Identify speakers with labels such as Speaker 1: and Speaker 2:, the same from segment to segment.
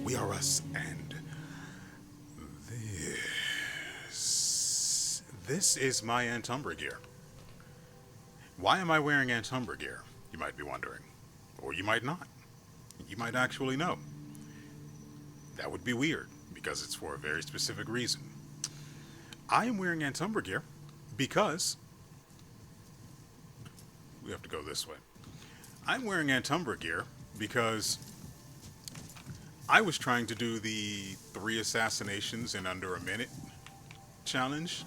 Speaker 1: WeArEuS, and this is my Antumbra gear. Why am I wearing Antumbra gear? You might be wondering, or you might not. You might actually know. That would be weird because it's for a very specific reason. I am wearing Antumbra gear because we have to go this way. I'm wearing Antumbra gear because I was trying to do the 3 assassinations in under a minute challenge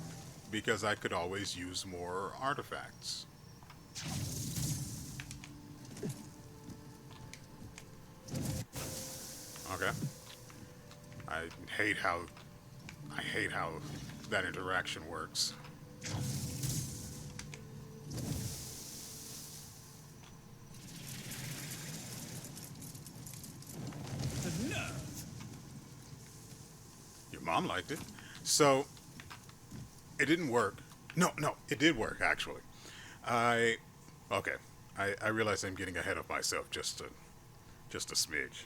Speaker 1: because I could always use more artifacts. Okay. I hate how I hate how that interaction works. Your mom liked it. So it didn't work. No, it did work actually. I okay. I realize I'm getting ahead of myself just a smidge.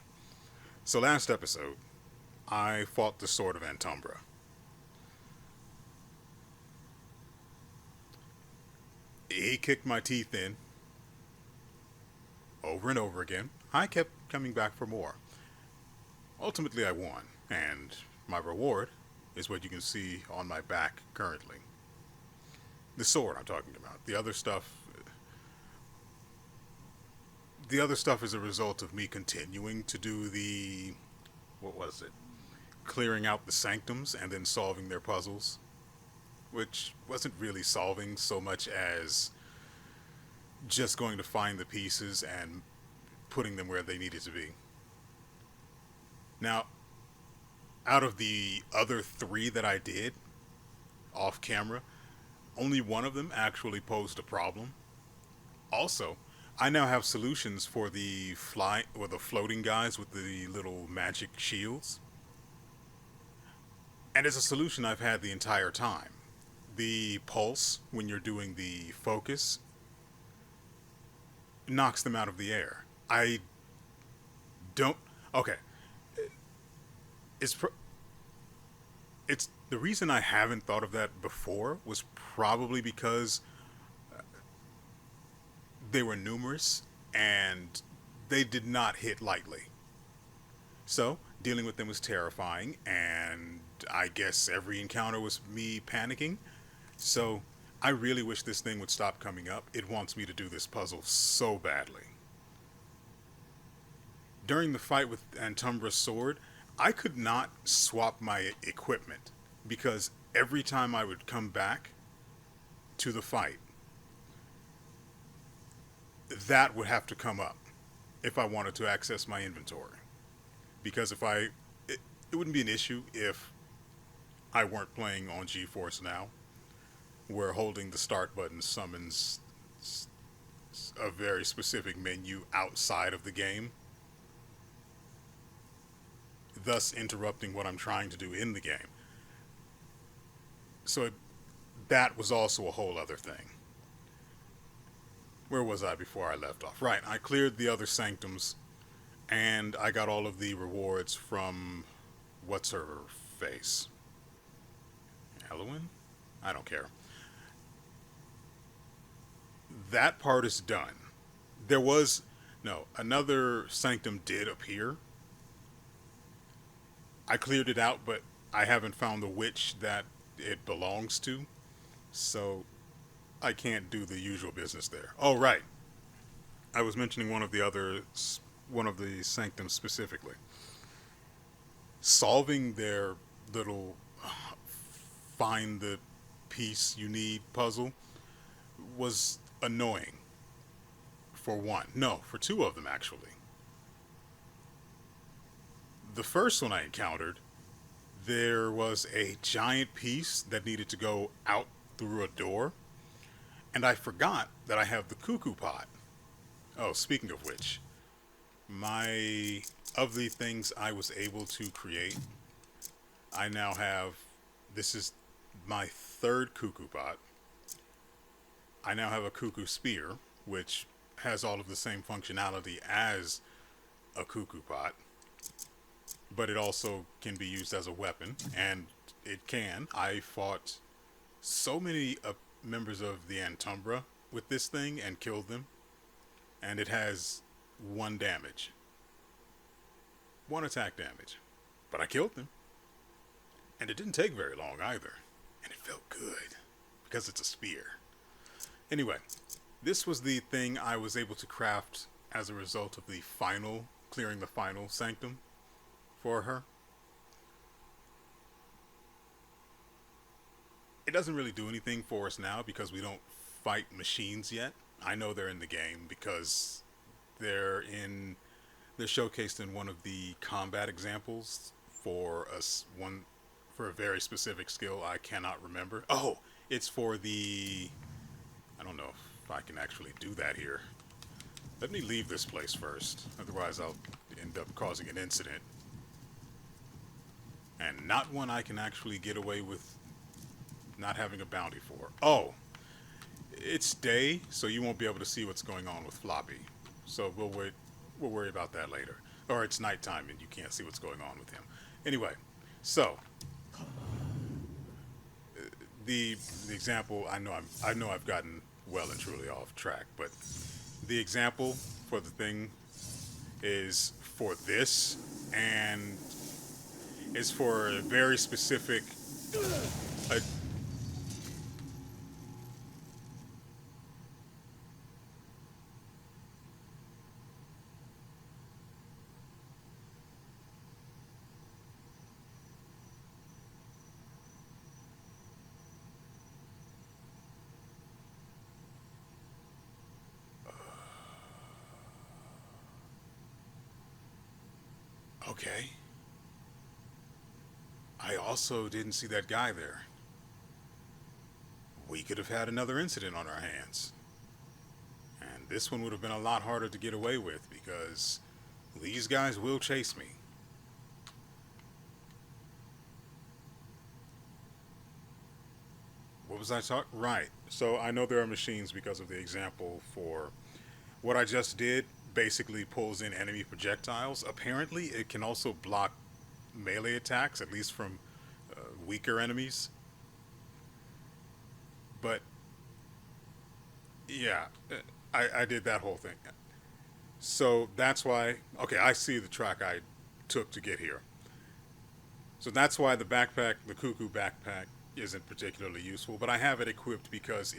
Speaker 1: So last episode, I fought the Sword of Antumbra. He kicked my teeth in over and over again. I kept coming back for more. Ultimately, I won, and my reward is what you can see on my back currently. The sword I'm talking about. The other stuff is a result of me continuing to do the what was it? Clearing out the sanctums and then solving their puzzles, which wasn't really solving so much as just going to find the pieces and putting them where they needed to be. Now, out of the other 3 that I did off camera, only one of them actually posed a problem. Also, I now have solutions for the fly or the floating guys with the little magic shields. And it's a solution I've had the entire time. The pulse, when you're doing the focus, knocks them out of the air. I don't. Okay, it's it's the reason I haven't thought of that before was probably because they were numerous and they did not hit lightly. So dealing with them was terrifying, and I guess every encounter was me panicking. So I really wish this thing would stop coming up. It wants me to do this puzzle so badly. During the fight with Antumbra's sword, I could not swap my equipment because every time I would come back to the fight, that would have to come up if I wanted to access my inventory. Because it wouldn't be an issue if I weren't playing on GeForce Now, where holding the start button summons a very specific menu outside of the game, thus interrupting what I'm trying to do in the game. So that was also a whole other thing. Where was I before I left off? Right, I cleared the other sanctums, and I got all of the rewards from what's her face? Elowen? I don't care. That part is done. There was no another sanctum did appear. I cleared it out, but I haven't found the witch that it belongs to, so I can't do the usual business there. Oh, right. I was mentioning one of the sanctums specifically. Solving their little find the piece you need puzzle was annoying. For one. No, for 2 of them actually. The first one I encountered, there was a giant piece that needed to go out through a door, and I forgot that I have the cuckoo pot. Oh, speaking of which, my of the things I was able to create, I now have this is my 3rd cuckoo pot. I now have a cuckoo spear, which has all of the same functionality as a cuckoo pot. but it also can be used as a weapon, and it can. I fought so many members of the Antumbra with this thing and killed them, and it has one damage, one attack damage, but I killed them, and it didn't take very long either, and it felt good because it's a spear. Anyway, this was the thing I was able to craft as a result of the final, clearing the final sanctum for her. It doesn't really do anything for us now because we don't fight machines yet. I know they're in the game because they're in they're showcased in one of the combat examples for us one for a very specific skill I cannot remember. Oh, it's for the I don't know if I can actually do that here. Let me leave this place first, otherwise I'll end up causing an incident. And not one I can actually get away with not having a bounty for. Oh, it's day, so you won't be able to see what's going on with Floppy. So we'll worry about that later. Or it's nighttime and you can't see what's going on with him. Anyway, so the example I know I've gotten well and truly off track, but the example for the thing is for this, and is for a very specific uh, okay. I also didn't see that guy there. We could have had another incident on our hands. And this one would have been a lot harder to get away with because these guys will chase me. What was I talking? Right. So I know there are machines because of the example for what I just did. Basically pulls in enemy projectiles. Apparently, it can also block melee attacks, at least from weaker enemies. But yeah, I did that whole thing. So that's why. Okay, I see the track I took to get here. So that's why the backpack, the Cuckoo backpack, isn't particularly useful. But I have it equipped because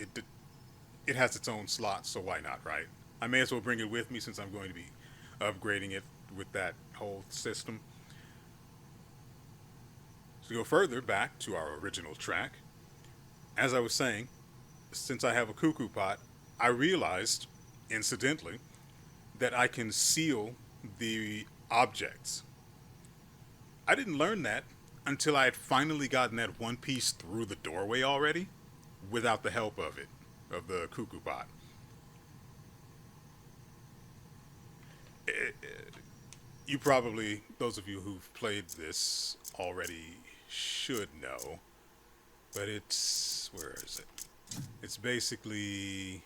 Speaker 1: it has its own slot. So why not, right? I may as well bring it with me since I'm going to be upgrading it with that whole system. So to go further back to our original track, as I was saying, since I have a cuckoo pot, I realized, incidentally, that I can seal the objects. I didn't learn that until I had finally gotten that one piece through the doorway already, without the help of it, of the cuckoo pot. You probably, those of you who've played this already should know, but where is it? It's basically,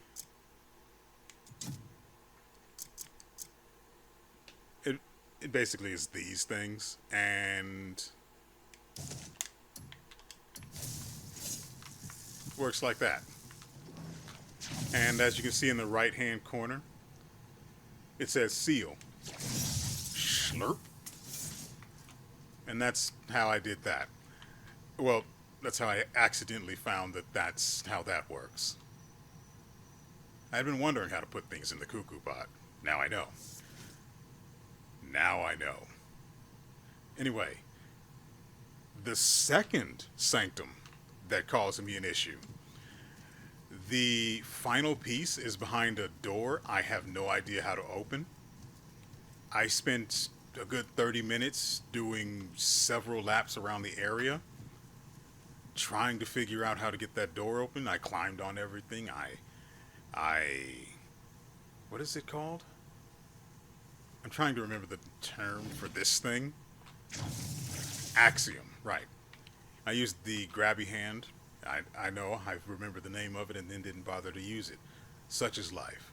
Speaker 1: it, it basically is these things, and works like that. And as you can see in the right hand corner, it says seal. Slurp. And that's how I did that. Well, that's how I accidentally found that that's how that works. I had been wondering how to put things in the cuckoo pot. Now I know. Now I know. Anyway, the second sanctum that caused me an issue. The final piece is behind a door I have no idea how to open. I spent a good 30 minutes doing several laps around the area trying to figure out how to get that door open. I climbed on everything. I what is it called? I'm trying to remember the term for this thing. Axiom, right. I used the grabby hand. I know, I remember the name of it and then didn't bother to use it. Such is life.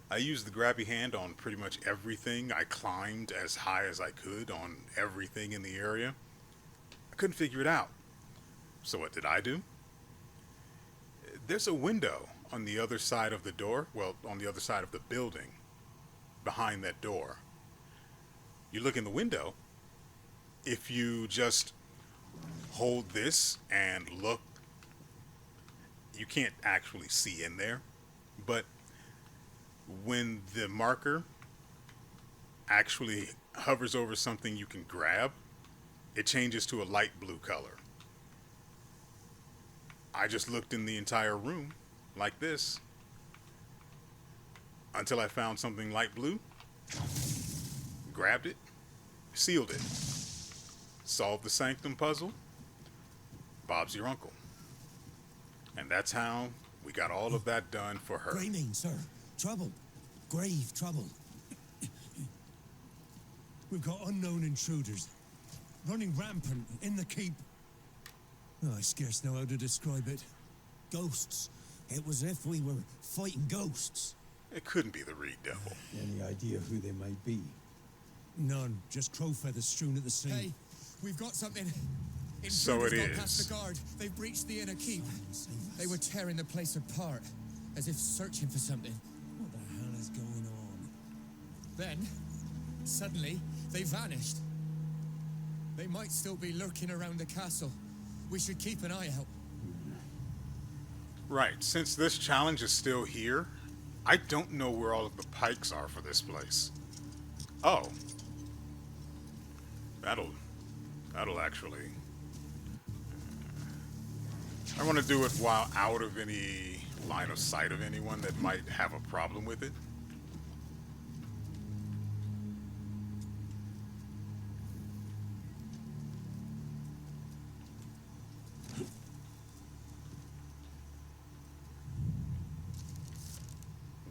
Speaker 1: I used the grabby hand on pretty much everything. I climbed as high as I could on everything in the area. I couldn't figure it out. So what did I do? There's a window on the other side of the door. Well, on the other side of the building. Behind that door. You look in the window. If you just hold this and look, you can't actually see in there. But when the marker actually hovers over something you can grab, it changes to a light blue color. I just looked in the entire room like this until I found something light blue, grabbed it, sealed it, solved the sanctum puzzle. Bob's your uncle. And that's how we got all of that done for her.
Speaker 2: Greymane, sir. Trouble. Grave trouble. We've got unknown intruders running rampant in the keep. Oh, I scarce know how to describe it. Ghosts. It was as if we were fighting ghosts.
Speaker 1: It couldn't be the Reed Devil.
Speaker 3: Any idea who they might be?
Speaker 2: None. Just crow feathers strewn at the sea.
Speaker 4: Hey, we've got something.
Speaker 1: So it
Speaker 4: Intruders got past
Speaker 1: is.
Speaker 4: the guard. They've breached the inner keep. They were tearing the place apart, as if searching for something.
Speaker 2: What the hell is going on?
Speaker 4: Then, suddenly, they vanished. They might still be lurking around the castle. We should keep an eye out.
Speaker 1: Right, since this challenge is still here, I don't know where all of the pikes are for this place. Oh. That'll actually... I want to do it while out of any line of sight of anyone that might have a problem with it.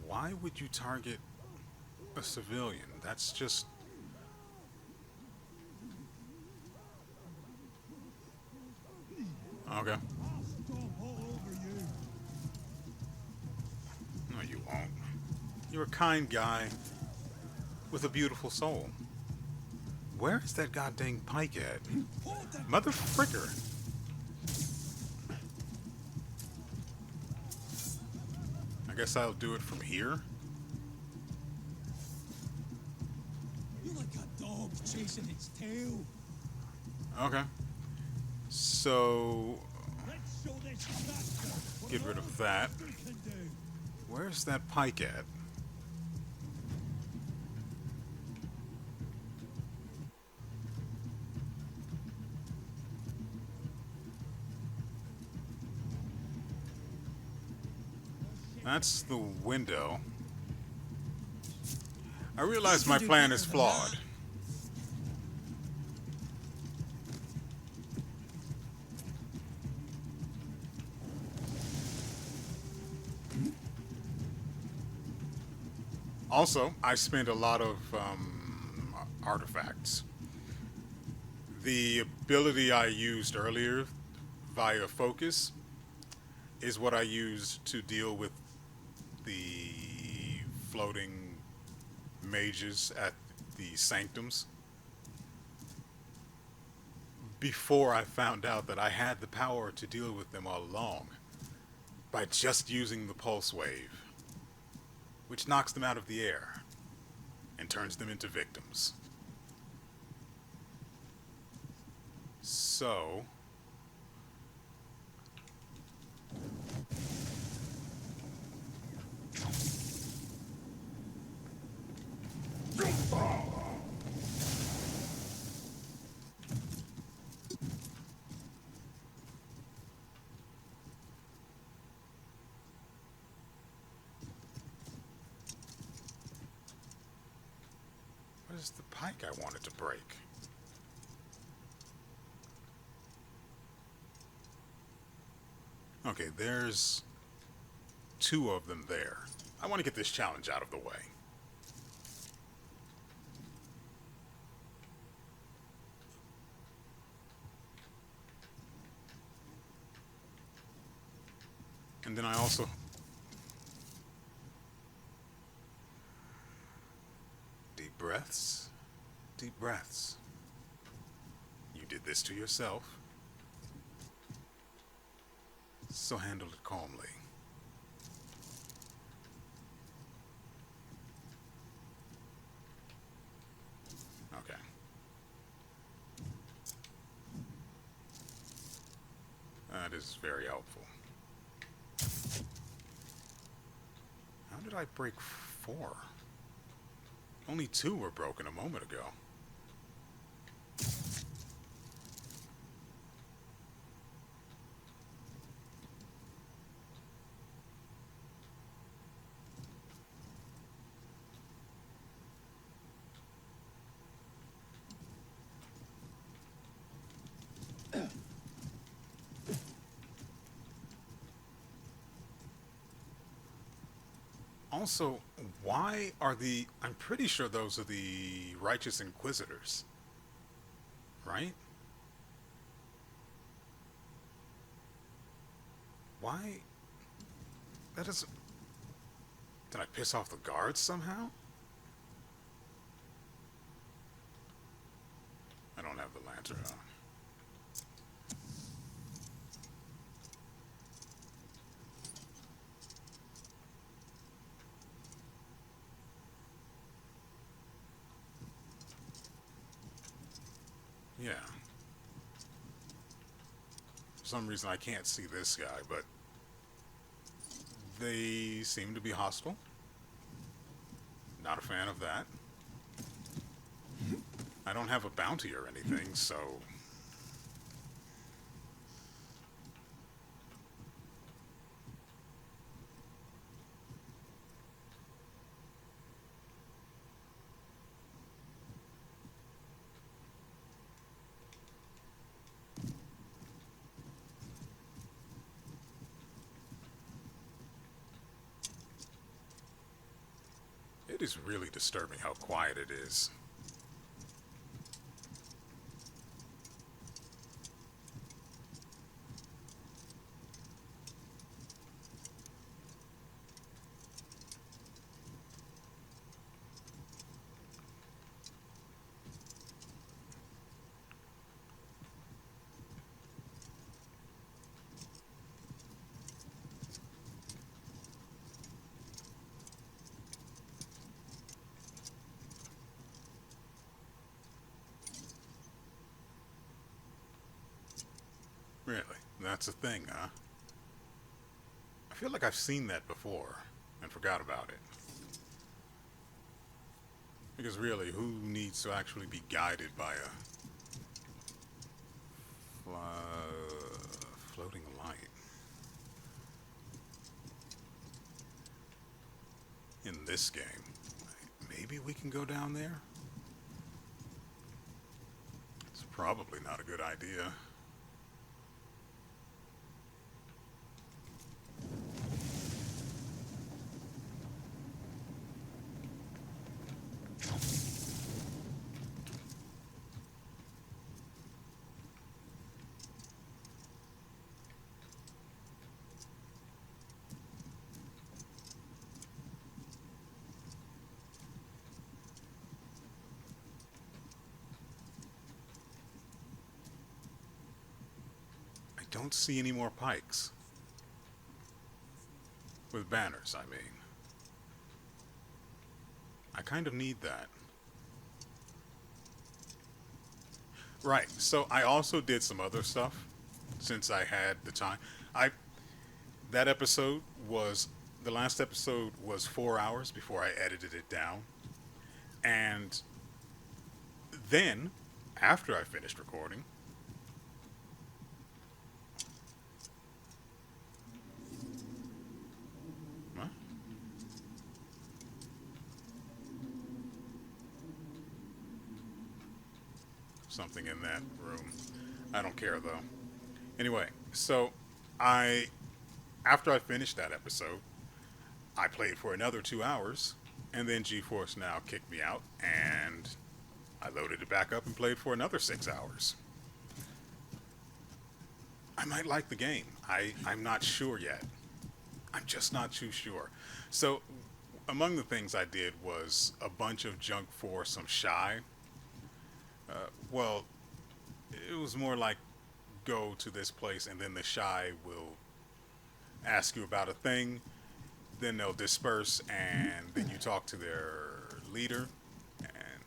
Speaker 1: Why would you target a civilian? That's just... Okay. No, you won't. You're a kind guy with a beautiful soul. Where is that goddamn pike at? Mother fricker. I guess I'll do it from here.
Speaker 2: You're like a dog chasing its tail.
Speaker 1: Okay. So,
Speaker 2: Let's show this bastard
Speaker 1: get rid of that.
Speaker 2: what we can do.
Speaker 1: Where's that pike at? That's the window. I realize my plan is flawed. Also, I spent a lot of artifacts. The ability I used earlier via focus is what I used to deal with the floating mages at the sanctums before I found out that I had the power to deal with them all along by just using the pulse wave, which knocks them out of the air and turns them into victims. So, where's the pike I wanted to break? Okay, there's two of them there. I want to get this challenge out of the way. And then I also... Deep breaths. Deep breaths. You did this to yourself. So handle it calmly. Okay. That is very helpful. How did I break 4? Only 2 were broken a moment ago. Also, why are I'm pretty sure those are the righteous inquisitors, right? Why? That doesn't... Did I piss off the guards somehow? I don't have the lantern on. Yeah. For some reason I can't see this guy, but they seem to be hostile. Not a fan of that. I don't have a bounty or anything, so... It is really disturbing how quiet it is. Really? That's a thing, huh? I feel like I've seen that before and forgot about it. Because really, who needs to actually be guided by a floating light? In this game. Maybe we can go down there? It's probably not a good idea. Don't see any more pikes. With banners, I mean. I kind of need that. Right, so I also did some other stuff since I had the time. That episode was, the last episode was 4 hours before I edited it down. And then, after I finished recording, something in that room. I don't care though. Anyway, so after I finished that episode, I played for another 2 hours, and then GeForce Now kicked me out, and I loaded it back up and played for another 6 hours. I might like the game. I'm not sure yet. I'm just not too sure. So among the things I did was a bunch of junk for some shy. Well, it was more like go to this place and then the shy will ask you about a thing, then they'll disperse and then you talk to their leader, and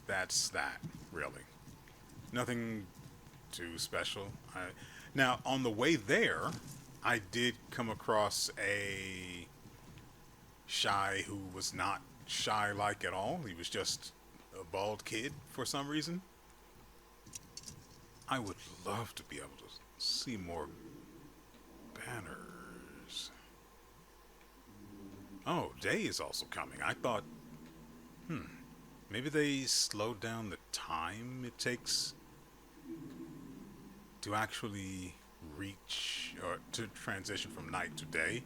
Speaker 1: that's that, really. Nothing too special. Now, on the way there, I did come across a shy who was not shy like at all. He was just a bald kid for some reason. I would love to be able to see more banners. Oh, day is also coming. I thought, maybe they slowed down the time it takes to actually reach or to transition from night to day.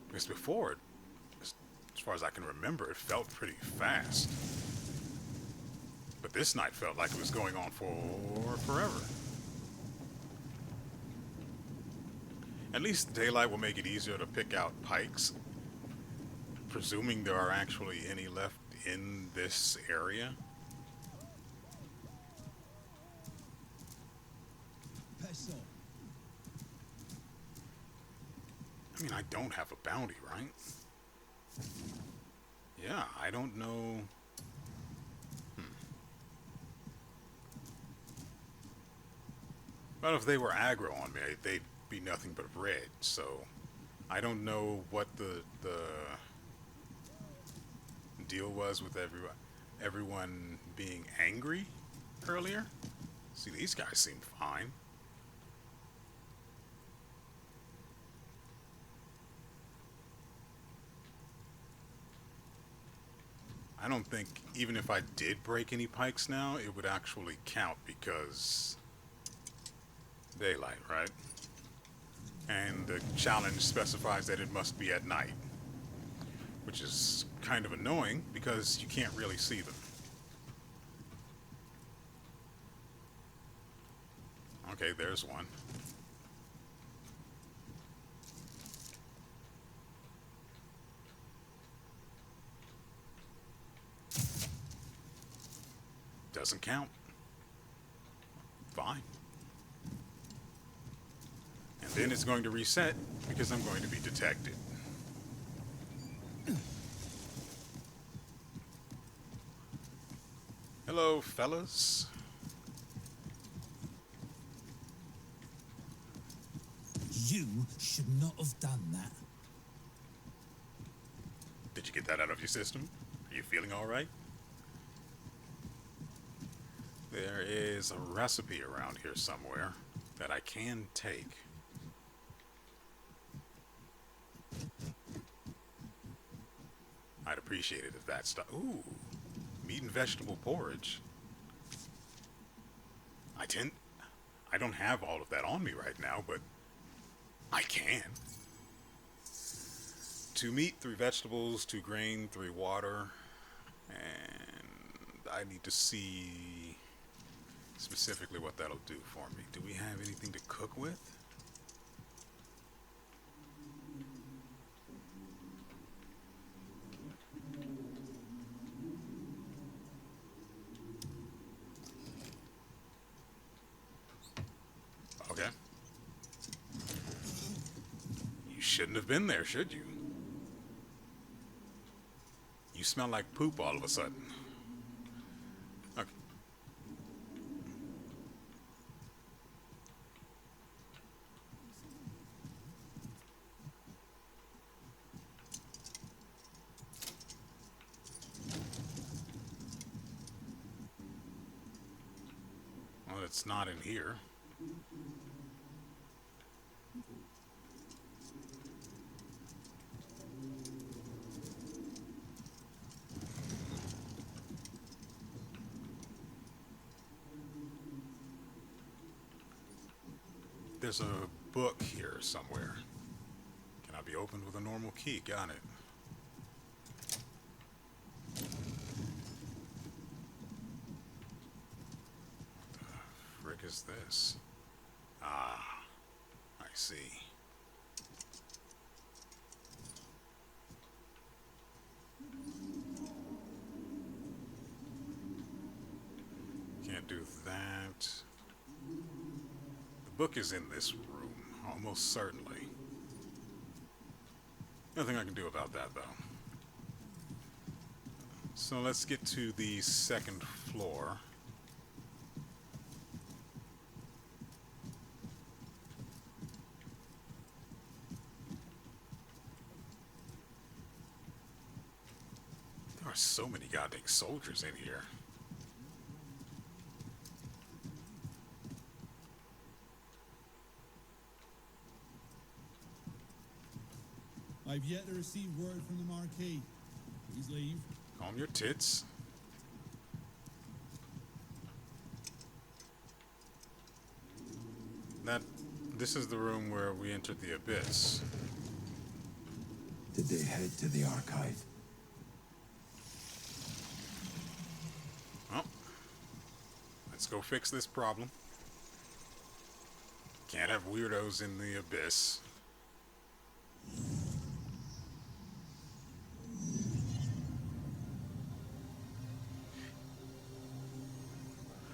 Speaker 1: Because before, as far as I can remember, it felt pretty fast. But this night felt like it was going on for forever. At least daylight will make it easier to pick out pikes, presuming there are actually any left in this area.
Speaker 2: Pass on.
Speaker 1: I mean, I don't have a bounty, right? Yeah, I don't know. But if they were aggro on me, they'd be nothing but red. So I don't know what the deal was with everyone being angry earlier. See, these guys seem fine. I don't think even if I did break any pikes now, it would actually count because daylight, right? And the challenge specifies that it must be at night, which is kind of annoying because you can't really see them. Okay, there's one. Doesn't count. Fine. And then it's going to reset because I'm going to be detected. Hello, fellas.
Speaker 2: You should not have done that.
Speaker 1: Did you get that out of your system? Are you feeling all right? There is a recipe around here somewhere that I can take. I'd appreciate it if that stuff. Ooh, meat and vegetable porridge. I don't have all of that on me right now, but I can. 2 meat, 3 vegetables, 2 grain, 3 water, and I need to see specifically what that'll do for me. Do we have anything to cook with? Okay. You shouldn't have been there, should you? You smell like poop all of a sudden. Okay. Well, it's not in here. There's a book here somewhere. Can I be opened with a normal key? Got it. What the frick is this? Ah, I see. book is in this room, almost certainly. Nothing I can do about that, though. So let's get to the second floor. There are so many goddamn soldiers in here.
Speaker 5: I've yet to receive word from the Marquis. Please leave.
Speaker 1: Calm your tits. This is the room where we entered the abyss.
Speaker 3: Did they head to the archive?
Speaker 1: Well, let's go fix this problem. Can't have weirdos in the abyss.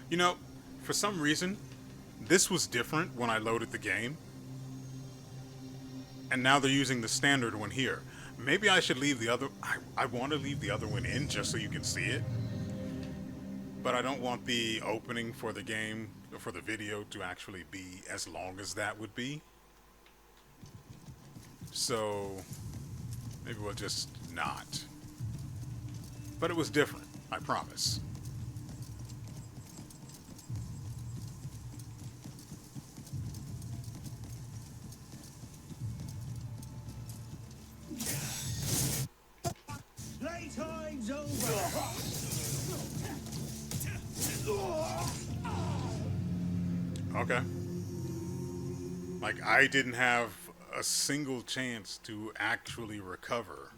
Speaker 1: You know, for some reason, this was different when I loaded the game. And now they're using the standard one here. Maybe I should leave the other... I want to leave the other one in just so you can see it. But I don't want the opening for the game, or for the video, to actually be as long as that would be. So, maybe we'll just not. But it was different, I promise.
Speaker 2: Playtime's over.
Speaker 1: Okay. Like, I didn't have a single chance to actually recover.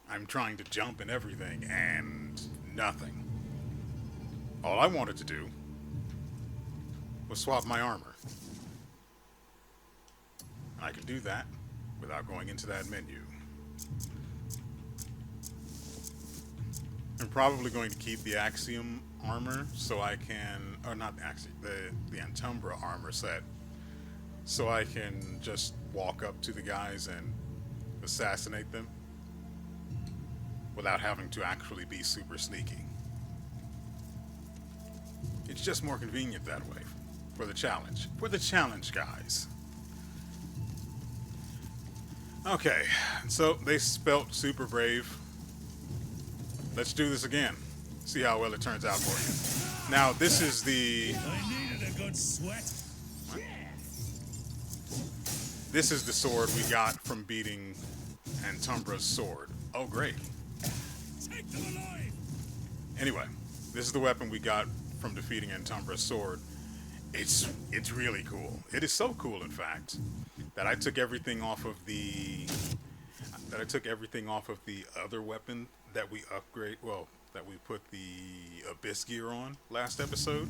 Speaker 1: I'm trying to jump and everything, and nothing. All I wanted to do was swap my armor. And I could do that without going into that menu. I'm probably going to keep the Axiom armor so I can, or not the Axiom, the Antumbra armor set, so I can just walk up to the guys and assassinate them without having to actually be super sneaky. It's just more convenient that way for the challenge. For the challenge, guys. Okay, so they spelt super brave. Let's do this again. See how well it turns out for you. Now, this is the...
Speaker 2: I needed a good sweat.
Speaker 1: What? This is the sword we got from beating Antumbra's sword. Oh, great.
Speaker 2: Take them alive.
Speaker 1: Anyway, this is the weapon we got from defeating Antumbra's sword. It's really cool. It is so cool, in fact, that I took everything off of the other weapon that we upgrade, well, that we put the Abyss gear on last episode.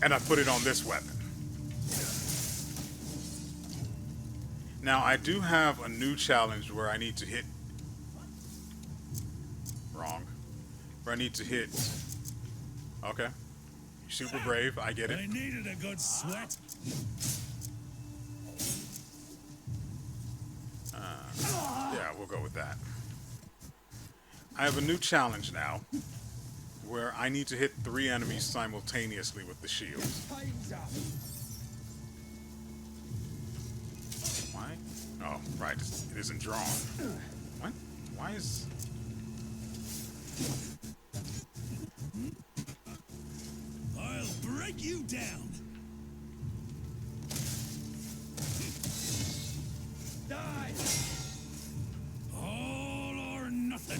Speaker 1: And I put it on this weapon. Now, I do have a new challenge where I need to hit... Wrong. Where I need to hit... Okay. Super brave, I get it.
Speaker 2: I needed a good sweat.
Speaker 1: Yeah, we'll go with that. I have a new challenge now, where I need to hit 3 enemies simultaneously with the shield. Why? Oh, right, it isn't drawn. What? Why is...
Speaker 2: I'll break you down. Die. All or nothing.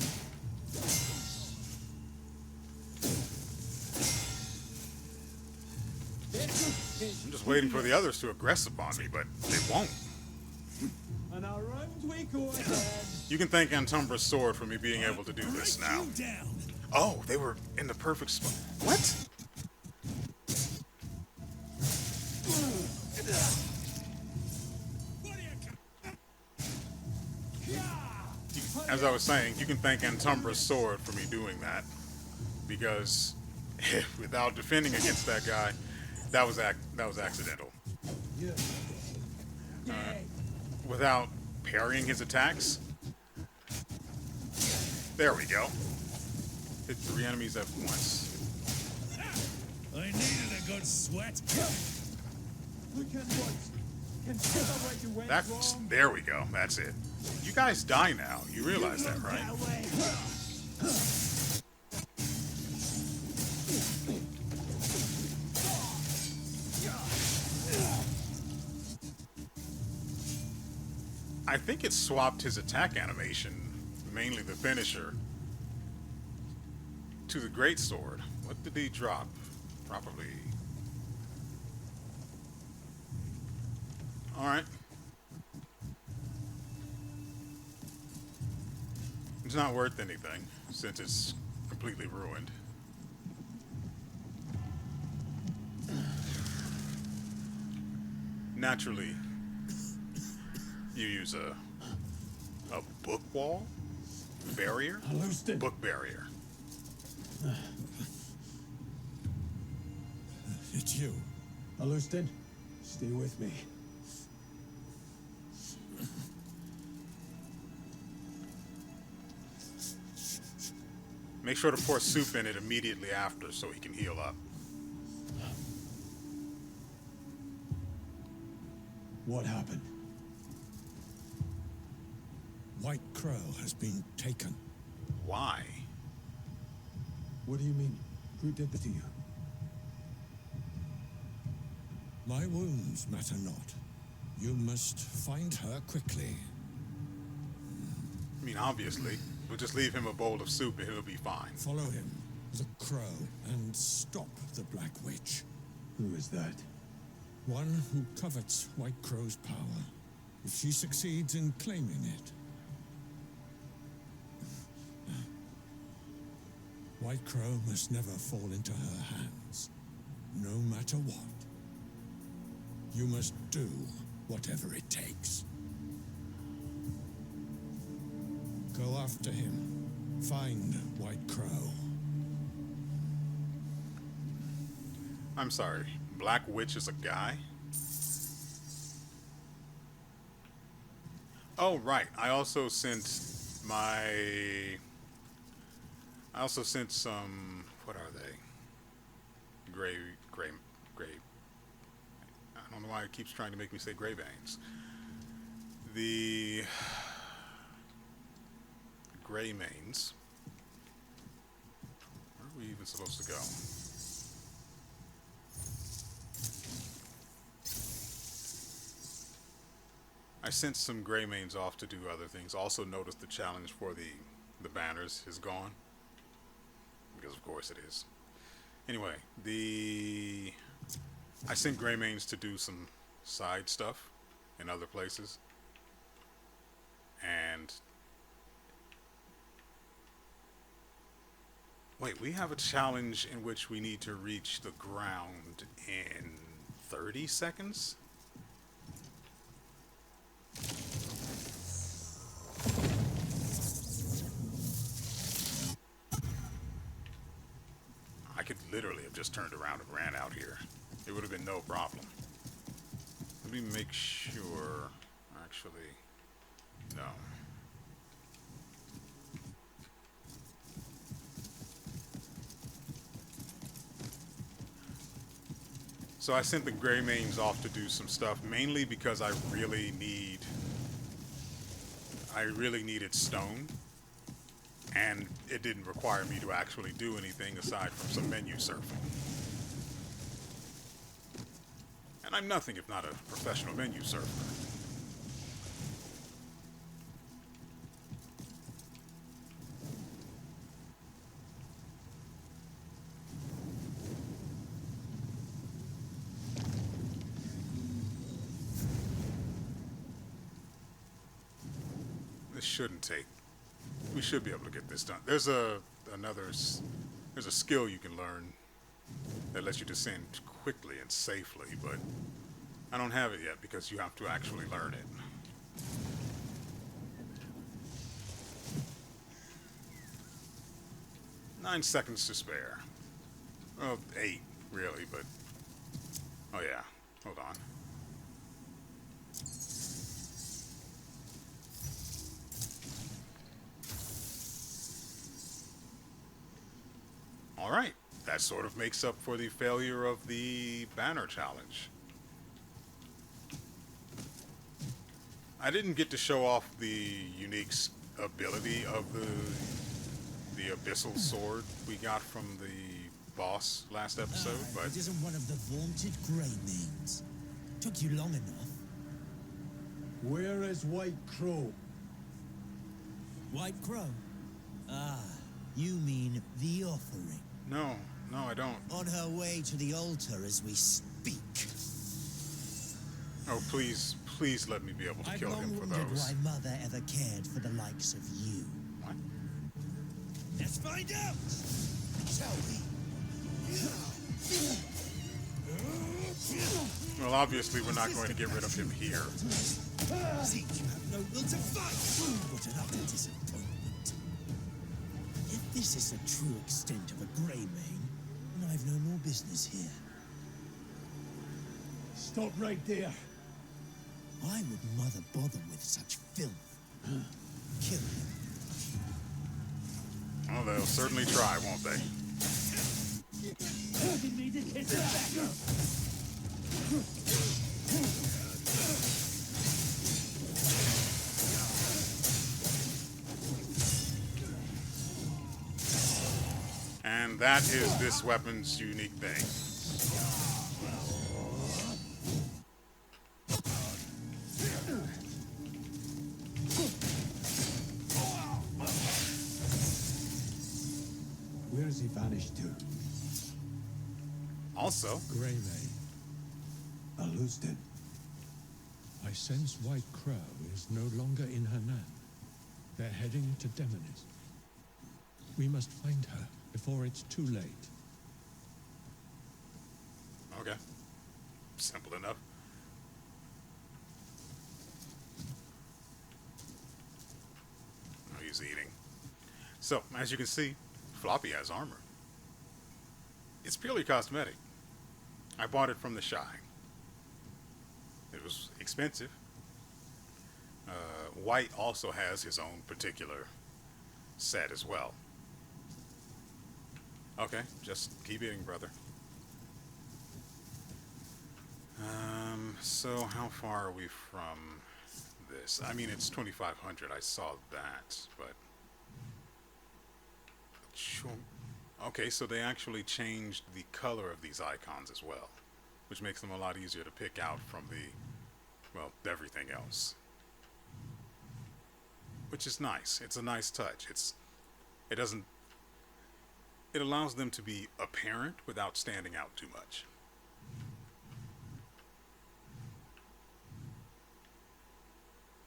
Speaker 1: I'm just waiting for the others to aggress upon me, but they won't.
Speaker 5: And around we go again.
Speaker 1: You can thank Antumbra's sword for me being able to do this now.
Speaker 2: Break you down.
Speaker 1: Oh, they were in the perfect spot. What? as I was saying, you can thank Antumbra's sword for me doing that, because without defending against that guy, that was accidental. Without parrying his attacks, there we go. Hit 3 enemies at once.
Speaker 2: I needed a good sweat.
Speaker 1: There we go. That's it. You guys die now. You realize that, right? I think it swapped his attack animation, mainly the finisher, to the greatsword. What did he drop? Probably. Alright. It's not worth anything, since it's completely ruined. Naturally, you use a book wall? Barrier? Book barrier.
Speaker 2: It's you.
Speaker 3: Alustin, stay with me.
Speaker 1: Make sure to pour soup in it immediately after so he can heal up.
Speaker 3: What happened?
Speaker 2: White Crow has been taken.
Speaker 1: Why?
Speaker 3: What do you mean? Who did that to you?
Speaker 2: My wounds matter not. You must find her quickly.
Speaker 1: I mean, obviously. We'll just leave him a bowl of soup and he'll be fine.
Speaker 2: Follow him, the Crow, and stop the Black Witch.
Speaker 3: Who is that?
Speaker 2: One who covets White Crow's power, if she succeeds in claiming it. White Crow must never fall into her hands, no matter what. You must do whatever it takes. Go after him. Find White Crow.
Speaker 1: I'm sorry. Black Witch is a guy? Oh, right. I also sent some... What are they? Gray... I don't know why it keeps trying to make me say Greymanes. The... Greymanes. Where are we even supposed to go? I sent some Greymanes off to do other things. Also noticed the challenge for the banners is gone. Because of course it is. Anyway, I sent Greymanes to do some side stuff in other places. And wait, we have a challenge in which we need to reach the ground in 30 seconds? I could literally have just turned around and ran out here. It would have been no problem. Let me make sure. Actually, no. So I sent the Greymanes off to do some stuff, mainly because I really needed stone, and it didn't require me to actually do anything aside from some menu surfing. And I'm nothing if not a professional menu surfer. This shouldn't take. We should be able to get this done. There's a skill you can learn that lets you descend quickly and safely, but I don't have it yet because you have to actually learn it. 9 seconds to spare. Well, 8, really, but... Oh, yeah. Hold on. Alright. That sort of makes up for the failure of the banner challenge. I didn't get to show off the unique ability of the abyssal sword we got from the boss last episode, but
Speaker 2: It isn't one of the vaunted Greymanes. Took you long enough.
Speaker 3: Where is White Crow?
Speaker 2: White Crow? Ah, you mean the offering.
Speaker 1: no, I don't.
Speaker 2: On her way to the altar as we speak.
Speaker 1: Oh, please let me be able to
Speaker 2: I've
Speaker 1: kill
Speaker 2: long
Speaker 1: him for
Speaker 2: wondered
Speaker 1: those.
Speaker 2: why Mother ever cared for the likes of you.
Speaker 1: What?
Speaker 2: Let's find out! Shall we?
Speaker 1: Well, obviously we're not going to get rid of him here.
Speaker 2: See, you have no will to fight! What an utter disappointment. If this is the true extent of a Greymane, then I've no more business here.
Speaker 3: Stop right there.
Speaker 2: Why would Mother bother with such filth? Kill him.
Speaker 1: Well, they'll certainly try, won't they? And that is this weapon's unique thing.
Speaker 3: Where has he vanished to?
Speaker 1: Also,
Speaker 6: Greymane,
Speaker 3: I loosed it.
Speaker 6: I sense White Crow is no longer in Hernan. They're heading to Demonis. We must find her before it's too late.
Speaker 1: okay. Simple enough. Oh, he's eating. So, as you can see, Floppy has armor. It's purely cosmetic. I bought it from the Shy. It was expensive. White also has his own particular set as well. Okay, just keep eating, brother. So how far are we from this? I mean, it's 2,500. I saw that, but... Okay, so they actually changed the color of these icons as well, which makes them a lot easier to pick out from the, well, everything else. Which is nice. It's a nice touch. It allows them to be apparent without standing out too much.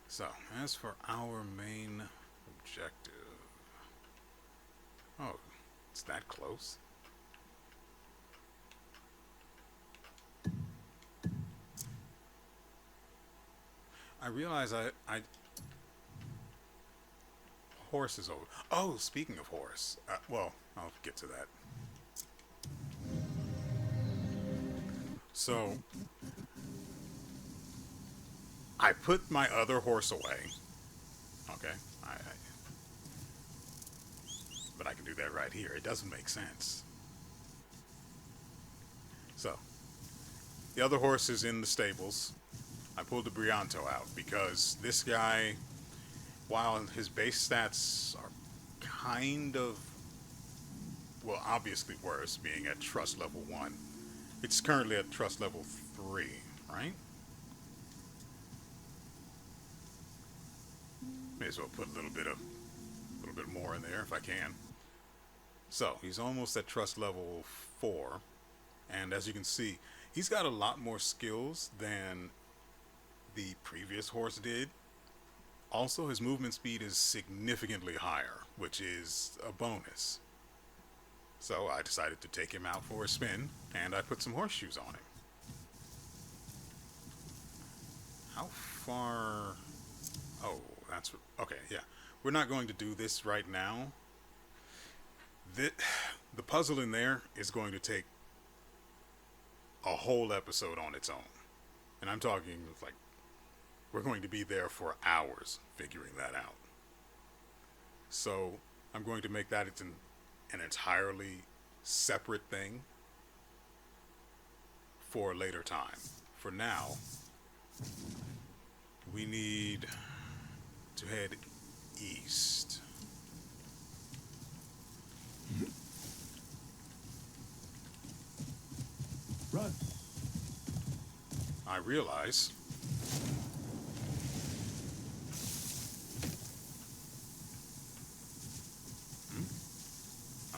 Speaker 1: So, as for our main objective... Oh, it's that close? I realize I horse is over. Oh, speaking of horse. Well, I'll get to that. So, I put my other horse away. Okay. But I can do that right here. It doesn't make sense. So, the other horse is in the stables. I pulled the Brianto out because this guy, while his base stats are kind of, well, obviously worse, being at trust level 1. It's currently at trust level 3, right? May as well put a little bit more in there if I can. So, he's almost at trust level 4. And as you can see, he's got a lot more skills than the previous horse did. Also, his movement speed is significantly higher, which is a bonus. So I decided to take him out for a spin, and I put some horseshoes on him. How far... Oh, that's... Okay, yeah. We're not going to do this right now. The, the puzzle in there is going to take a whole episode on its own. And I'm talking like we're going to be there for hours figuring that out. So I'm going to make that an entirely separate thing for a later time. For now, we need to head east.
Speaker 3: Run.
Speaker 1: I realize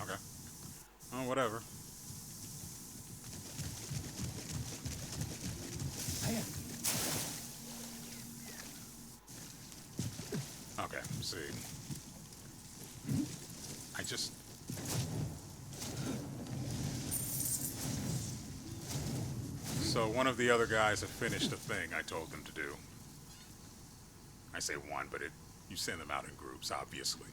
Speaker 1: okay. Oh, whatever. Okay, see. I just... So one of the other guys have finished the thing I told them to do. I say one, but you send them out in groups, obviously.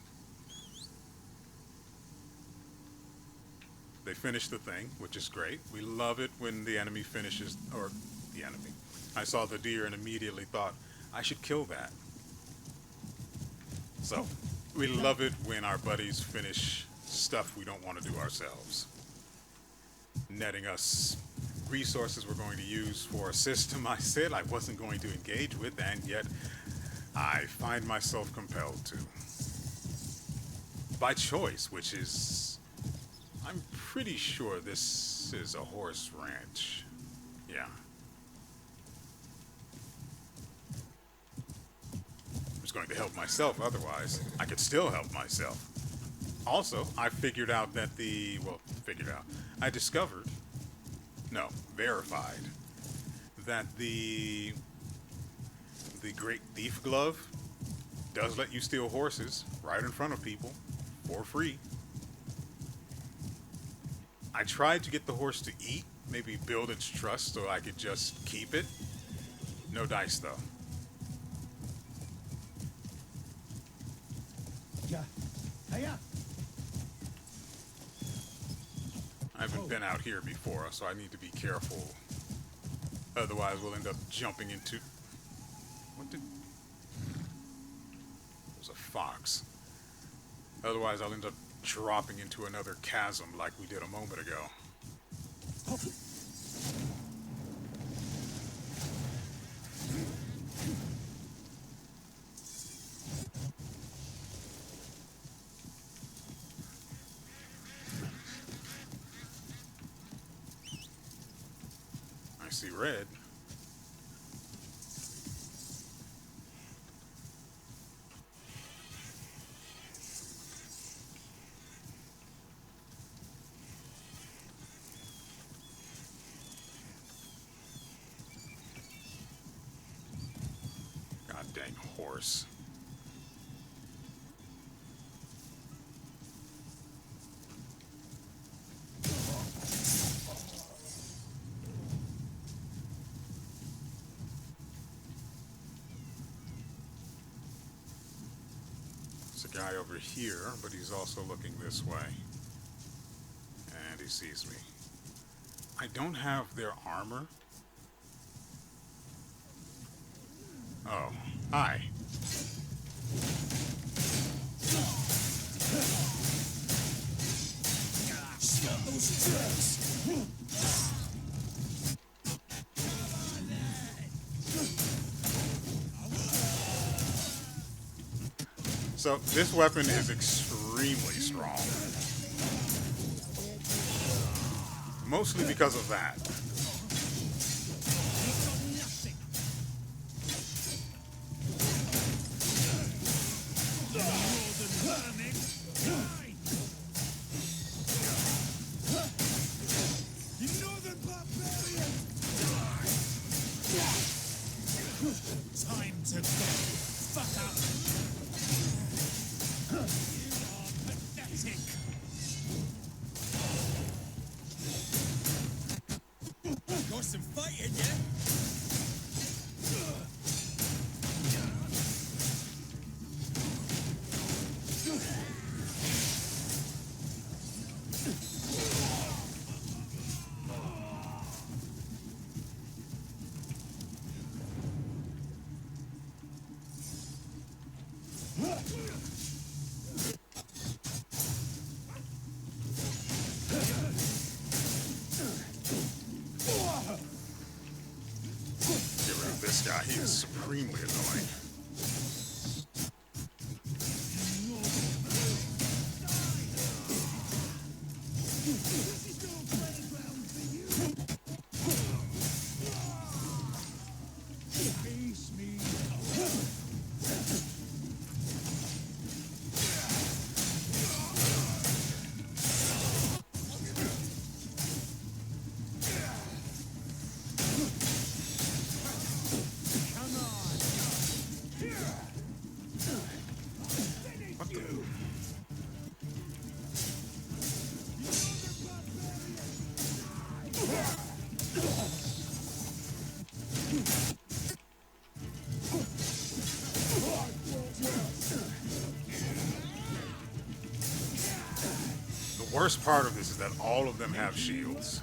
Speaker 1: They finished the thing, which is great. We love it when the enemy finishes, or the enemy. I saw the deer and immediately thought, I should kill that. So, we love it when our buddies finish stuff we don't want to do ourselves. Netting us resources we're going to use for a system I said I wasn't going to engage with, and yet I find myself compelled to. By choice, which is... I'm pretty sure this is a horse ranch. Yeah. I was going to help myself otherwise. I could still help myself. Also, I figured out that I discovered, no, verified, that the Great Thief Glove does let you steal horses right in front of people for free. I tried to get the horse to eat, maybe build its trust so I could just keep it. No dice, though.
Speaker 3: Yeah. Hiya.
Speaker 1: I haven't been out here before, so I need to be careful. Otherwise, we'll end up jumping into... What did... It was a fox. Otherwise, I'll end up dropping into another chasm like we did a moment ago. I see red. God dang horse. There's a guy over here, but he's also looking this way. And he sees me. I don't have their armor. Oh, hi. So this weapon is extremely strong. Mostly because of that.
Speaker 2: Time to go. Fuck up. You are pathetic. Got some fighting, yeah?
Speaker 1: this guy. He is supremely annoying. What the? The worst part of this is that all of them have shields,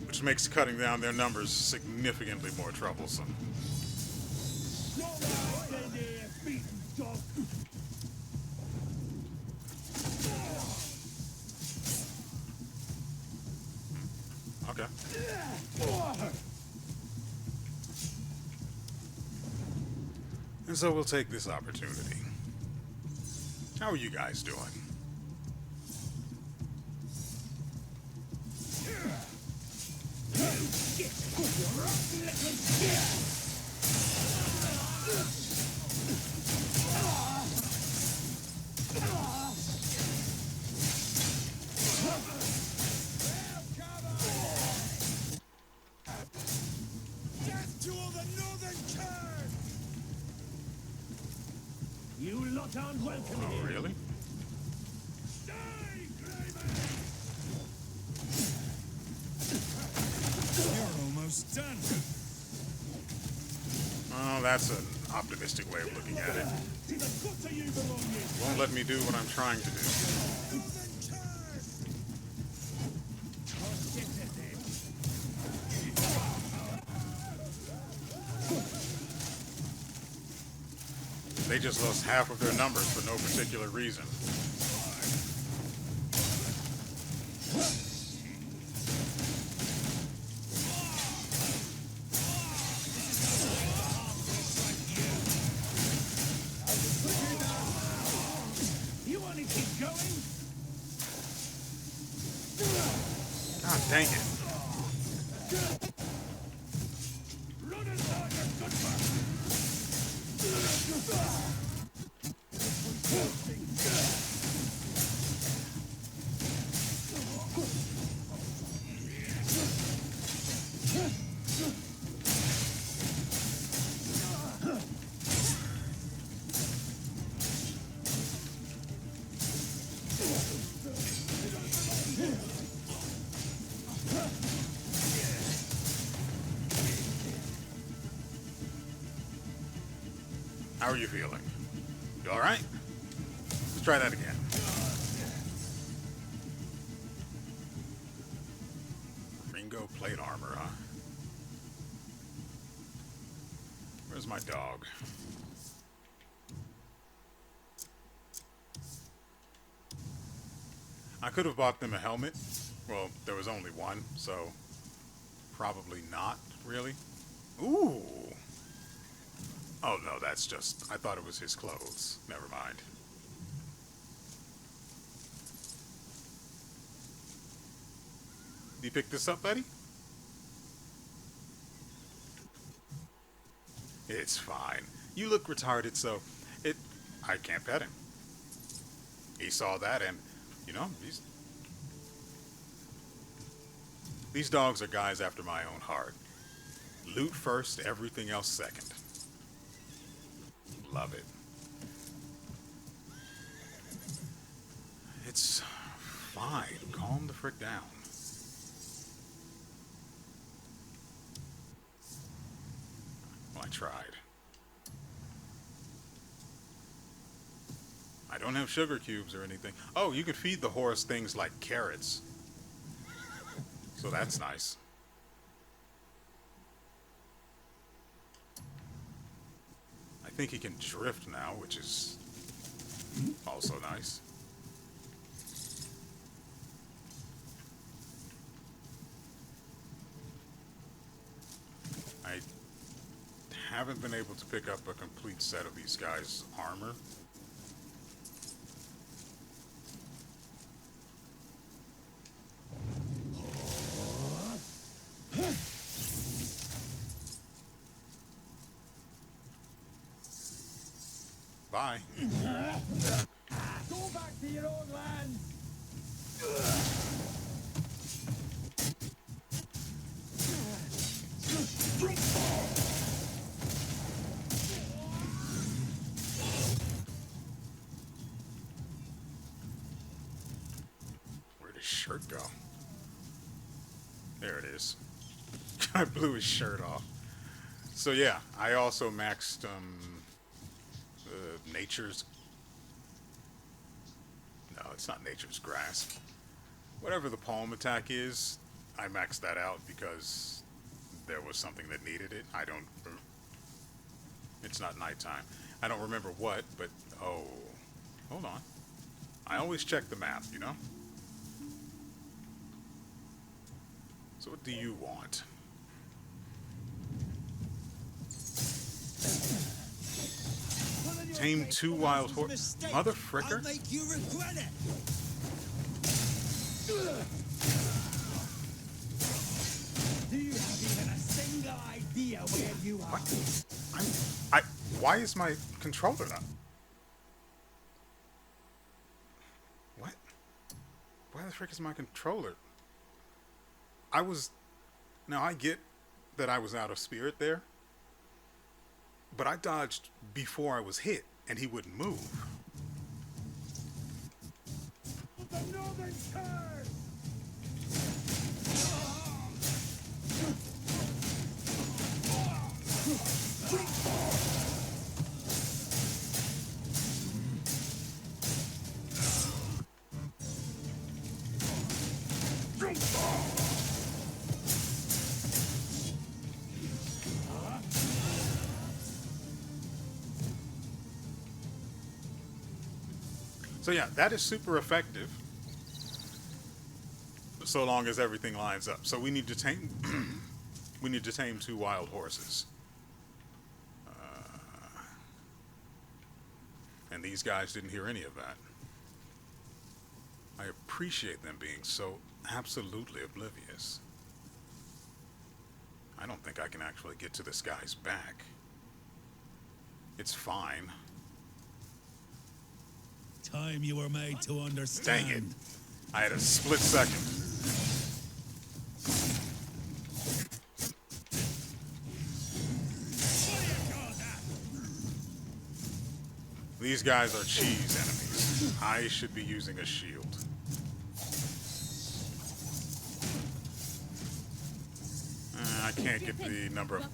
Speaker 1: which makes cutting down their numbers significantly more troublesome. Okay. And so we'll take this opportunity. How are you guys doing?
Speaker 2: Death to all the northern curs!
Speaker 7: You lot aren't welcome
Speaker 1: Oh,
Speaker 7: here.
Speaker 1: really?
Speaker 2: Die, Greymane! You're almost done.
Speaker 1: Oh, that's an optimistic way of looking at it.
Speaker 7: To the gutter you belong in.
Speaker 1: Won't let me do what I'm trying to do.
Speaker 2: Northern curs!
Speaker 1: They just lost half of their numbers for no particular reason.
Speaker 7: You want to keep going?
Speaker 1: God dang it.
Speaker 7: Run as hard as good for.
Speaker 1: How are you feeling? You alright? Let's try that again. Ringo plate armor, huh? Where's my dog? I could have bought them a helmet. Well, there was only one, so probably not, really. Ooh! Oh no, that's just, I thought it was his clothes. Never mind. You pick this up, buddy? It's fine. You look retarded, so I can't pet him. He saw that and, you know, these dogs are guys after my own heart. Loot first, everything else second. Love it. It's fine. Calm the frick down. Well, I tried. I don't have sugar cubes or anything. Oh, you could feed the horse things like carrots. So that's nice. I think he can drift now, which is also nice. haven't been able to pick up a complete set of these guys' armor. Bye.
Speaker 7: Go back to your own land!
Speaker 1: Where'd his shirt go? There it is. I blew his shirt off. So yeah, I also maxed nature's... No, it's not nature's grasp. Whatever the palm attack is, I maxed that out because there was something that needed it. I don't... It's not nighttime. I don't remember what, but... Oh. Hold on. I always check the map, you know? So what do you want? Tame 2 wild horses. Mother fricker.
Speaker 2: I'll make you regret it.
Speaker 7: Do you have even a single idea where you are?
Speaker 1: What? Why is my controller up? What? Why the frick is my controller? Now I get that I was out of spirit there, but I dodged before I was hit, and he wouldn't move.
Speaker 7: The northern curse!
Speaker 1: So yeah, that is super effective, so long as everything lines up. So we need to tame, we need to tame 2 wild horses, and these guys didn't hear any of that. I appreciate them being so absolutely oblivious. I don't think I can actually get to this guy's back. It's fine.
Speaker 2: Time you were made to understand.
Speaker 1: Dang it. I had a split second. These guys are cheese enemies. I should be using a shield. I can't get the number of...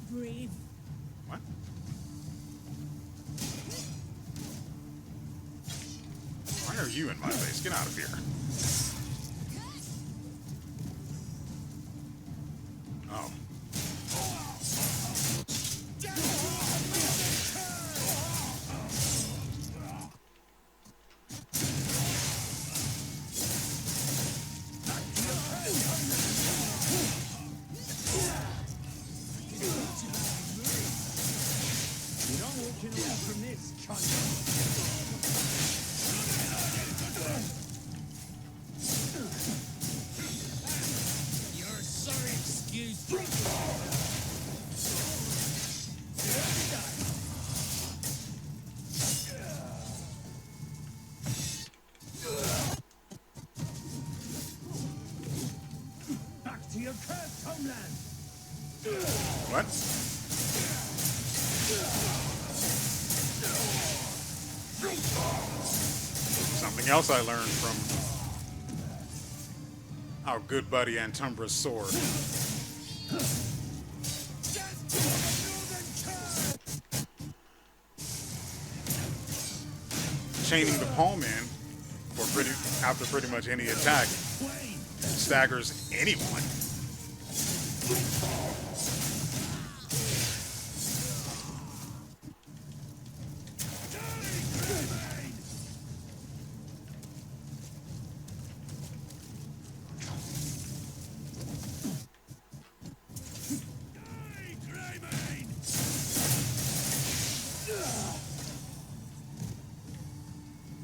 Speaker 1: What? Why are you in my face? Get out of here. Oh.
Speaker 7: You're not walking away from this, cunt. Back to your cursed homeland.
Speaker 1: What? Something else I learned from our good buddy Antumbra's sword. Chaining the palm in for after pretty much any attack staggers anyone.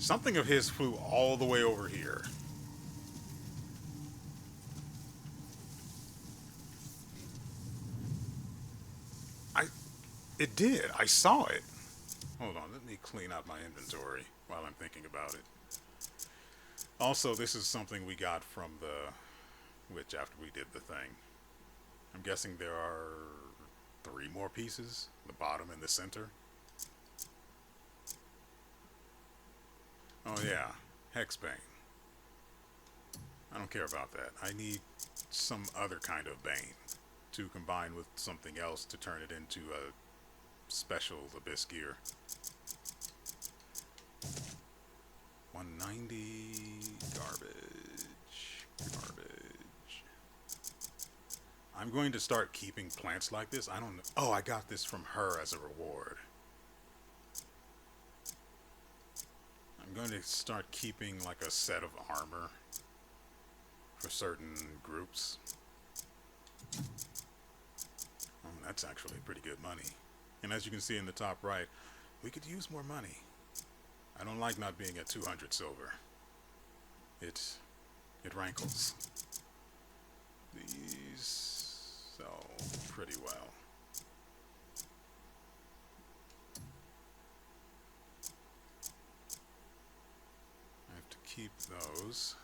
Speaker 1: Something of his flew all the way over here. It did. I saw it. Hold on, let me clean out my inventory while I'm thinking about it. Also, this is something we got from the witch after we did the thing. I'm guessing there are 3 more pieces, the bottom and the center. Oh yeah, Hexbane. I don't care about that. I need some other kind of Bane to combine with something else to turn it into a special Abyss gear. 190 garbage. I'm going to start keeping plants like this. I don't know. Oh, I got this from her as a reward. I'm going to start keeping like a set of armor for certain groups. Oh, that's actually pretty good money. And as you can see in the top right, we could use more money. I don't like not being at 200 silver. It rankles. These sell pretty well. I have to keep those.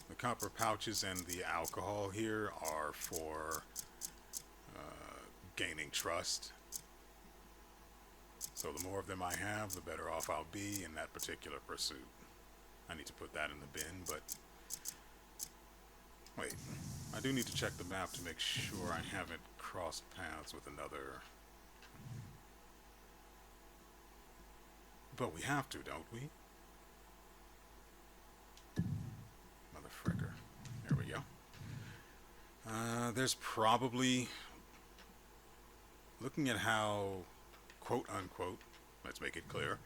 Speaker 1: The copper pouches and the alcohol here are for gaining trust. So the more of them I have, the better off I'll be in that particular pursuit. I need to put that in the bin, but wait, I do need to check the map to make sure I haven't crossed paths with another. But we have to, don't we? Mother fricker. There we go. There's probably, looking at how, quote unquote, let's make it clear,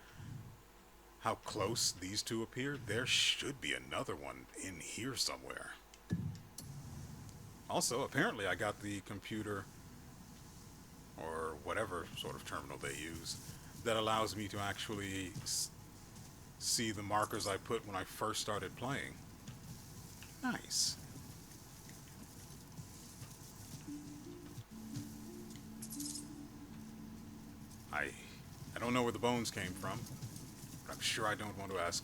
Speaker 1: how close these two appear, there should be another one in here somewhere. Also, apparently I got the computer, or whatever sort of terminal they use, that allows me to actually see the markers I put when I first started playing. Nice. I don't know where the bones came from, but I'm sure I don't want to ask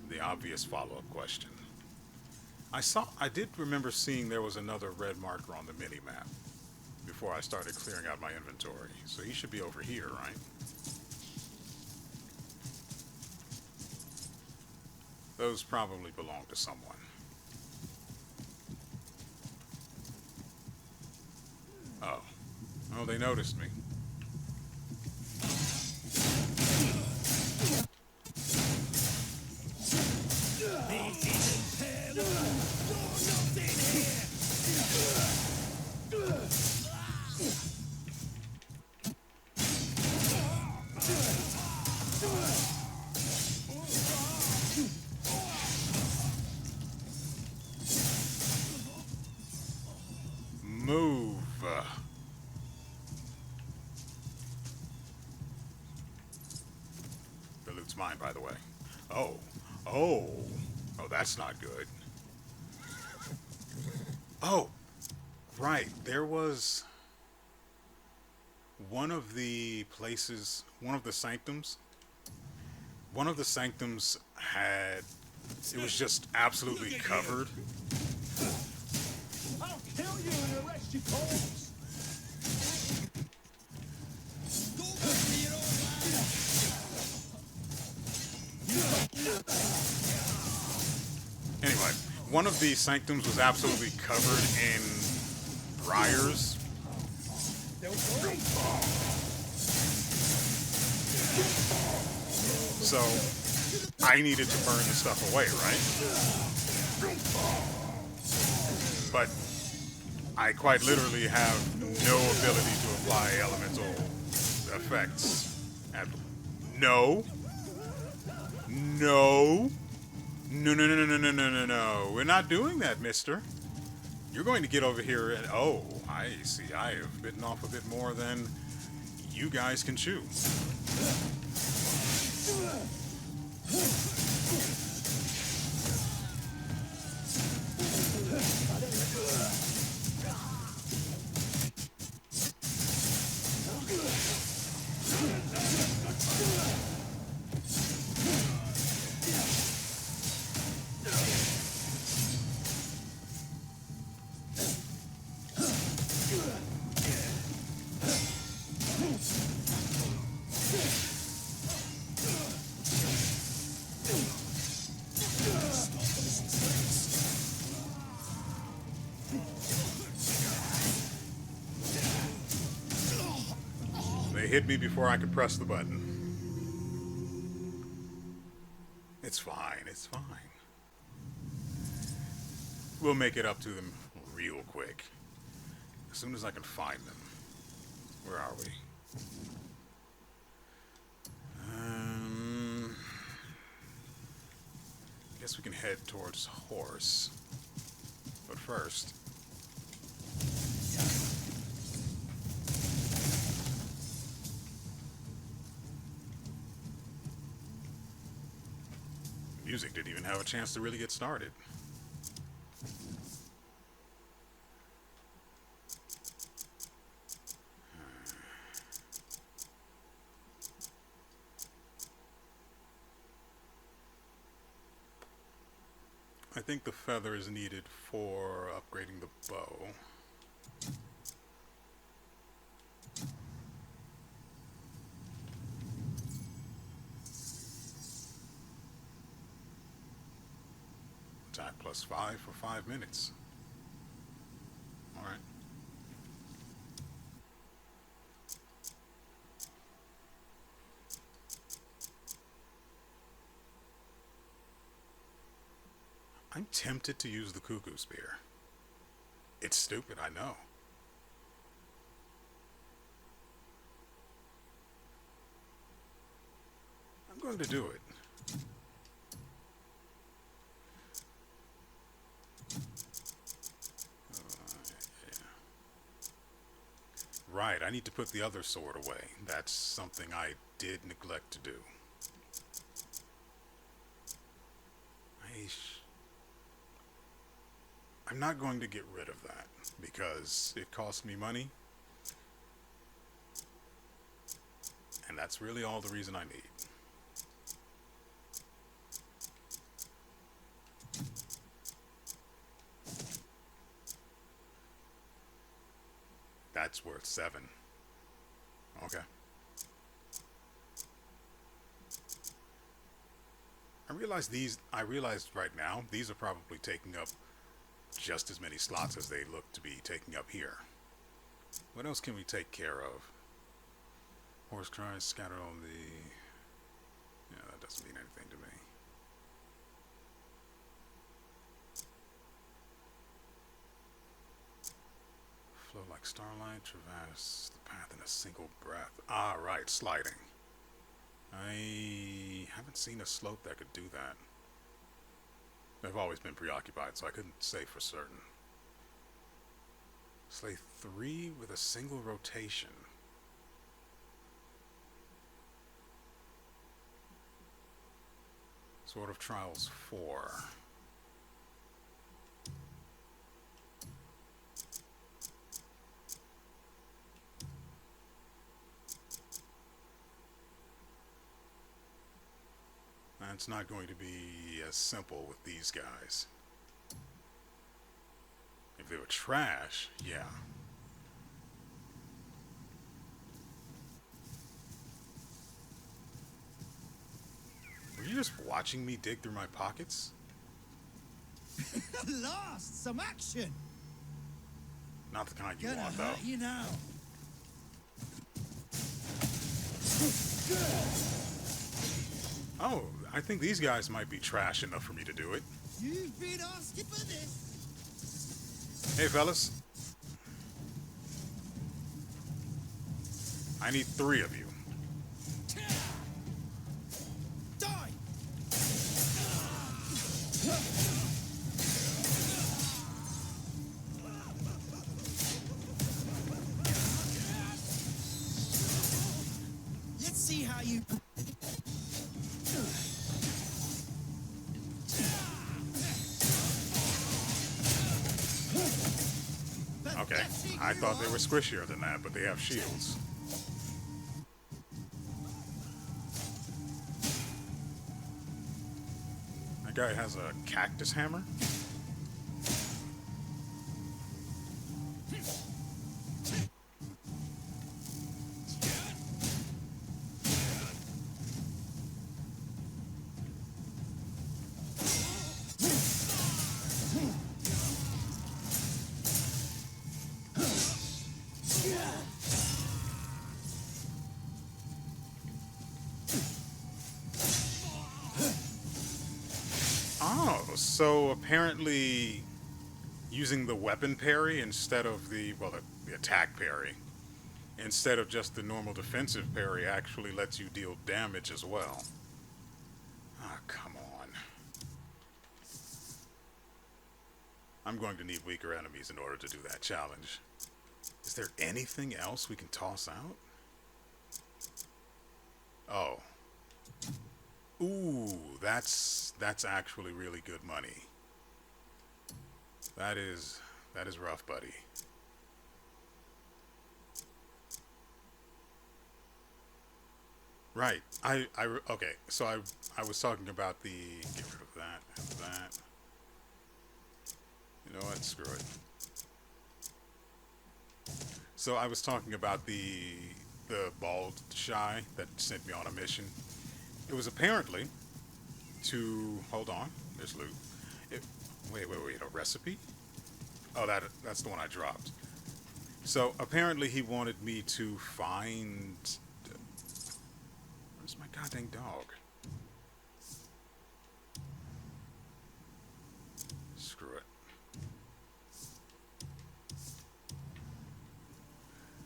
Speaker 1: the obvious follow-up question. I did remember seeing there was another red marker on the mini-map before I started clearing out my inventory, so he should be over here, right? Those probably belong to someone. Oh. Oh, they noticed me. Move. The loot's mine, by the way. Oh. Oh. Oh, that's not good. Oh. Right. There was one of the places, one of the sanctums. One of the sanctums had, it was just absolutely covered.
Speaker 7: I'll kill you and arrest your corpse.
Speaker 1: Anyway, one of the sanctums was absolutely covered in briars. So I needed to burn the stuff away, right? But I quite literally have no ability to apply elemental effects. No. No. No, no, no, no, no, no, no, no, no. We're not doing that, mister. You're going to get over here and... Oh, I see. I have bitten off a bit more than you guys can chew. They hit me before I could press the button. It's fine, it's fine. We'll make it up to them real quick. As soon as I can find them. Where are we? I guess we can head towards Horse. But first... music didn't even have a chance to really get started. I think the feather is needed for upgrading the bow. Attack +5 for 5 minutes. Alright. I'm tempted to use the cuckoo spear. It's stupid, I know. I'm going to do it. Right, I need to put the other sword away. That's something I did neglect to do. I'm not going to get rid of that because it costs me money. And that's really all the reason I need. That's worth 7. Okay. I realized right now, these are probably taking up just as many slots as they look to be taking up here. What else can we take care of? Horse cries scattered on the... Yeah, that doesn't mean anything to me. Flow like starlight, traverse the path in a single breath. Ah, right, sliding. I haven't seen a slope that could do that. I've always been preoccupied, so I couldn't say for certain. Slay 3 with a single rotation. Sword of Trials 4. It's not going to be as simple with these guys. If they were trash, yeah. Were you just watching me dig through my pockets?
Speaker 2: At last, some action.
Speaker 1: Not the kind you
Speaker 2: Gonna
Speaker 1: want, though.
Speaker 2: hurt you now.
Speaker 1: Oh, I think these guys might be trash enough for me to do it.
Speaker 2: You've been asking for this.
Speaker 1: Hey, fellas. I need 3 of you.
Speaker 2: Die.
Speaker 1: I thought they were squishier than that, but they have shields. That guy has a cactus hammer. Oh, so apparently using the weapon parry instead of the attack parry, instead of just the normal defensive parry, actually lets you deal damage as well. Ah, come on. I'm going to need weaker enemies in order to do that challenge. Is there anything else we can toss out? Oh. Ooh, that's actually really good money. That is rough, buddy. Right. Okay. So I was talking about the get rid of that and that. You know what? Screw it. So I was talking about the bald shy that sent me on a mission. It was apparently to hold on. There's loot. Wait. A recipe? Oh, that's the one I dropped. So apparently he wanted me to find. Where's my goddamn dog? Screw it.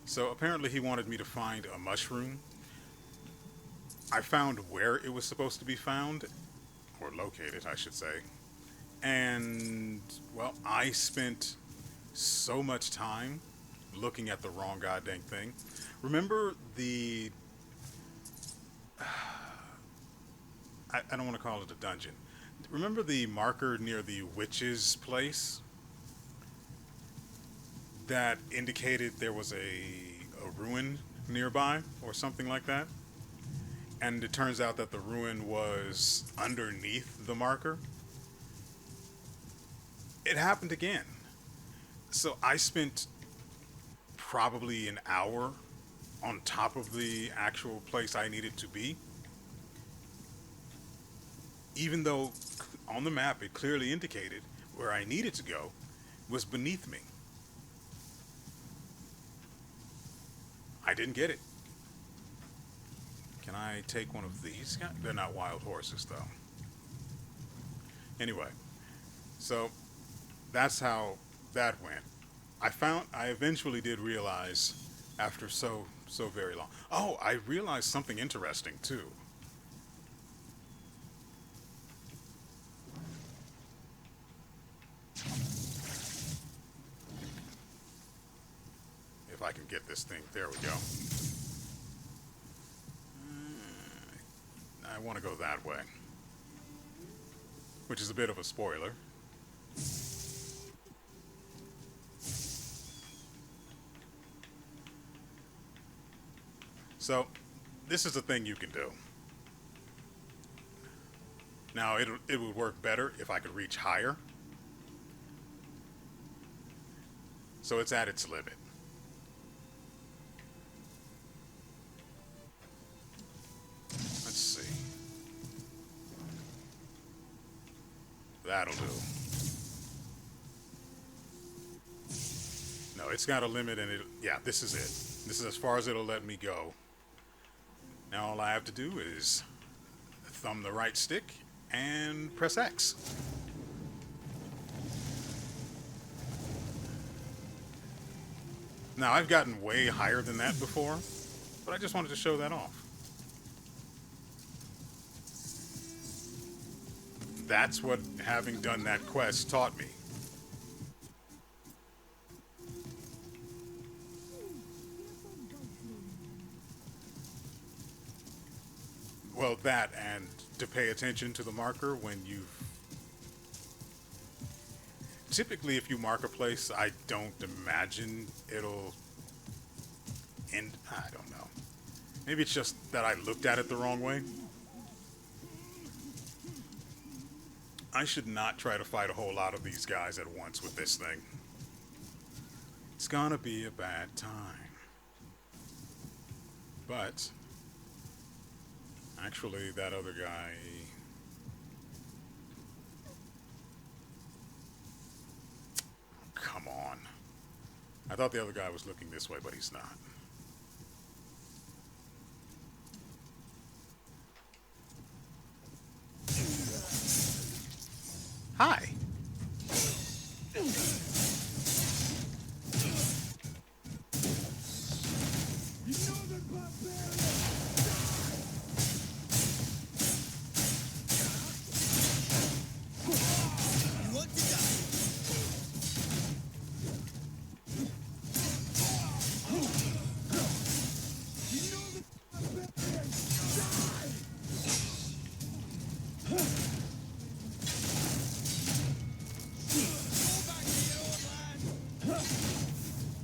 Speaker 1: So apparently he wanted me to find a mushroom. I found where it was supposed to be found, or located, I should say. And, well, I spent so much time looking at the wrong goddamn thing. Remember the... I don't want to call it a dungeon. Remember the marker near the witch's place that indicated there was a ruin nearby or something like that? And it turns out that the ruin was underneath the marker. It happened again. So I spent probably an hour on top of the actual place I needed to be. Even though on the map it clearly indicated where I needed to go was beneath me. I didn't get it. Can I take one of these guys? They're not wild horses, though. Anyway, so that's how that went. I eventually did realize after so very long. Oh, I realized something interesting, too. If I can get this thing. There we go. I want to go that way, which is a bit of a spoiler. So, this is a thing you can do. Now, it would work better if I could reach higher. So it's at its limit. Let's see. That'll do. No, it's got a limit, and yeah, this is it. This is as far as it'll let me go. Now all I have to do is thumb the right stick and press X. Now I've gotten way higher than that before, but I just wanted to show that off. That's what having done that quest taught me. Well, that and to pay attention to the marker when you've... typically, if you mark a place, I don't imagine it'll end. I don't know. Maybe it's just that I looked at it the wrong way. I should not try to fight a whole lot of these guys at once with this thing. It's gonna be a bad time. But actually, that other guy... Come on. I thought the other guy was looking this way, but he's not. Hi.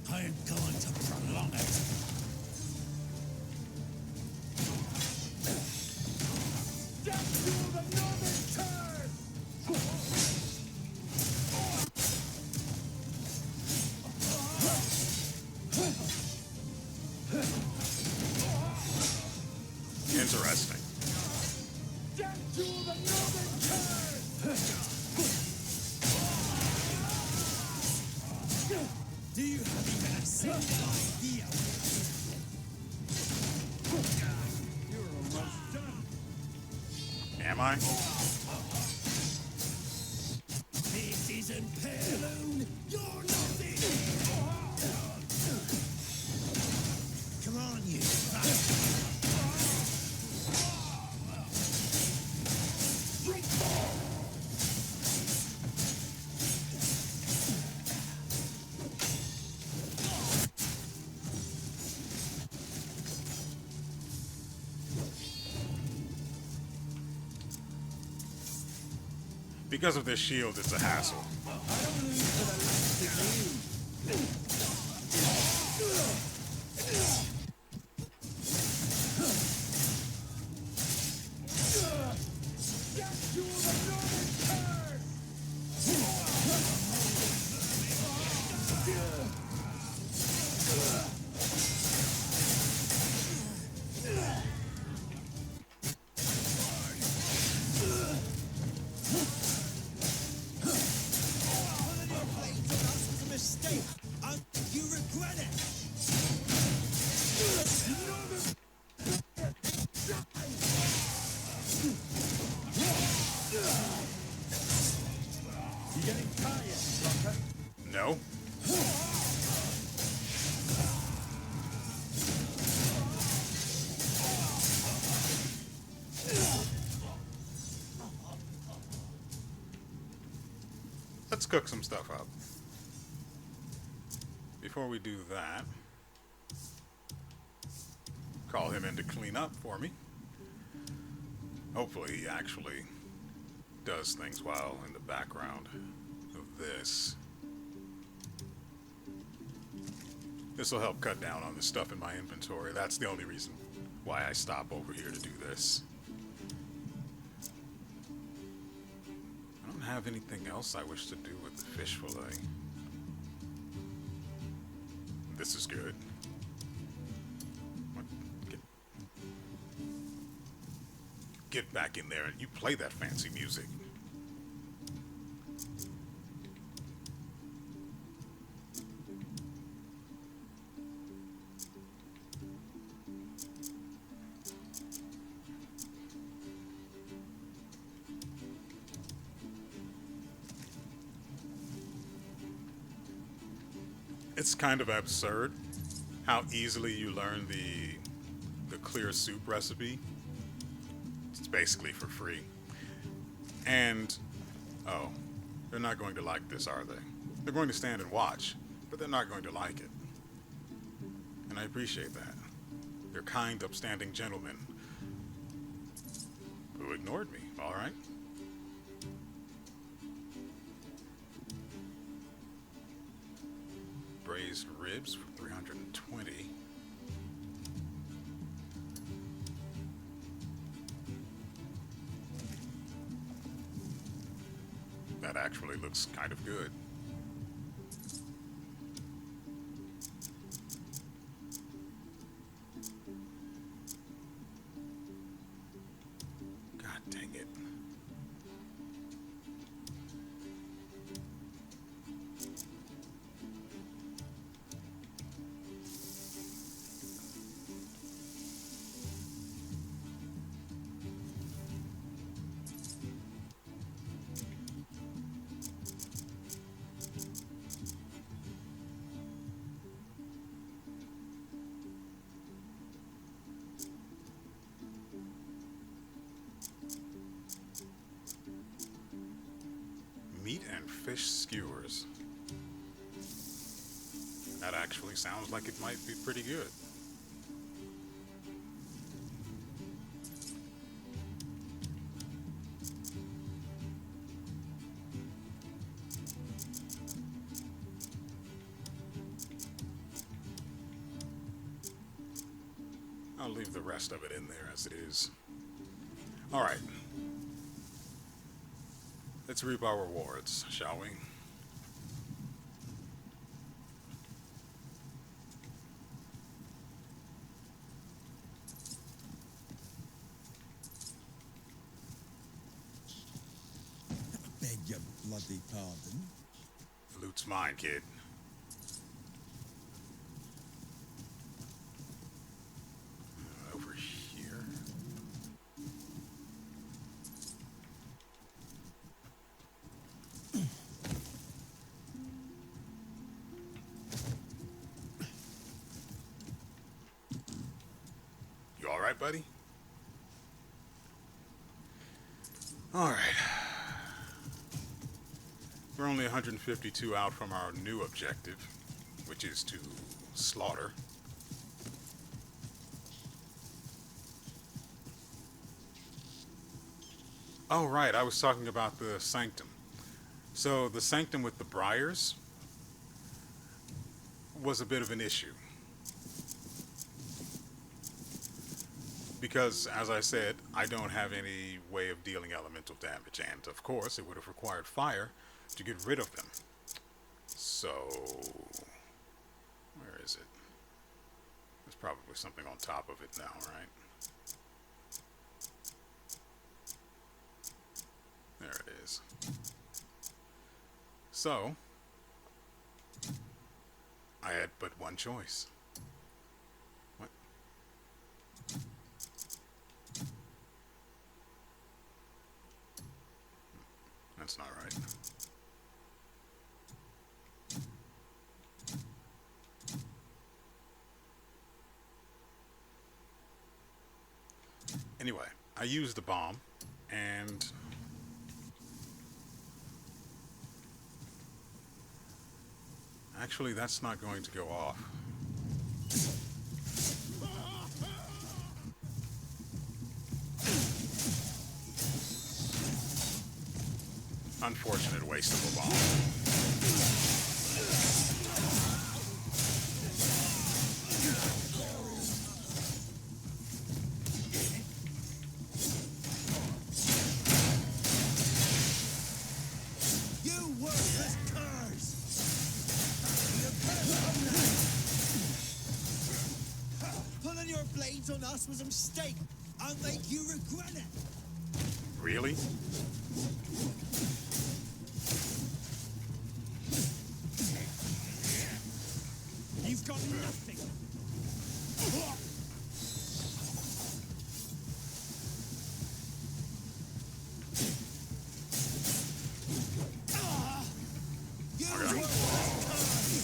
Speaker 2: I am going to prolong it.
Speaker 1: Interesting.
Speaker 2: Do you have even a single idea?
Speaker 7: You're almost done.
Speaker 1: Am I?
Speaker 2: This isn't Pyrloon. You're nothing. Come on, you bastard.
Speaker 1: Because of this shield, it's a hassle.
Speaker 7: I don't lose for the last of
Speaker 2: Mistake. You regret it.
Speaker 7: You getting tired, Blocker?
Speaker 1: No? Let's cook some stuff up. Before we do that, call him in to clean up for me. Hopefully he actually does things while in the background of this. This will help cut down on the stuff in my inventory. That's the only reason why I stop over here to do this. I don't have anything else I wish to do with the fish fillet. This is good. Get back in there and you play that fancy music. It's kind of absurd how easily you learn the clear soup recipe. It's basically for free. And, oh, they're not going to like this, are they? They're going to stand and watch, but they're not going to like it. And I appreciate that. They're kind, upstanding gentlemen who ignored me, all right? these ribs for 320. That actually looks kind of good. God dang it. Meat and fish skewers. That actually sounds like it might be pretty good. I'll leave the rest of it in there as it is. All right. Let's reap our rewards, shall we?
Speaker 2: Beg your bloody pardon.
Speaker 1: Loot's mine, kid. Over here. You all right, buddy? All right. We're only 152 out from our new objective, which is to slaughter. Oh, right, I was talking about the sanctum. So the sanctum with the briars was a bit of an issue. Because, as I said, I don't have any way of dealing elemental damage, and of course it would have required fire to get rid of them. So, where is it? There's probably something on top of it now, right? There it is. So, I had but one choice. What? That's not right. Anyway, I used the bomb, and actually that's not going to go off. Unfortunate waste of a bomb.
Speaker 2: You worthless curs! Pulling your blades on us was a mistake. I'll make you regret it.
Speaker 1: Really?
Speaker 2: You've got nothing. You worthless curs!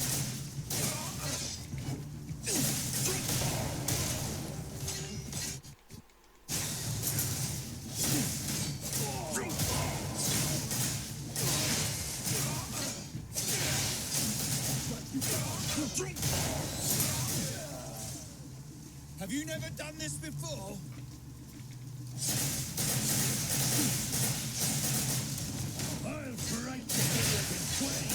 Speaker 4: Have you never done this before?
Speaker 7: I'll break the building in twain.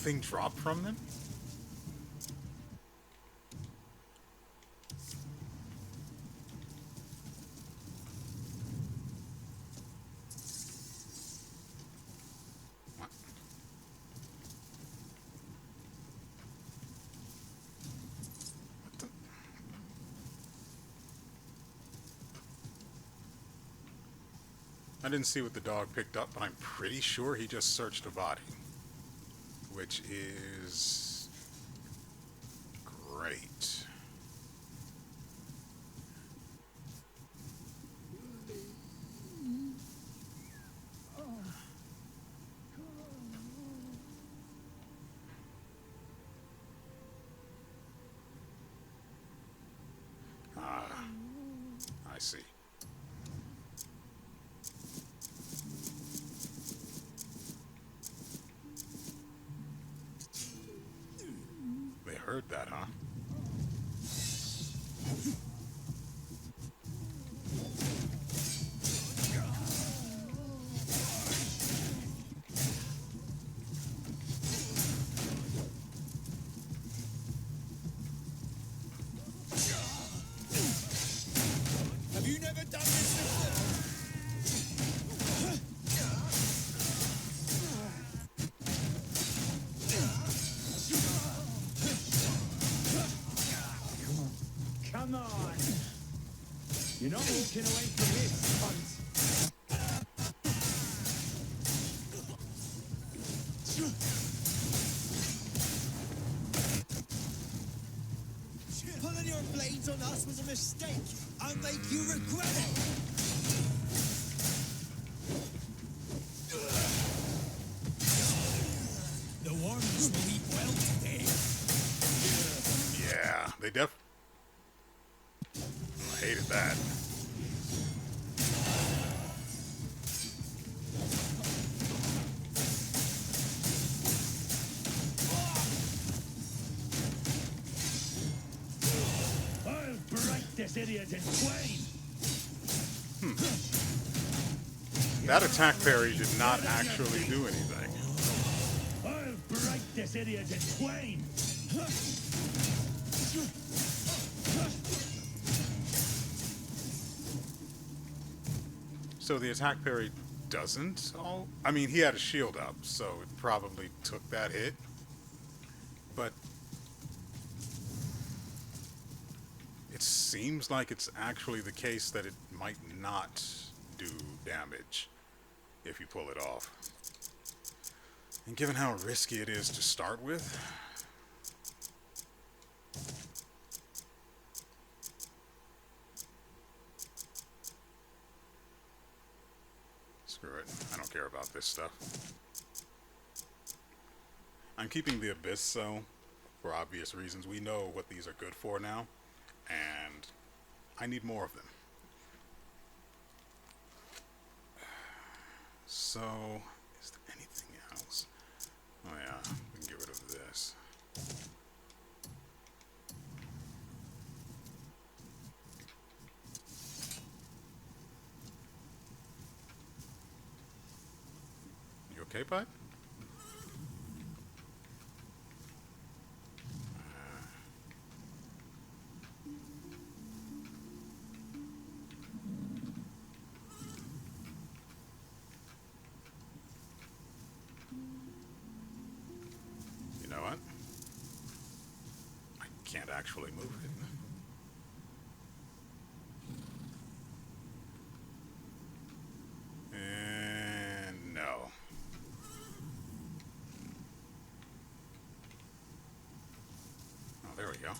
Speaker 1: nothing dropped from them? What? What the? I didn't see what the dog picked up, but I'm pretty sure he just searched a body. Which is great. Ah, I see. They heard that, huh?
Speaker 4: Have you never done this before?
Speaker 7: Come on! You're not walking away from this, cunt!
Speaker 2: Pulling your blades on us was a mistake. I'll make you regret it. The worms will eat well today.
Speaker 1: Yeah, they I hated that.
Speaker 7: I'll break this idiot in twain!
Speaker 1: That attack parry did not actually do anything.
Speaker 7: I'll break this idiot in twain!
Speaker 1: So the attack parry doesn't all... I mean, he had a shield up, so it probably took that hit. But it seems like it's actually the case that it might not do damage if you pull it off. And given how risky it is to start with... Screw it. I don't care about this stuff. I'm keeping the Abyss, though, for obvious reasons. We know what these are good for now, and I need more of them. So, is there anything else? Oh yeah, we can get rid of this. You okay, bud? You know what? I can't actually move it. And no. Oh, there we go.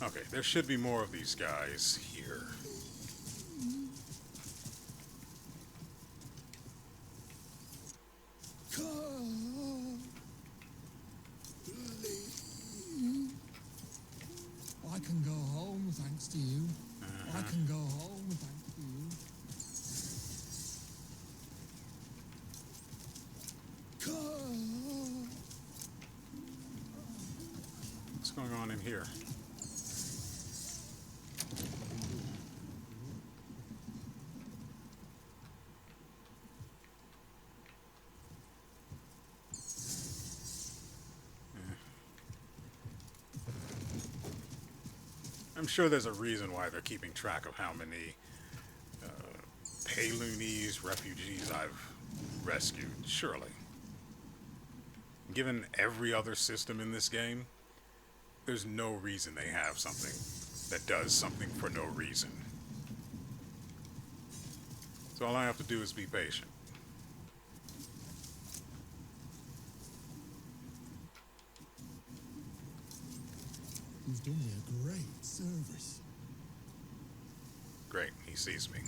Speaker 1: Okay, there should be more of these guys here.
Speaker 4: I can go home thanks to you. I can go home thanks to you.
Speaker 1: What's going on in here? I'm sure there's a reason why they're keeping track of how many Payloonies, refugees I've rescued, surely. Given every other system in this game, there's no reason they have something that does something for no reason. So all I have to do is be patient.
Speaker 2: You've done me a great service.
Speaker 1: Great, he sees me.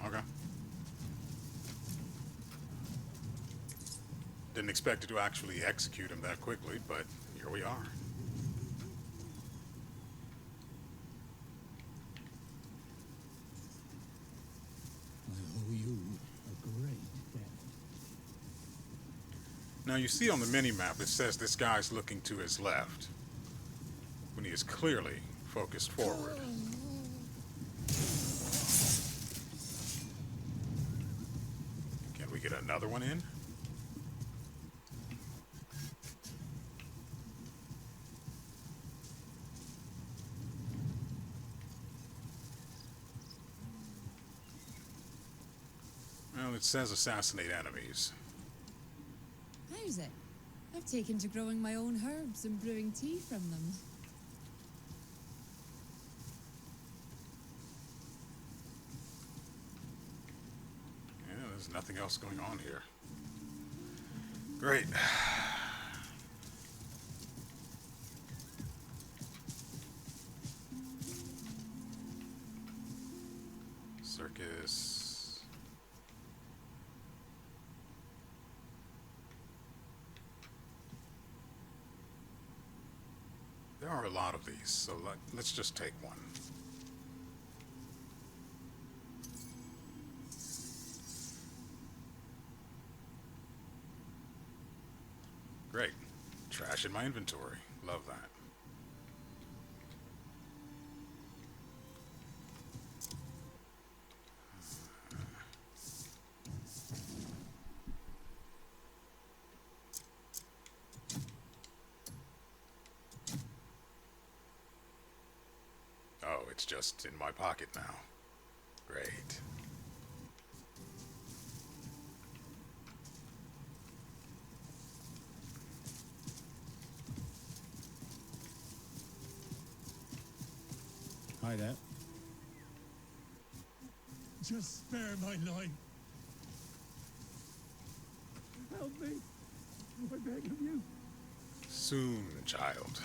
Speaker 1: Okay. Didn't expect it to actually execute him that quickly, but here we are.
Speaker 2: I owe you a great debt.
Speaker 1: Now you see on the mini-map it says this guy's looking to his left, when he is clearly focused forward. Can we get another one in? Well, it says assassinate enemies.
Speaker 8: How's it? I've taken to growing my own herbs and brewing tea from them.
Speaker 1: Yeah, there's nothing else going on here. Great. Circus. There are a lot of these, so let's just take one. Great. Trash in my inventory. Love that. Oh, it's just in my pocket now. Great.
Speaker 5: Hi there.
Speaker 2: Just spare my life. Help me. I beg of you.
Speaker 1: Soon, child.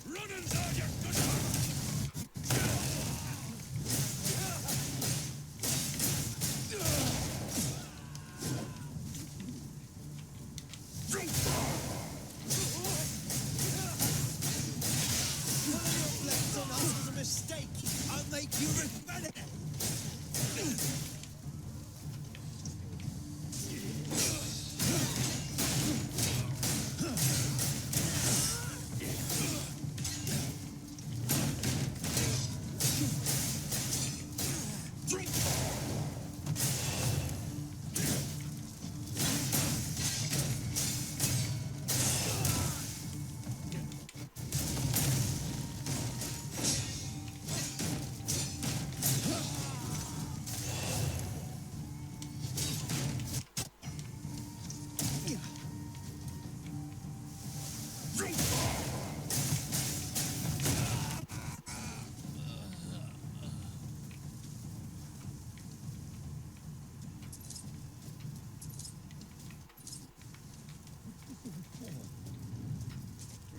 Speaker 2: Run inside your good. Mistake. I'll make you regret it.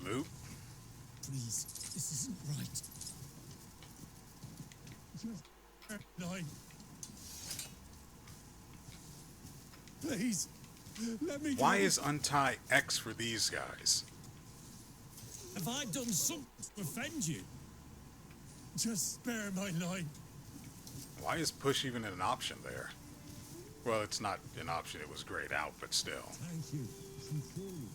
Speaker 1: Loot.
Speaker 2: Please, this isn't right. Just nine. Please, let me go.
Speaker 1: Why is untie X for these guys?
Speaker 2: Have I done something to offend you? Just spare my life.
Speaker 1: Why is push even an option there? Well, it's not an option, it was grayed out, but still.
Speaker 2: Thank you, sincerely.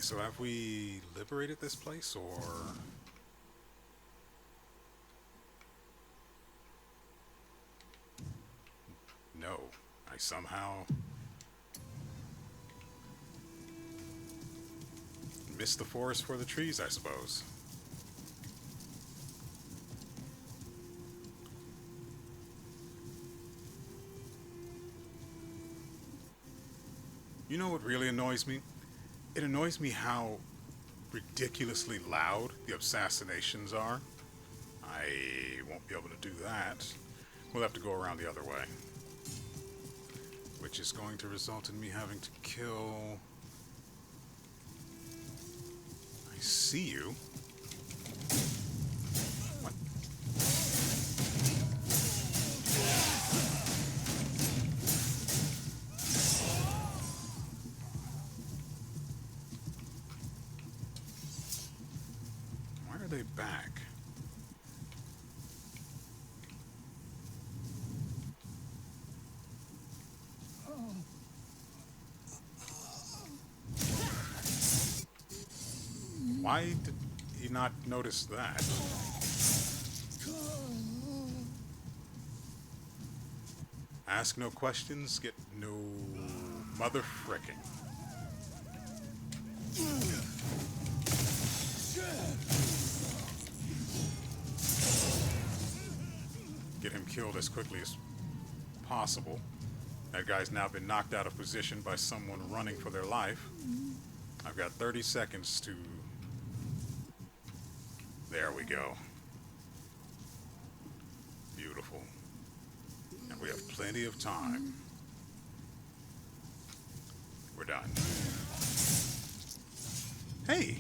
Speaker 1: so have we liberated this place, or... No. I somehow... missed the forest for the trees, I suppose. You know what really annoys me? It annoys me how ridiculously loud the assassinations are. I won't be able to do that. We'll have to go around the other way. Which is going to result in me having to kill... I see you. What? Why are they back? Why did he not notice that? Ask no questions, get no mother fricking. Get him killed as quickly as possible. That guy's now been knocked out of position by someone running for their life. I've got 30 seconds to... There we go. Beautiful. And we have plenty of time. We're done. Hey!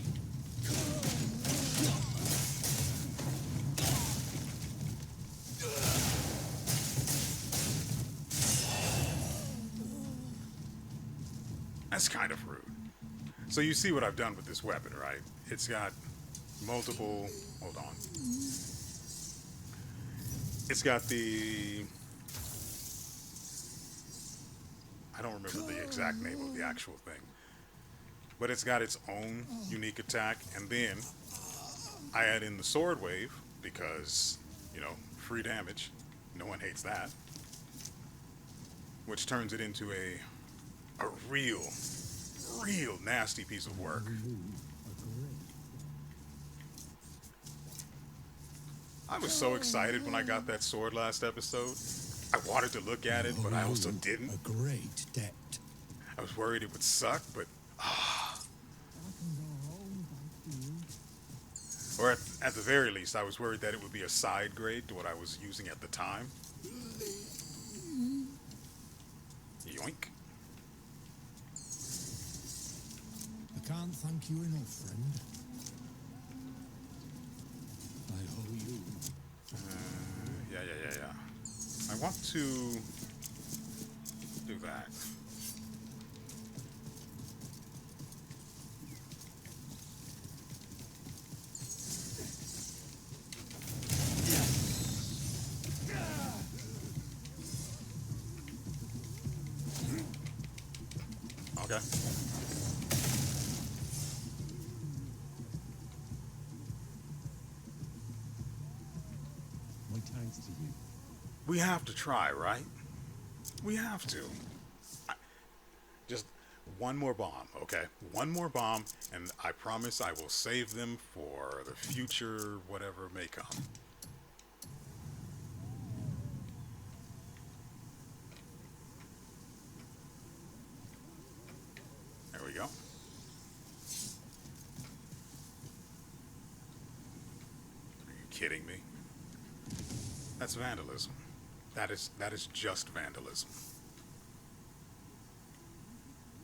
Speaker 1: That's kind of rude. So you see what I've done with this weapon, right? It's got multiple... Hold on. It's got the... I don't remember the exact name of the actual thing. But it's got its own unique attack. And then I add in the sword wave because, you know, free damage. No one hates that. Which turns it into a real nasty piece of work. I was so excited when I got that sword last episode. I wanted to look at it, but I also didn't.
Speaker 2: A great debt.
Speaker 1: I was worried it would suck, but... Or at the very least, I was worried that it would be a side grade to what I was using at the time. Yoink.
Speaker 2: I can't thank you enough, friend. I owe you.
Speaker 1: Yeah. I want to do that. Okay.
Speaker 6: My thanks to you.
Speaker 1: We have to try, right? We have to. Just one more bomb, okay? One more bomb, and I promise I will save them for the future, whatever may come. There we go. Are you kidding me? That's vandalism. That is just vandalism.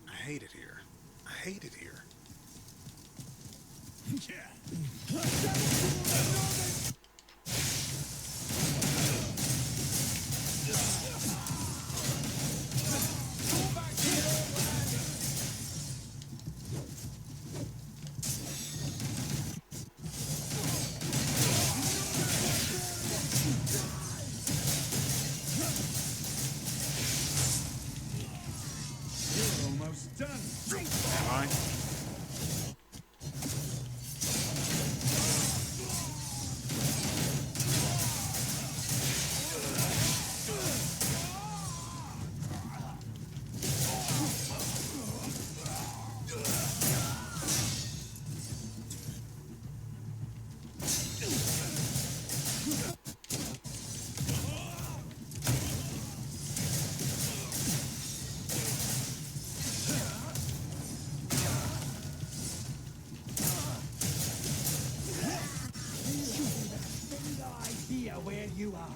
Speaker 1: I hate it here. I hate it here.
Speaker 7: You're almost done.
Speaker 1: Am I?
Speaker 7: here where you are.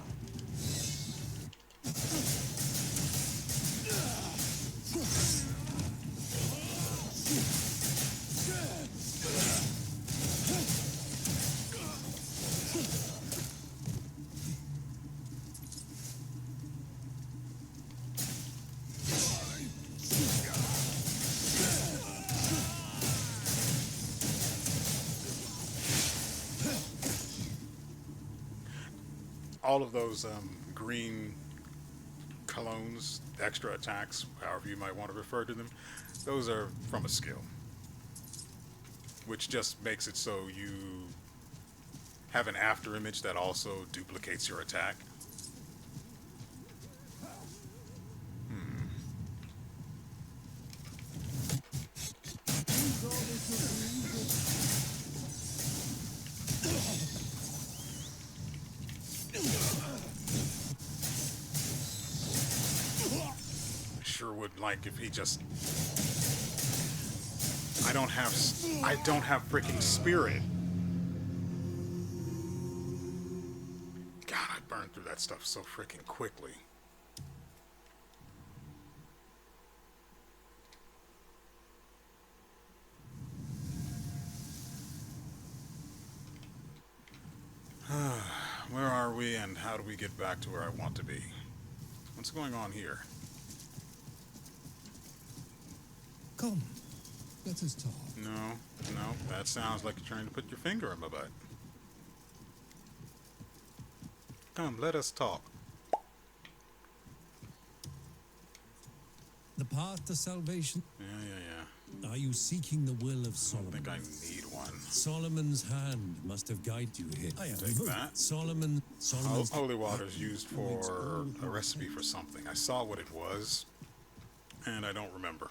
Speaker 1: All of those green colognes, extra attacks, however you might want to refer to them, those are from a skill, which just makes it so you have an after image that also duplicates your attack. Sure would like if he just. I don't have freaking spirit. God, I burned through that stuff so freaking quickly. Where are we and how do we get back to where I want to be? What's going on here?
Speaker 2: Come, let us talk.
Speaker 1: No, that sounds like you're trying to put your finger in my butt. Come, let us talk.
Speaker 2: The path to salvation.
Speaker 1: Yeah.
Speaker 2: Are you seeking the will of
Speaker 1: I don't
Speaker 2: Solomon?
Speaker 1: think I need one.
Speaker 2: Solomon's hand must have guided you here. I am.
Speaker 1: Take that.
Speaker 2: Solomon's
Speaker 1: Holy water is used for a recipe for something. I saw what it was, and I don't remember.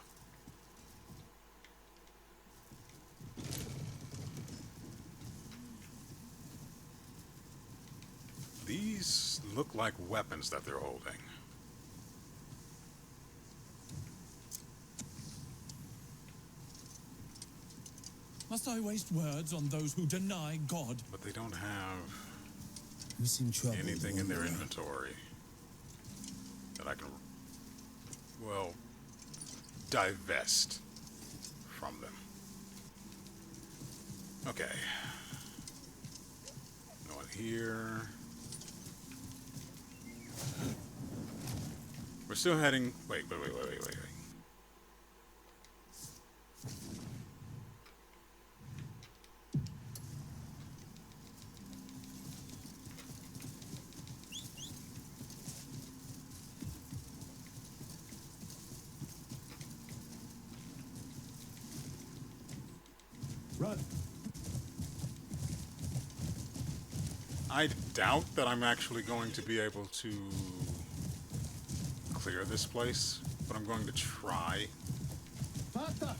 Speaker 1: These look like weapons that they're holding.
Speaker 9: Must I waste words on those who deny God?
Speaker 1: But they don't have
Speaker 2: You seem troubled.
Speaker 1: anything in their inventory that I can, well, divest from them. Okay. No one here. We're still heading. Wait.
Speaker 7: Run.
Speaker 1: I doubt that I'm actually going to be able to clear this place, but I'm going to try.
Speaker 7: Faster.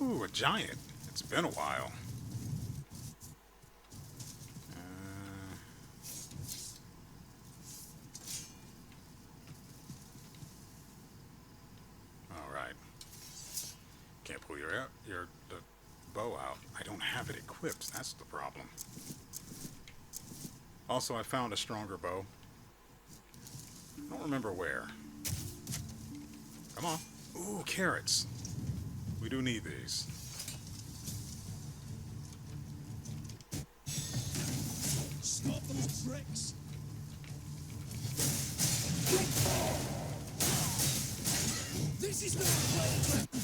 Speaker 1: Ooh, a giant. It's been a while. All right. Can't pull the bow out. I don't have it equipped. That's the problem. Also, I found a stronger bow. I don't remember where. Come on. Ooh, carrots. We do need these.
Speaker 2: Stop those tricks. This is not a play.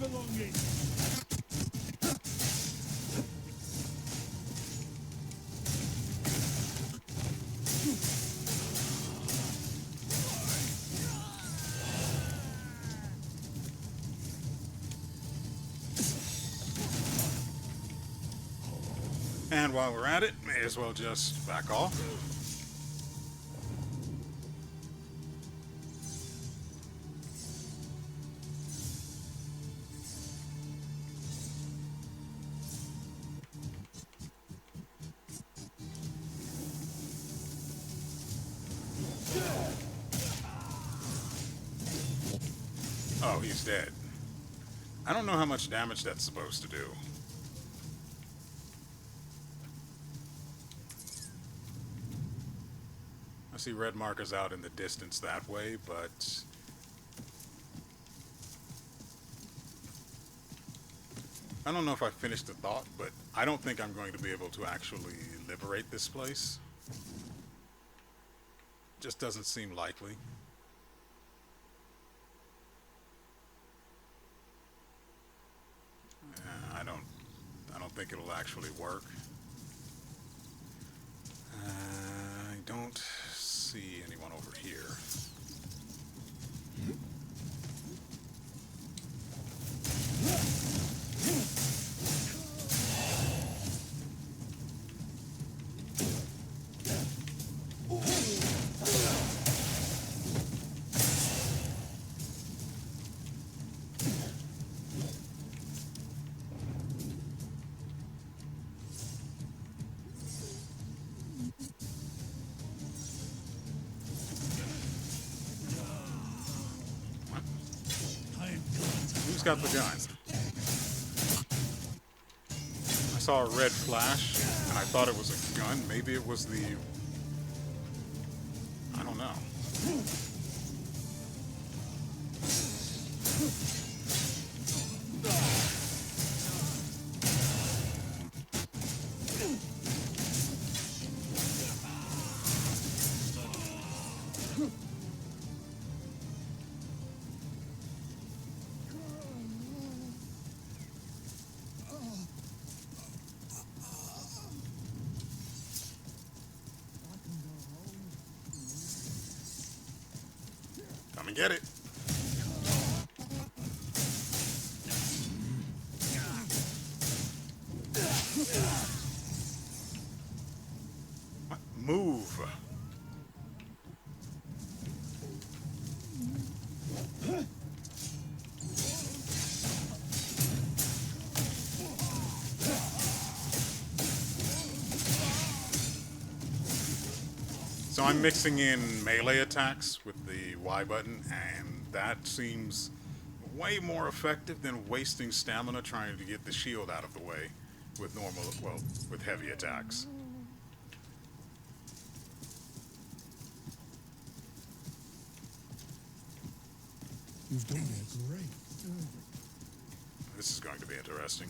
Speaker 7: my belongings.
Speaker 1: And while we're at it, may as well just back off. Oh, he's dead. I don't know how much damage that's supposed to do. I see red markers out in the distance that way, but I don't know if I finished the thought, but I don't think I'm going to be able to actually liberate this place. Just doesn't seem likely. I don't think it'll actually work. I don't see anyone over here. Who's got the gun? I saw a red flash, and I thought it was a gun. Maybe it was the... I don't know. Come and get it. What? Move. So I'm mixing in melee attacks with the Y button, and that seems way more effective than wasting stamina trying to get the shield out of the way with normal, well, with heavy attacks.
Speaker 2: You've done that great.
Speaker 1: This is going to be interesting.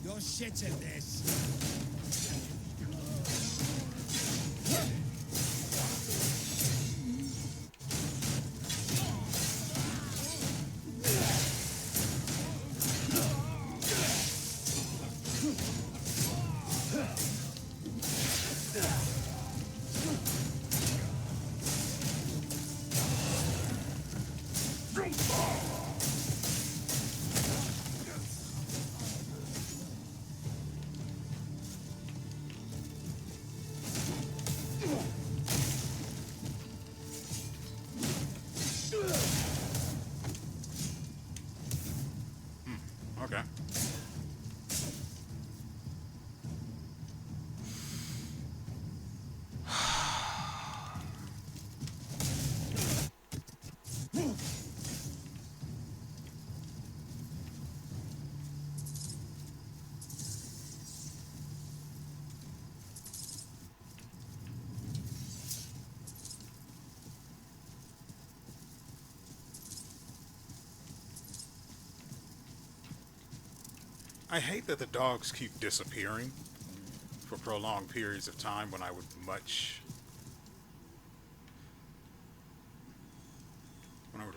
Speaker 4: You're shit at this.
Speaker 1: Okay. I hate that the dogs keep disappearing for prolonged periods of time when I would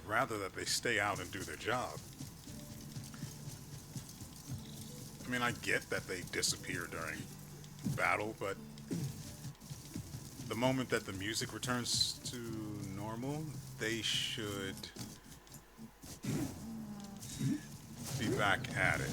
Speaker 1: rather that they stay out and do their job. I mean, I get that they disappear during battle, but the moment that the music returns to normal, they should be back at it.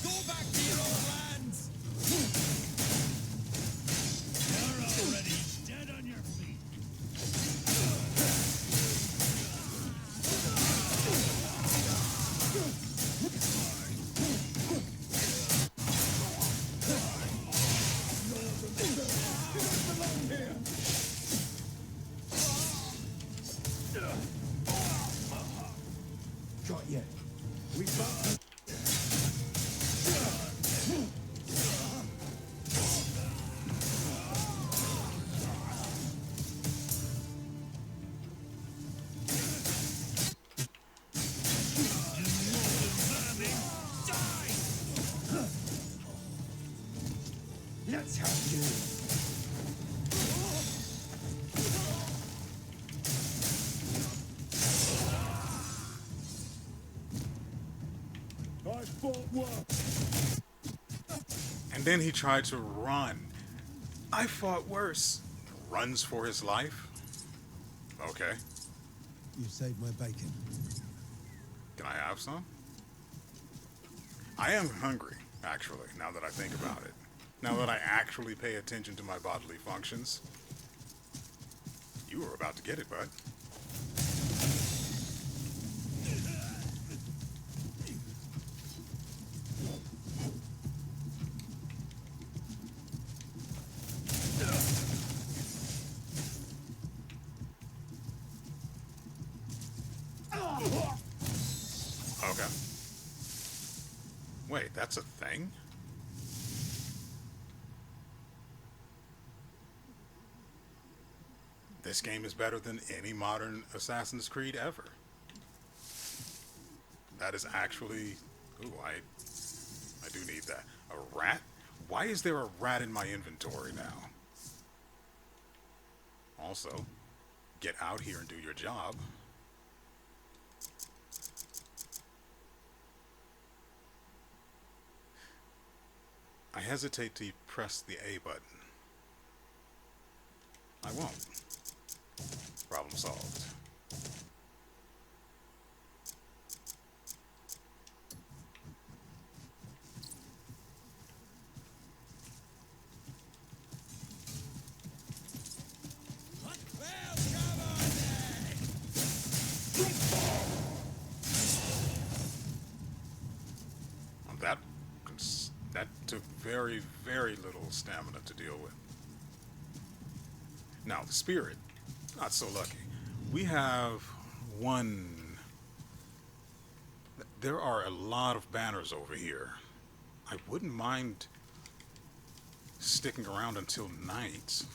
Speaker 4: Go back to your own lands!
Speaker 9: You're already dead on your feet.
Speaker 3: Got you.
Speaker 7: We found
Speaker 3: Let's have you.
Speaker 7: I fought well.
Speaker 1: And then he tried to run. I fought worse. Runs for his life? Okay.
Speaker 2: You saved my bacon.
Speaker 1: Can I have some? I am hungry, actually, now that I think about it. Now that I actually pay attention to my bodily functions. You were about to get it, bud. Okay. Wait, that's a thing? This game is better than any modern Assassin's Creed ever. That is actually... Ooh, I do need that. A rat? Why is there a rat in my inventory now? Also, get out here and do your job. I hesitate to press the A button. I won't. Problem solved.
Speaker 4: Well, come on then!
Speaker 1: That took very, very little stamina to deal with. Now, the spirit, not so lucky. We have one... There are a lot of banners over here. I wouldn't mind sticking around until night.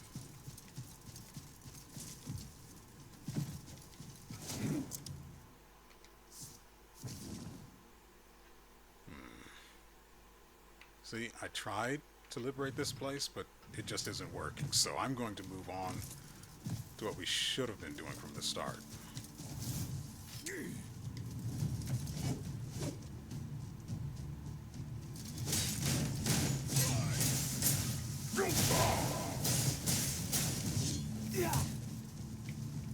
Speaker 1: See, I tried to liberate this place, but it just isn't working. So I'm going to move on to what we should have been doing from the start.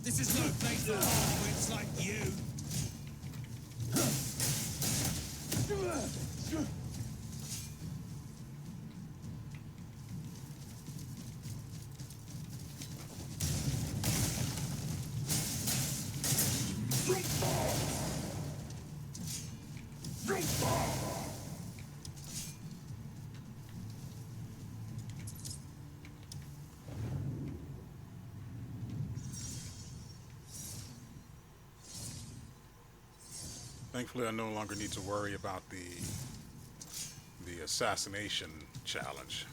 Speaker 2: This is no place for half-wits like you.
Speaker 1: Thankfully, I no longer need to worry about the assassination challenge.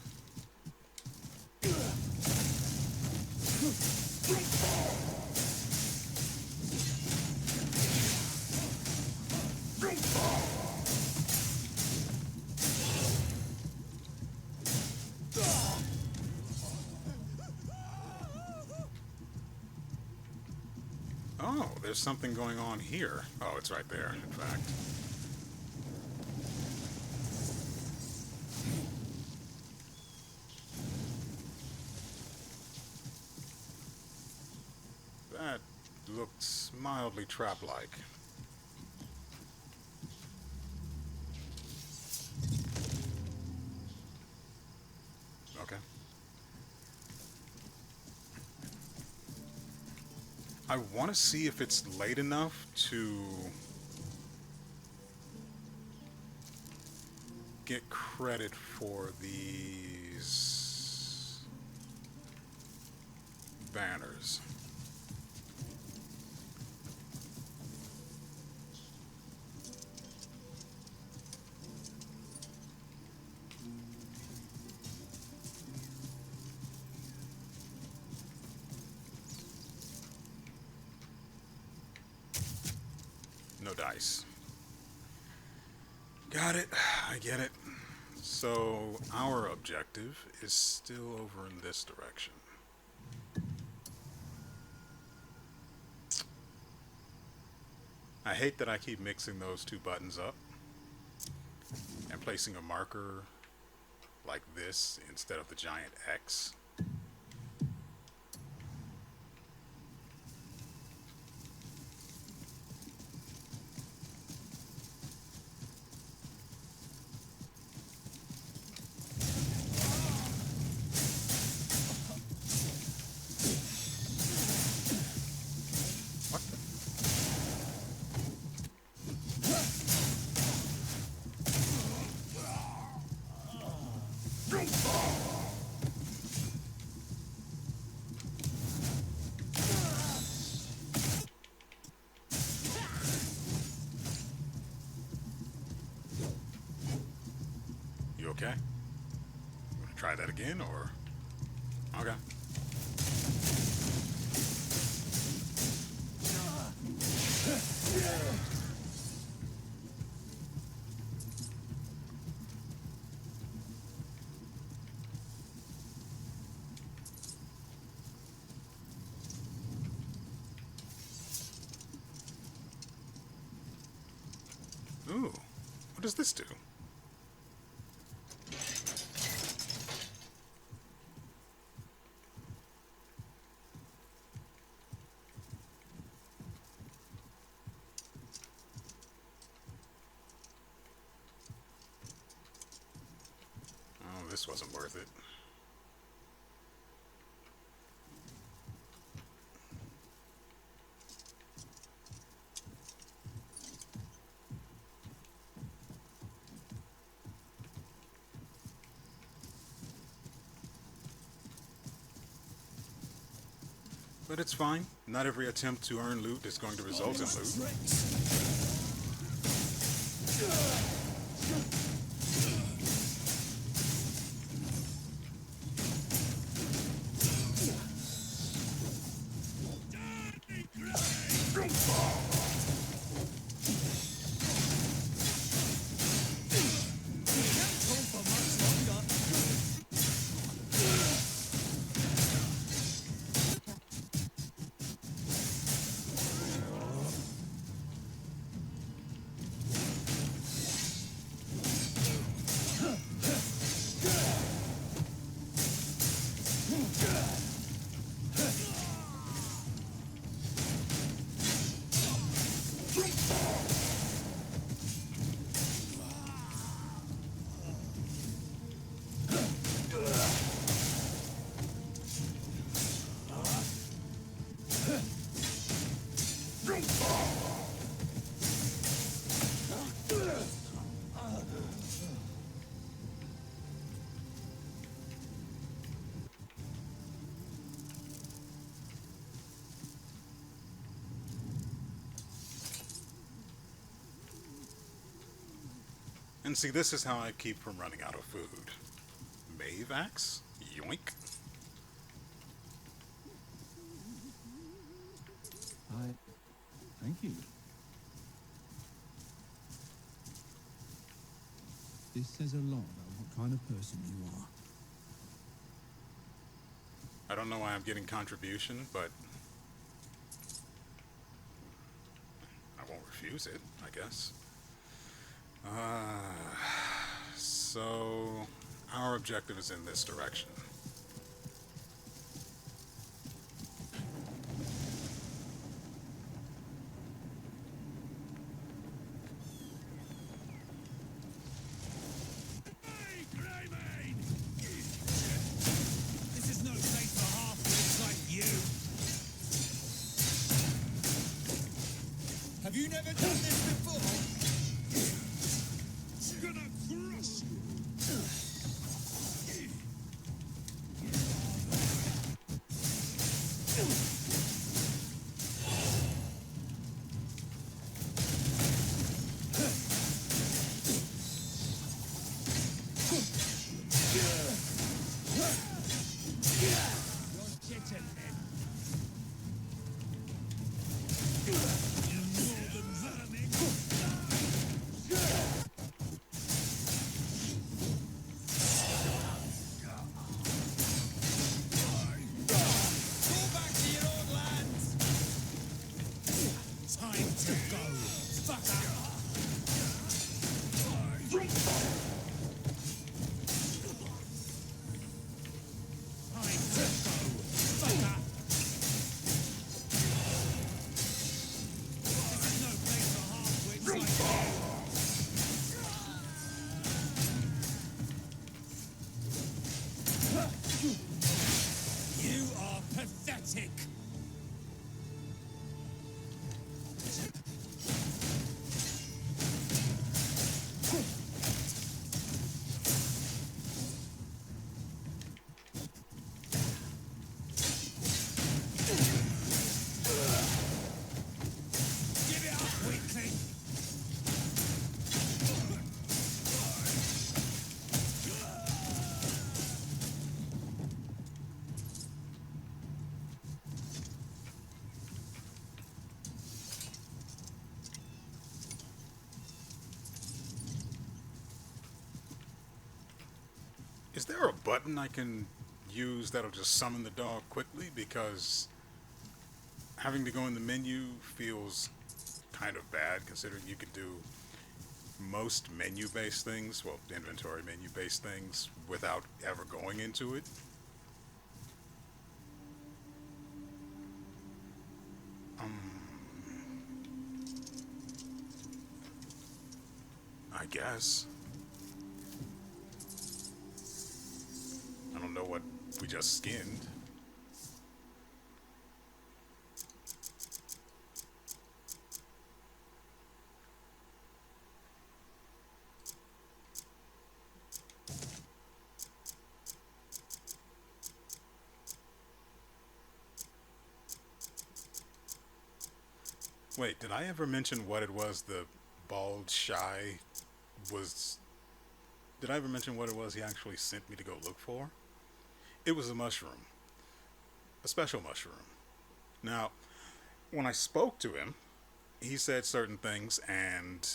Speaker 1: Oh, there's something going on here. Oh, it's right there, in fact. That looks mildly trap-like. Okay. I want to see if it's late enough to get credit for these banners. No dice. Got it. I get it. So our objective is still over in this direction. I hate that I keep mixing those two buttons up and placing a marker like this instead of the giant X. You okay? You want to try that again, or? Okay. Ooh, what does this do? Oh, this wasn't worth it. But it's fine. Not every attempt to earn loot is going to result in loot. And see, this is how I keep from running out of food. Mave axe? Yoink.
Speaker 5: Thank you. This says a lot about what kind of person you are.
Speaker 1: I don't know why I'm getting contribution, but I won't refuse it, I guess. So our objective is in this direction.
Speaker 2: Hey, Greymane! This is no place for half-wits like you.
Speaker 4: Have you never done this before?
Speaker 2: Gonna crush you.
Speaker 4: You're jittered, then.
Speaker 2: You northern vermin.
Speaker 4: Go back to your old lands.
Speaker 2: Time to go. Fucker. Time to go. Fucker. This is no place for half-wits like you. You are pathetic. Give it up, weakling.
Speaker 1: Is there a button I can use that'll just summon the dog quickly? Because having to go in the menu feels kind of bad, considering you could do most menu-based things, well, inventory menu-based things, without ever going into it. I guess. I don't know what we just skinned. Wait, did I ever mention what it was the bald shy was? Did I ever mention what it was he actually sent me to go look for? It was a mushroom. A special mushroom. Now, when I spoke to him, he said certain things, and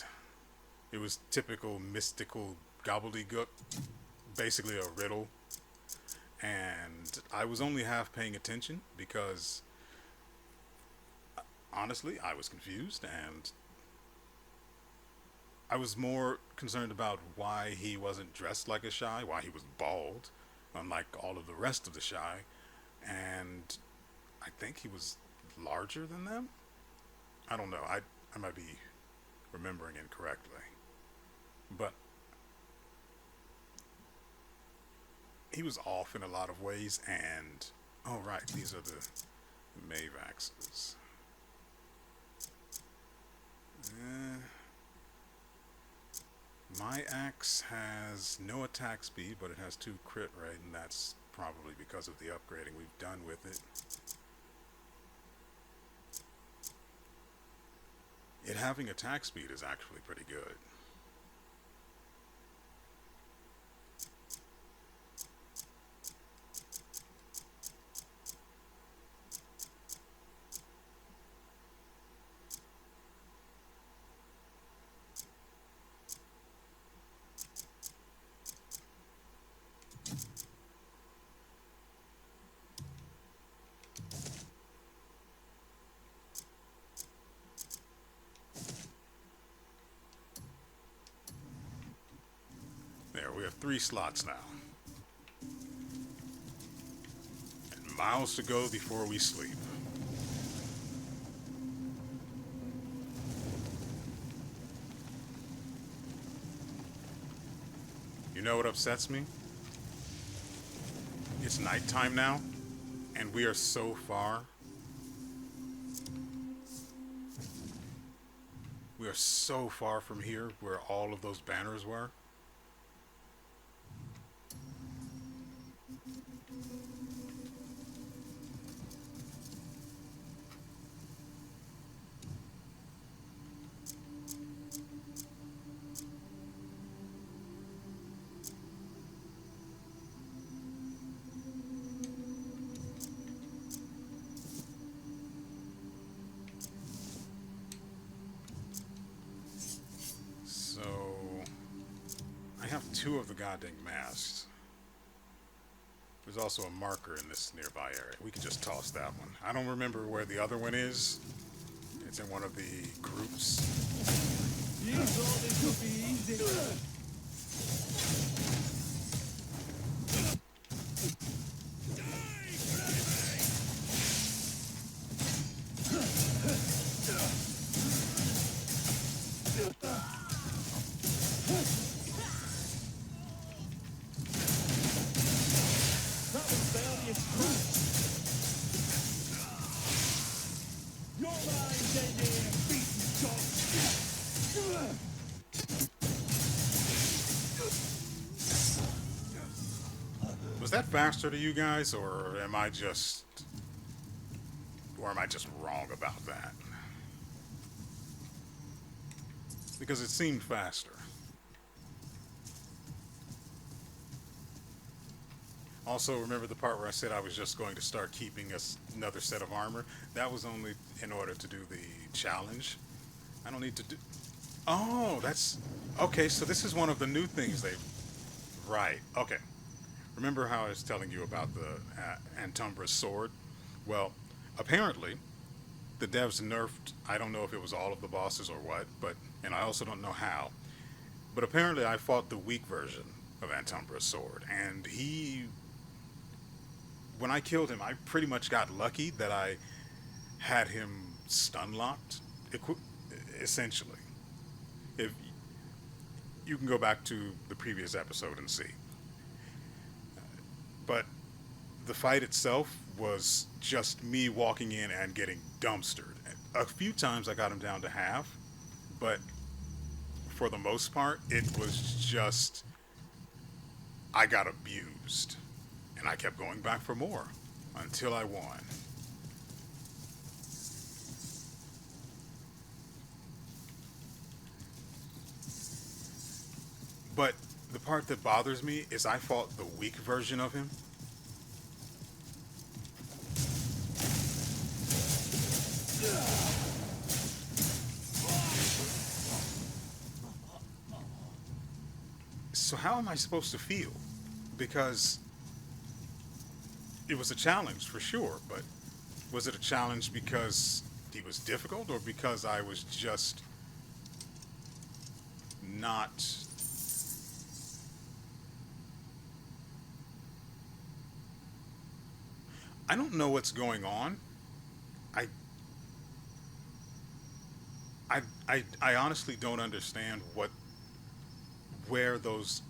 Speaker 1: it was typical mystical gobbledygook, basically a riddle. And I was only half paying attention because, honestly, I was confused, and I was more concerned about why he wasn't dressed like a shy, why he was bald, unlike all of the rest of the shy. and I think he was larger than them. I don't know. I might be remembering incorrectly, but he was off in a lot of ways. And oh right, these are the Mave axes. My axe has no attack speed, but it has 2 crit rate, and that's probably because of the upgrading we've done with it. It having attack speed is actually pretty good. There, we have 3 slots now. And miles to go before we sleep. You know what upsets me? It's nighttime now, and we are so far. We are so far from here where all of those banners were. I have 2 of the goddamn masks. There's also a marker in this nearby area. We could just toss that one. I don't remember where the other one is. It's in one of the groups. Was that faster to you guys, or am I just wrong about that? Because it seemed faster. Also, remember the part where I said I was just going to start keeping another set of armor? That was only in order to do the challenge. I don't need to do... Oh, that's... Okay, so this is one of the new things they... Right, okay. Remember how I was telling you about the Antumbra's sword? Well, apparently, the devs nerfed... I don't know if it was all of the bosses or what, but... And I also don't know how. But apparently I fought the weak version of Antumbra's sword, and he... When I killed him, I pretty much got lucky that I had him stun locked, essentially. If you can go back to the previous episode and see. But the fight itself was just me walking in and getting dumpstered. A few times I got him down to half, but for the most part, it was just I got abused. And I kept going back for more until I won. But the part that bothers me is I fought the weak version of him. So how am I supposed to feel? Because it was a challenge for sure, but was it a challenge because he was difficult or because I was just not... I don't know what's going on. I I honestly don't understand where those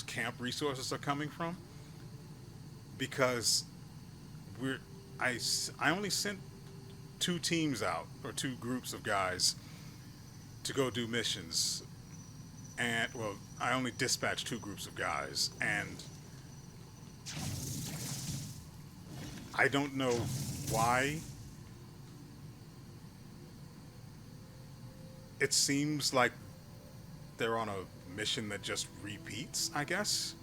Speaker 1: camp resources are coming from, because we're I only sent two teams out, or two groups of guys, to go do missions, and well, I only dispatched two groups of guys, and I don't know why. It seems like they're on a mission that just repeats, I guess.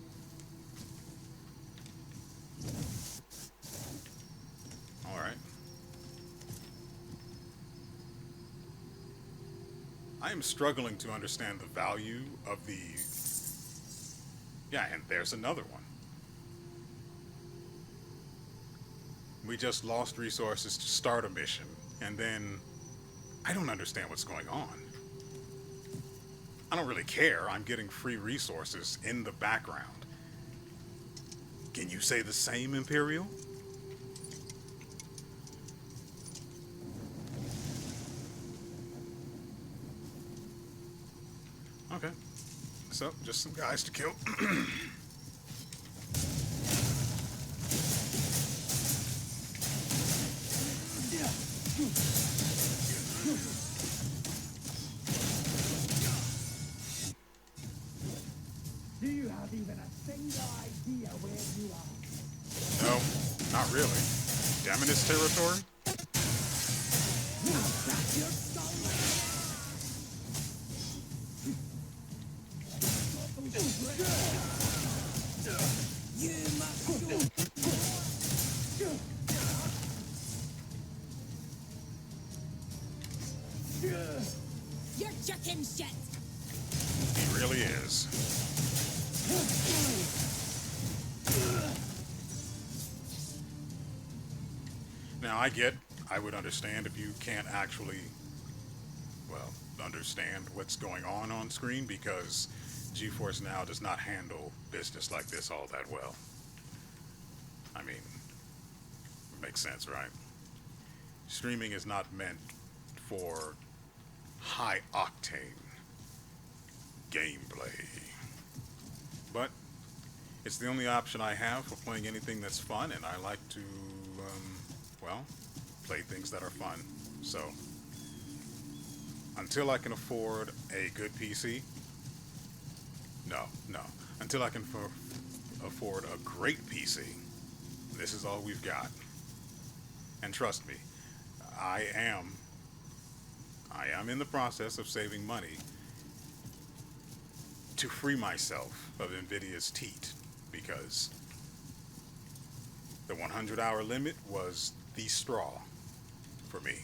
Speaker 1: All right. I am struggling to understand the value of the... Yeah, and there's another one. We just lost resources to start a mission, and then I don't understand what's going on. I don't really care. I'm getting free resources in the background. Can you say the same, Imperial? Okay. So, just some guys to kill.
Speaker 7: Do you have even a single idea where you are?
Speaker 1: No, not really. Demonist territory?
Speaker 7: That's your skull.
Speaker 2: You must go.
Speaker 8: You're chicken shit!
Speaker 1: He really is. Now, I would understand if you can't actually, well, understand what's going on screen, because GeForce Now does not handle business like this all that well. I mean, it makes sense, right? Streaming is not meant for high-octane gameplay. But it's the only option I have for playing anything that's fun, and I like to, well, play things that are fun. So, until I can afford a good PC, no. Until I can afford a great PC, this is all we've got. And trust me, I am in the process of saving money to free myself of NVIDIA's teat, because the 100-hour limit was the straw for me.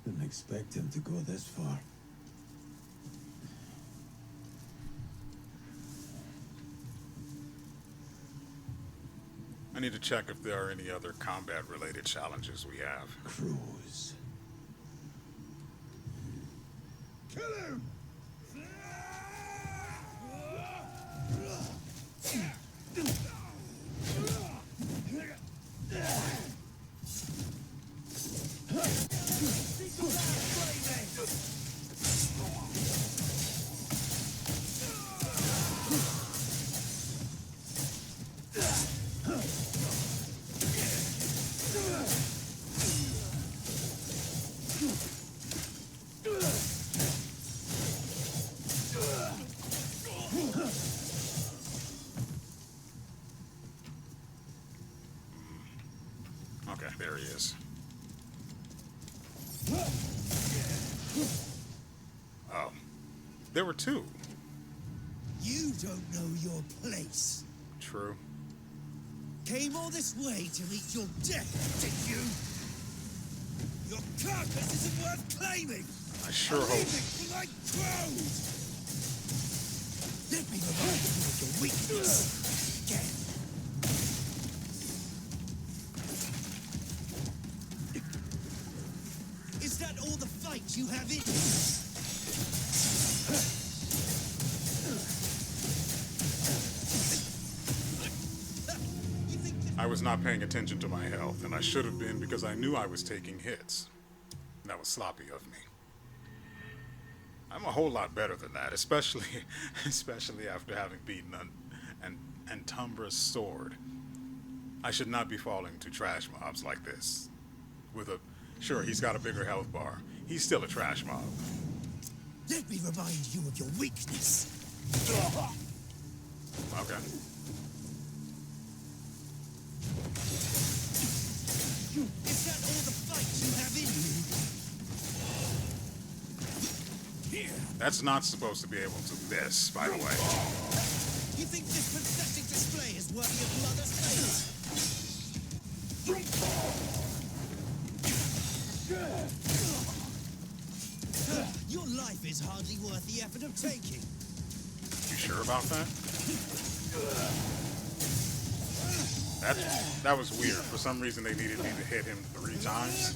Speaker 3: Didn't expect him to go this far.
Speaker 1: I need to check if there are any other combat-related challenges we have.
Speaker 3: Crews.
Speaker 5: Kill him!
Speaker 1: Okay, there he is. Oh, there were two.
Speaker 2: You don't know your place.
Speaker 1: True.
Speaker 2: Came all this way to meet your death, did you? purpose isn't worth claiming.
Speaker 1: I sure
Speaker 2: I'll
Speaker 1: hope.
Speaker 2: leave it like crows. Let me remind you of your weakness. Again. Is that all the fight you have in you?
Speaker 1: I was not paying attention to my health, and I should have been because I knew I was taking hits. That was sloppy of me. I'm a whole lot better than that, especially after having beaten Antumbra's sword. I should not be falling to trash mobs like this. Sure, he's got a bigger health bar. He's still a trash mob.
Speaker 2: Let me remind you of your weakness.
Speaker 1: Okay.
Speaker 2: Is that all the fight you have in you? Here.
Speaker 1: That's not supposed to be able to miss, by the way.
Speaker 2: You think this pathetic display is worthy of Mother's fate? Your life is hardly worth the effort of taking.
Speaker 1: You sure about that? That was weird. For some reason, they needed me to hit him 3 times.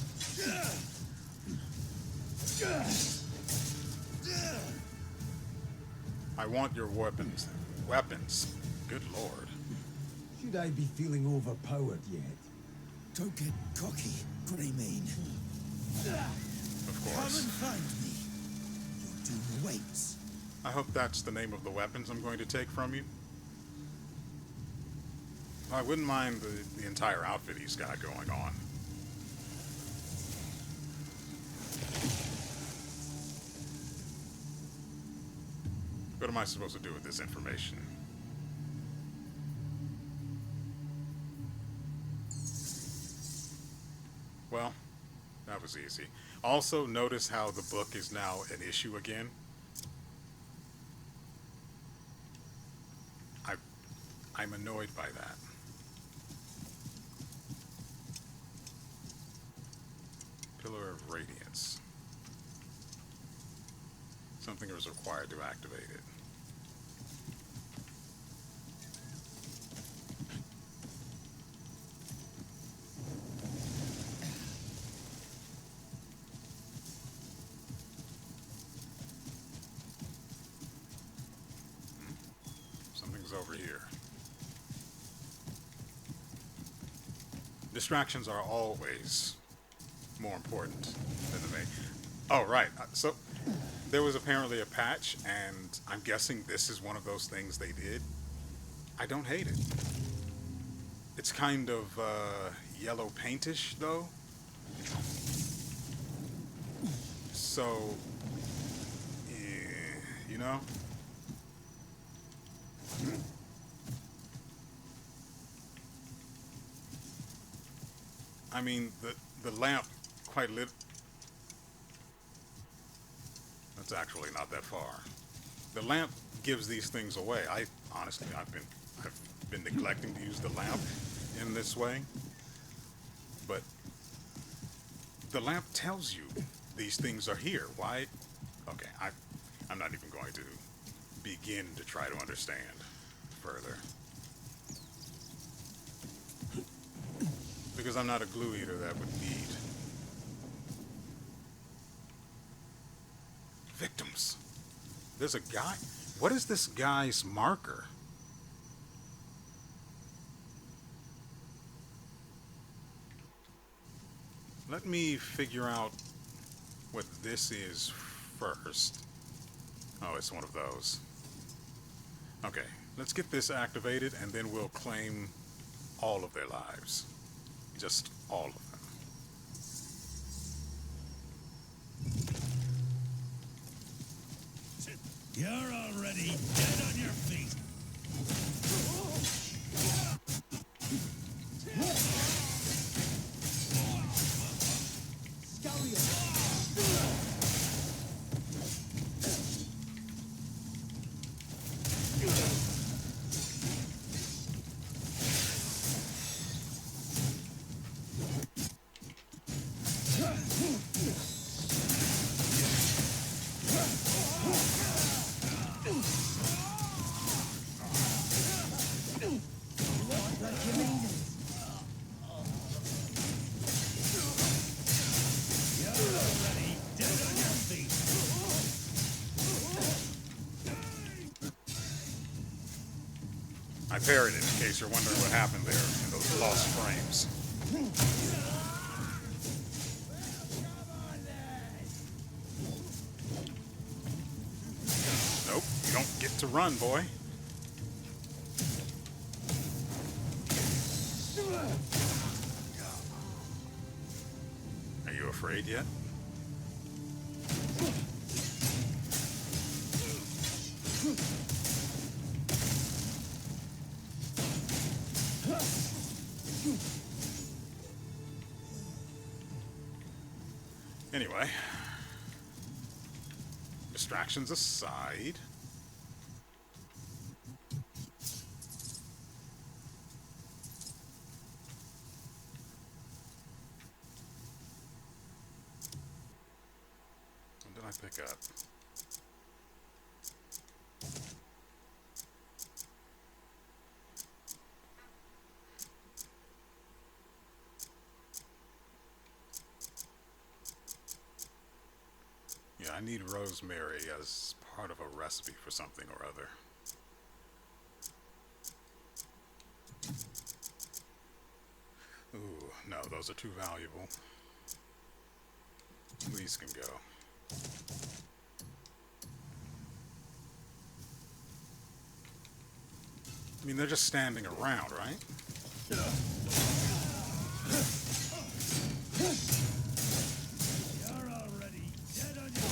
Speaker 1: I want your weapons. Weapons. Good lord.
Speaker 3: Should I be feeling overpowered yet?
Speaker 2: Don't get cocky, Greymane.
Speaker 1: Of
Speaker 2: Come
Speaker 1: course.
Speaker 2: and find me. Your doom awaits.
Speaker 1: I hope that's the name of the weapons I'm going to take from you. I wouldn't mind the entire outfit he's got going on. What am I supposed to do with this information? Well, that was easy. Also, notice how the book is now an issue again. I'm annoyed by that. Pillar of Radiance. Something is required to activate it. Something's over here. Distractions are always more important than the main. Oh, right. So there was apparently a patch, and I'm guessing this is one of those things they did. I don't hate it. It's kind of yellow paintish, though. So, yeah, you know? I mean, the lamp quite lit. That's actually not that far. The lamp gives these things away. Honestly, I've been neglecting to use the lamp in this way, but the lamp tells you these things are here. Why? Okay, I'm not even going to begin to try to understand further. Because I'm not a glue eater that would need victims. There's a guy. What is this guy's marker? Let me figure out what this is first. Oh, it's one of those. Okay, let's get this activated and then we'll claim all of their lives. Just all of them.
Speaker 2: You're already dead on your feet.
Speaker 1: I parried it in case you're wondering what happened there in those lost frames. Nope, you don't get to run, boy. Are you afraid yet? Anyway, distractions aside, what did I pick up? Yeah, I need rosemary as part of a recipe for something or other. Ooh, no, those are too valuable. These can go. I mean, they're just standing around, right?
Speaker 7: You're already dead on your...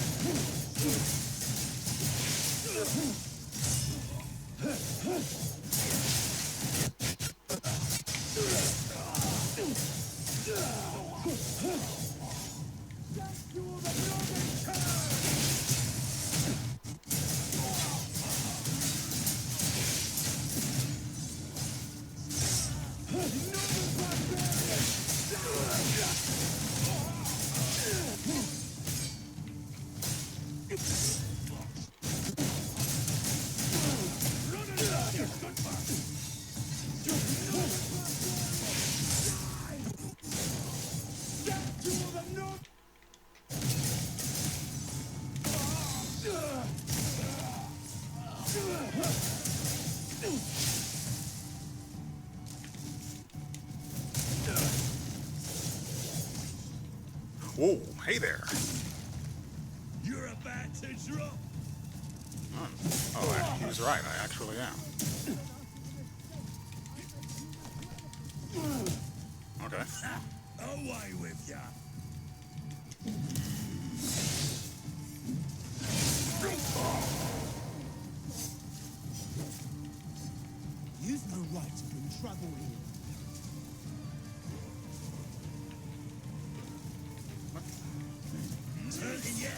Speaker 1: Whoa, hey there.
Speaker 7: You're about to drop.
Speaker 1: Oh, he was right. I actually am. Okay.
Speaker 7: Away with ya.
Speaker 2: You've no right to bring trouble here.
Speaker 7: Turning ya.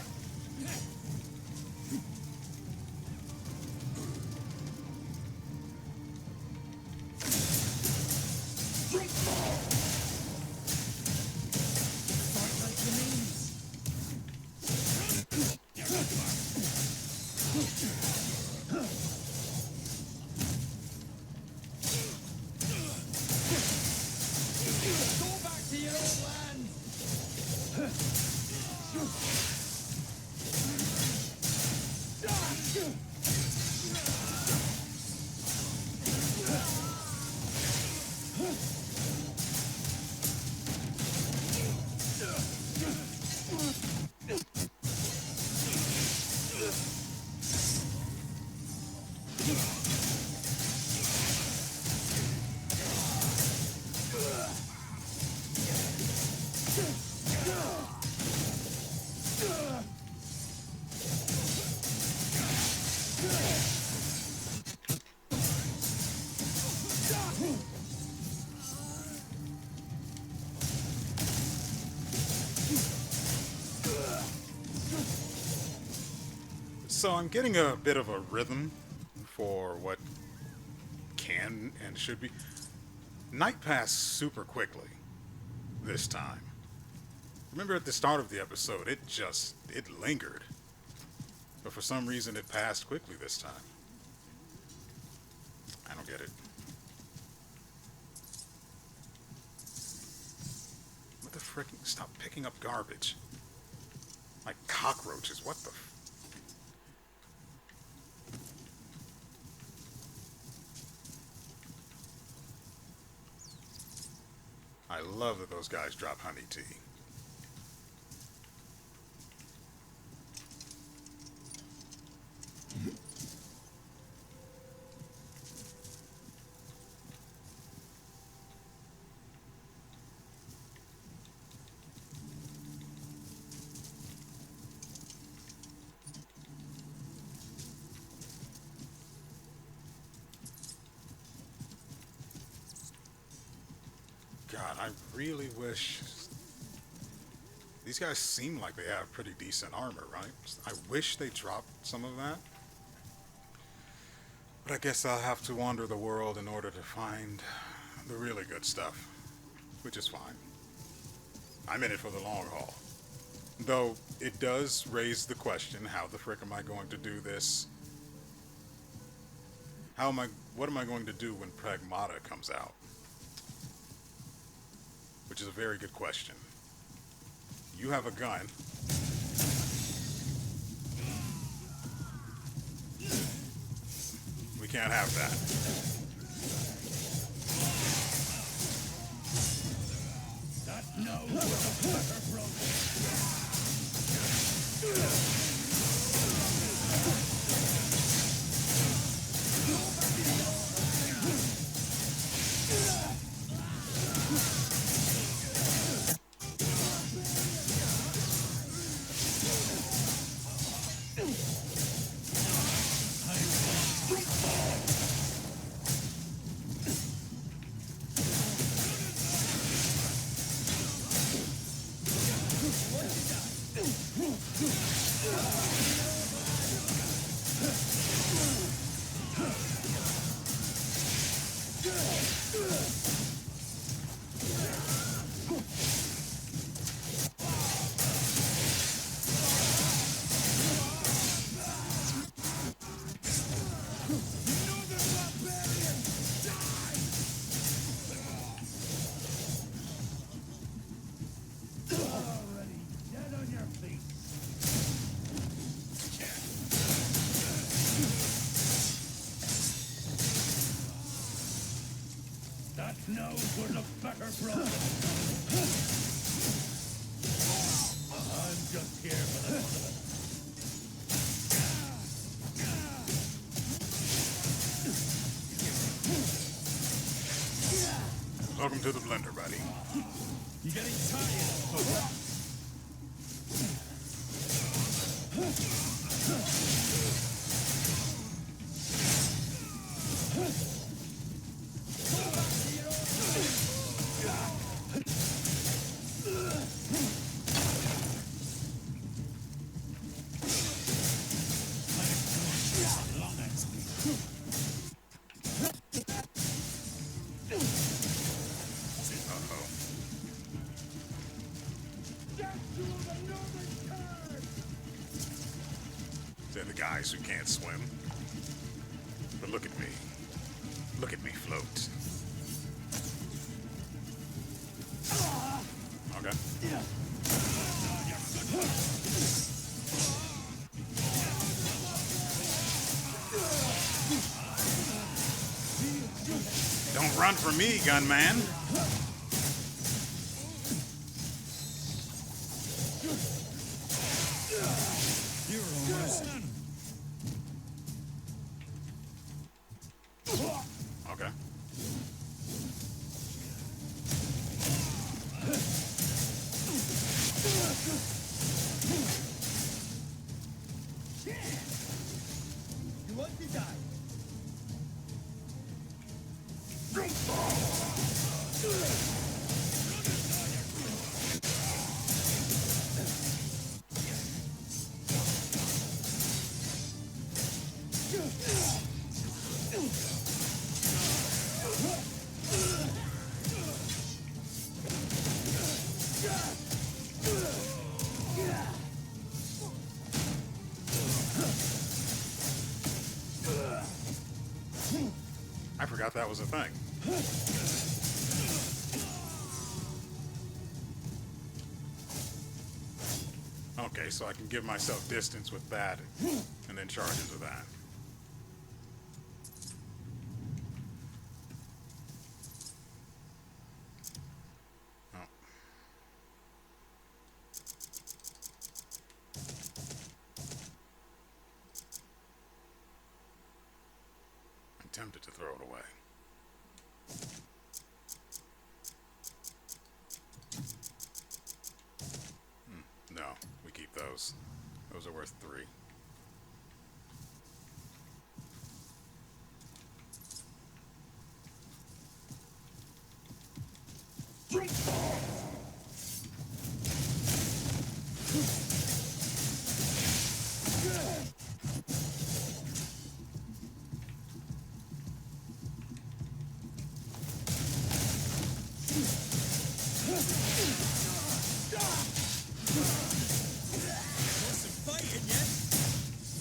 Speaker 1: So I'm getting a bit of a rhythm for what can and should be. Night passed super quickly this time. Remember at the start of the episode, it lingered. But for some reason it passed quickly this time. I don't get it. What the frickin'? Stop picking up garbage. Like cockroaches, what the I love that those guys drop honey tea. God, I really wish... These guys seem like they have pretty decent armor, right? I wish they dropped some of that. But I guess I'll have to wander the world in order to find the really good stuff. Which is fine. I'm in it for the long haul. Though, it does raise the question, how the frick am I going to do this? What am I going to do when Pragmata comes out? Which is a very good question. You have a gun. We can't have that.
Speaker 7: That knows where the better broke. Knows where the better broke. I'm just here for the fun of it.
Speaker 1: Welcome to the blender, buddy.
Speaker 7: You getting tired?
Speaker 1: They're the guys who can't swim. But look at me. Look at me float. Okay. Don't run from me, gunman.
Speaker 2: You're almost done.
Speaker 1: Okay.
Speaker 7: You want to die?
Speaker 1: I forgot that was a thing. Okay, so I can give myself distance with that and then charge into that. tempted to throw it away. No, we keep those. Those are worth 3.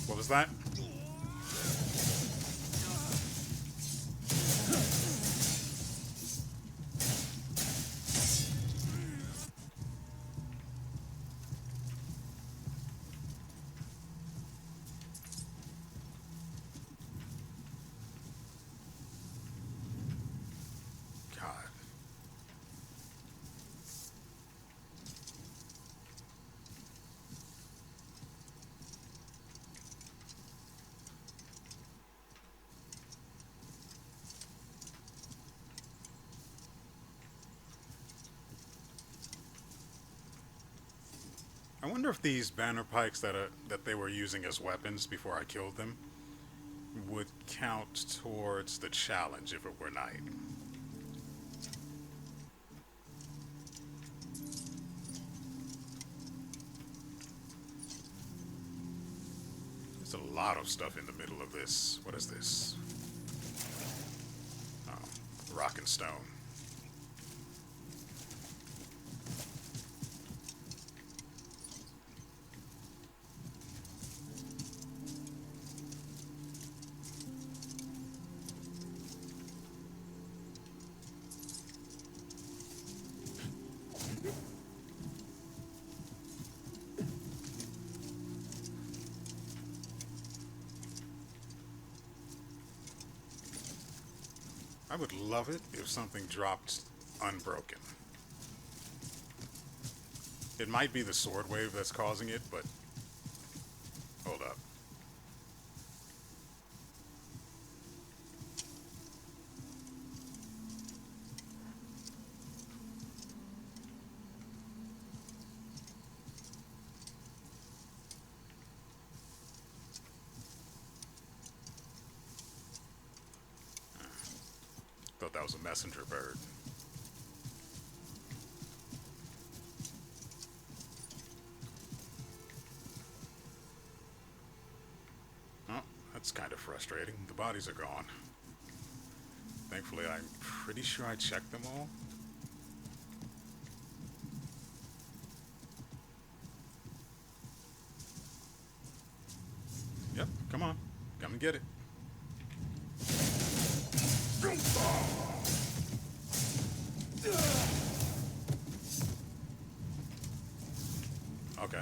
Speaker 1: What was that? God. I wonder if these banner pikes that they were using as weapons before I killed them would count towards the challenge if it were night. There's a lot of stuff in the middle of this. What is this? Oh, rock and stone. I would love it if something dropped unbroken. It might be the sword wave that's causing it, but hold up. Thought that was a messenger bird. Oh, that's kind of frustrating. The bodies are gone. Thankfully, I'm pretty sure I checked them all. Yep, come on. Come and get it. Okay.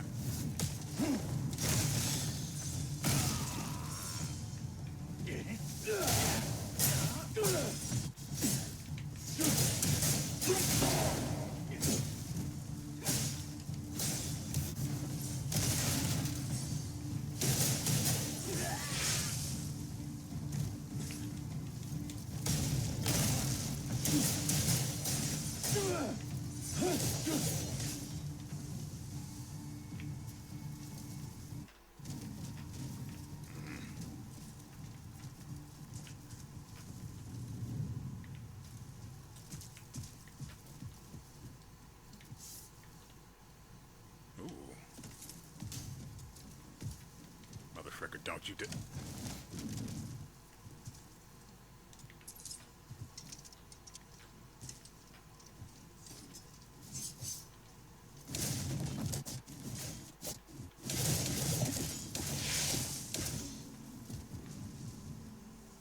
Speaker 1: Motherfucker, don't you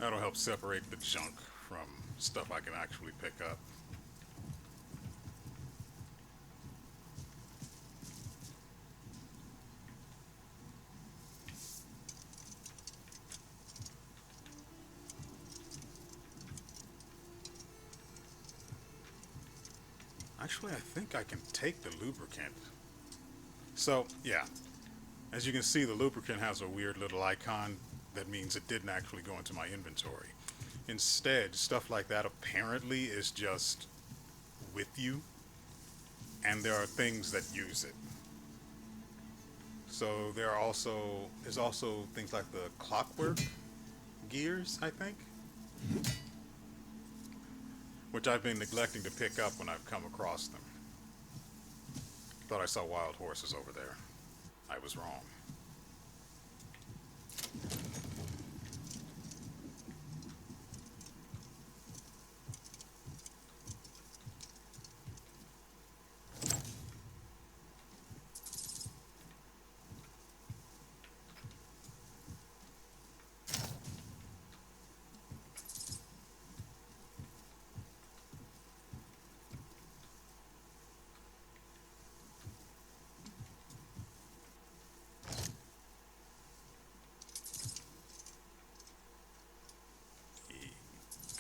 Speaker 1: That'll help separate the junk from stuff I can actually pick up. Actually, I think I can take the lubricant. So, yeah. As you can see, the lubricant has a weird little icon that means it didn't actually go into my inventory. Instead, stuff like that apparently is just with you, and there are things that use it. So there's also things like the clockwork gears, I think, which I've been neglecting to pick up when I've come across them. Thought I saw wild horses over there. I was wrong.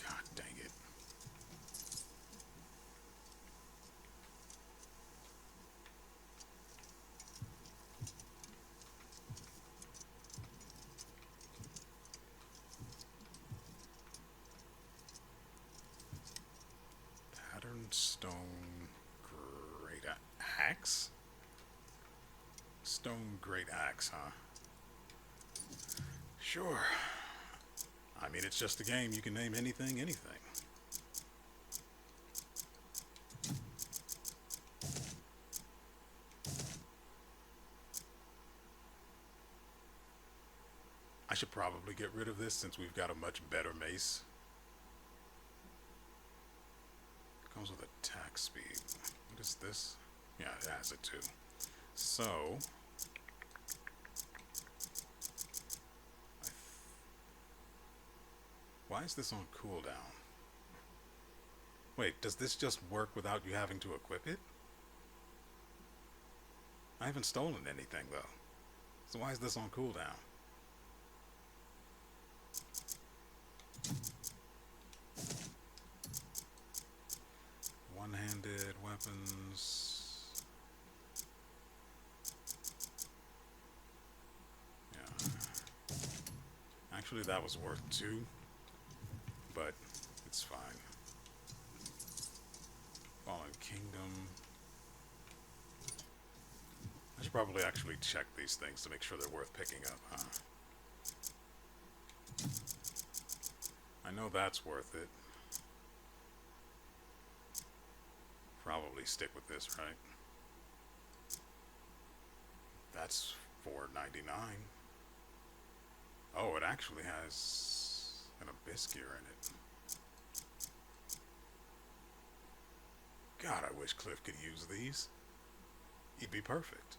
Speaker 1: God dang it. Patterned stone great axe? Stone great axe, huh? Sure. I mean, it's just a game. You can name anything, anything. I should probably get rid of this since we've got a much better mace. Comes with attack speed. What is this? Yeah, it has it too. So, why is this on cooldown? Wait, does this just work without you having to equip it? I haven't stolen anything though. So why is this on cooldown? One-handed weapons. Yeah. Actually, that was worth 2, but it's fine. Fallen Kingdom. I should probably actually check these things to make sure they're worth picking up, huh? I know that's worth it. Probably stick with this, right? That's $4.99. Oh, it actually has an abyss gear in it. God, I wish Kliff could use these. He'd be perfect.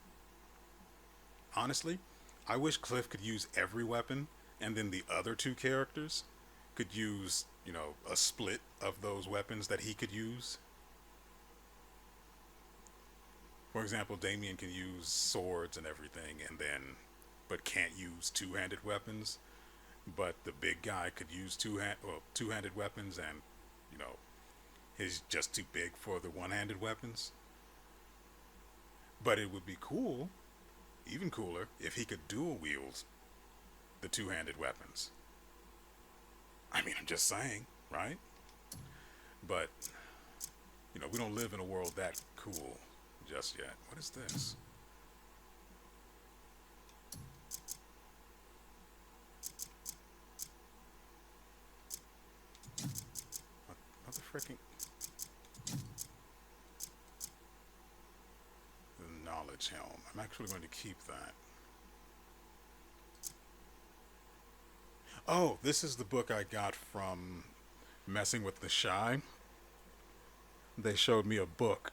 Speaker 1: Honestly, I wish Kliff could use every weapon, and then the other 2 characters could use, you know, a split of those weapons that he could use. For example, Damien can use swords and everything, but can't use 2-handed weapons. But the big guy could use two-handed weapons, and you know, he's just too big for the one-handed weapons. But it would be cool, even cooler, if he could dual wield the 2-handed weapons. I mean, I'm just saying, right? But you know, we don't live in a world that cool just yet. What is this? What the frickin'? The knowledge helm. I'm actually going to keep that. Oh, this is the book I got from messing with the Shy. They showed me a book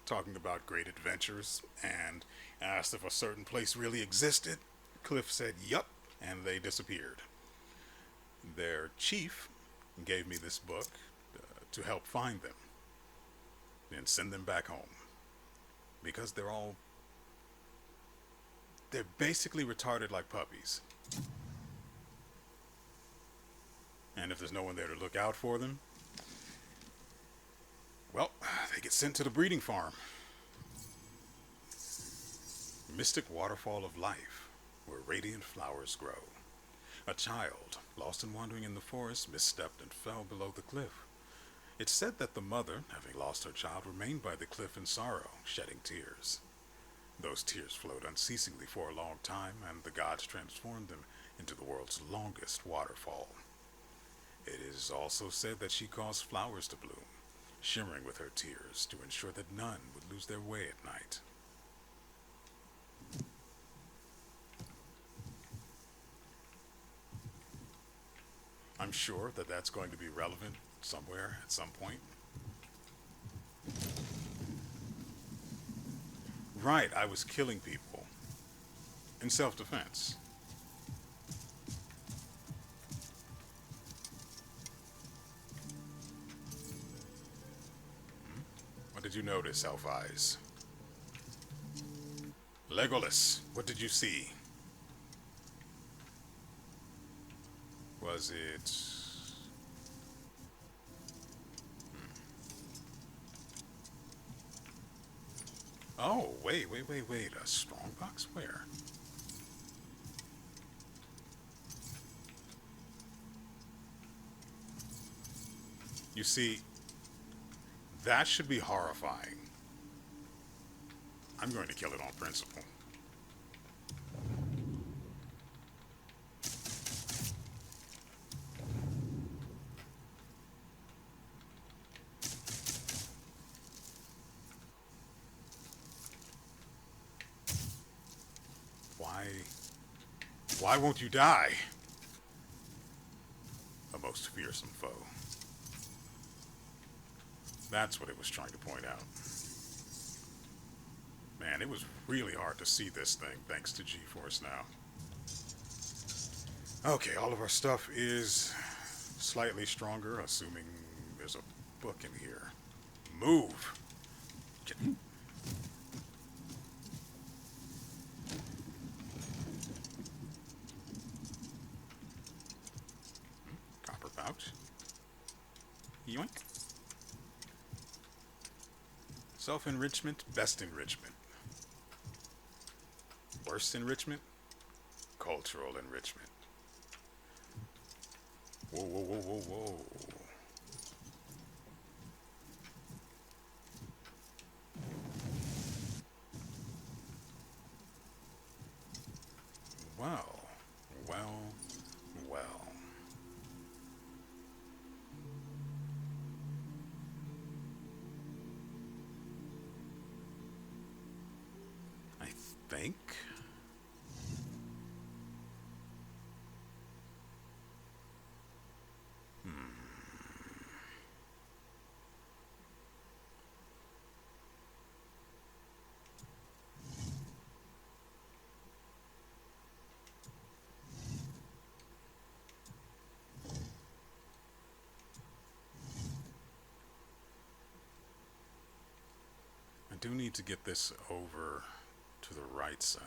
Speaker 1: talking about great adventures and asked if a certain place really existed. Kliff said, yup, and they disappeared. Their chief gave me this book to help find them and send them back home. Because they're basically retarded like puppies. And if there's no one there to look out for them, well, they get sent to the breeding farm. Mystic waterfall of life, where radiant flowers grow. A child, lost and wandering in the forest, misstepped and fell below the cliff. It's said that the mother, having lost her child, remained by the cliff in sorrow, shedding tears. Those tears flowed unceasingly for a long time, and the gods transformed them into the world's longest waterfall. It is also said that she caused flowers to bloom, shimmering with her tears to ensure that none would lose their way at night. I'm sure that that's going to be relevant somewhere at some point. Right, I was killing people in self-defense. What did you notice, Elf Eyes? Legolas, what did you see? Was it... Oh, wait. A strongbox? Where? You see, that should be horrifying. I'm going to kill it on principle. Why won't you die? A most fearsome foe. That's what it was trying to point out. Man, it was really hard to see this thing thanks to G-Force now. Okay, all of our stuff is slightly stronger, assuming there's a book in here. Move! Copper pouch. Yoink. Self-enrichment, best enrichment. Worst enrichment, cultural enrichment. Whoa. Well. I think... I do need to get this over to the right side.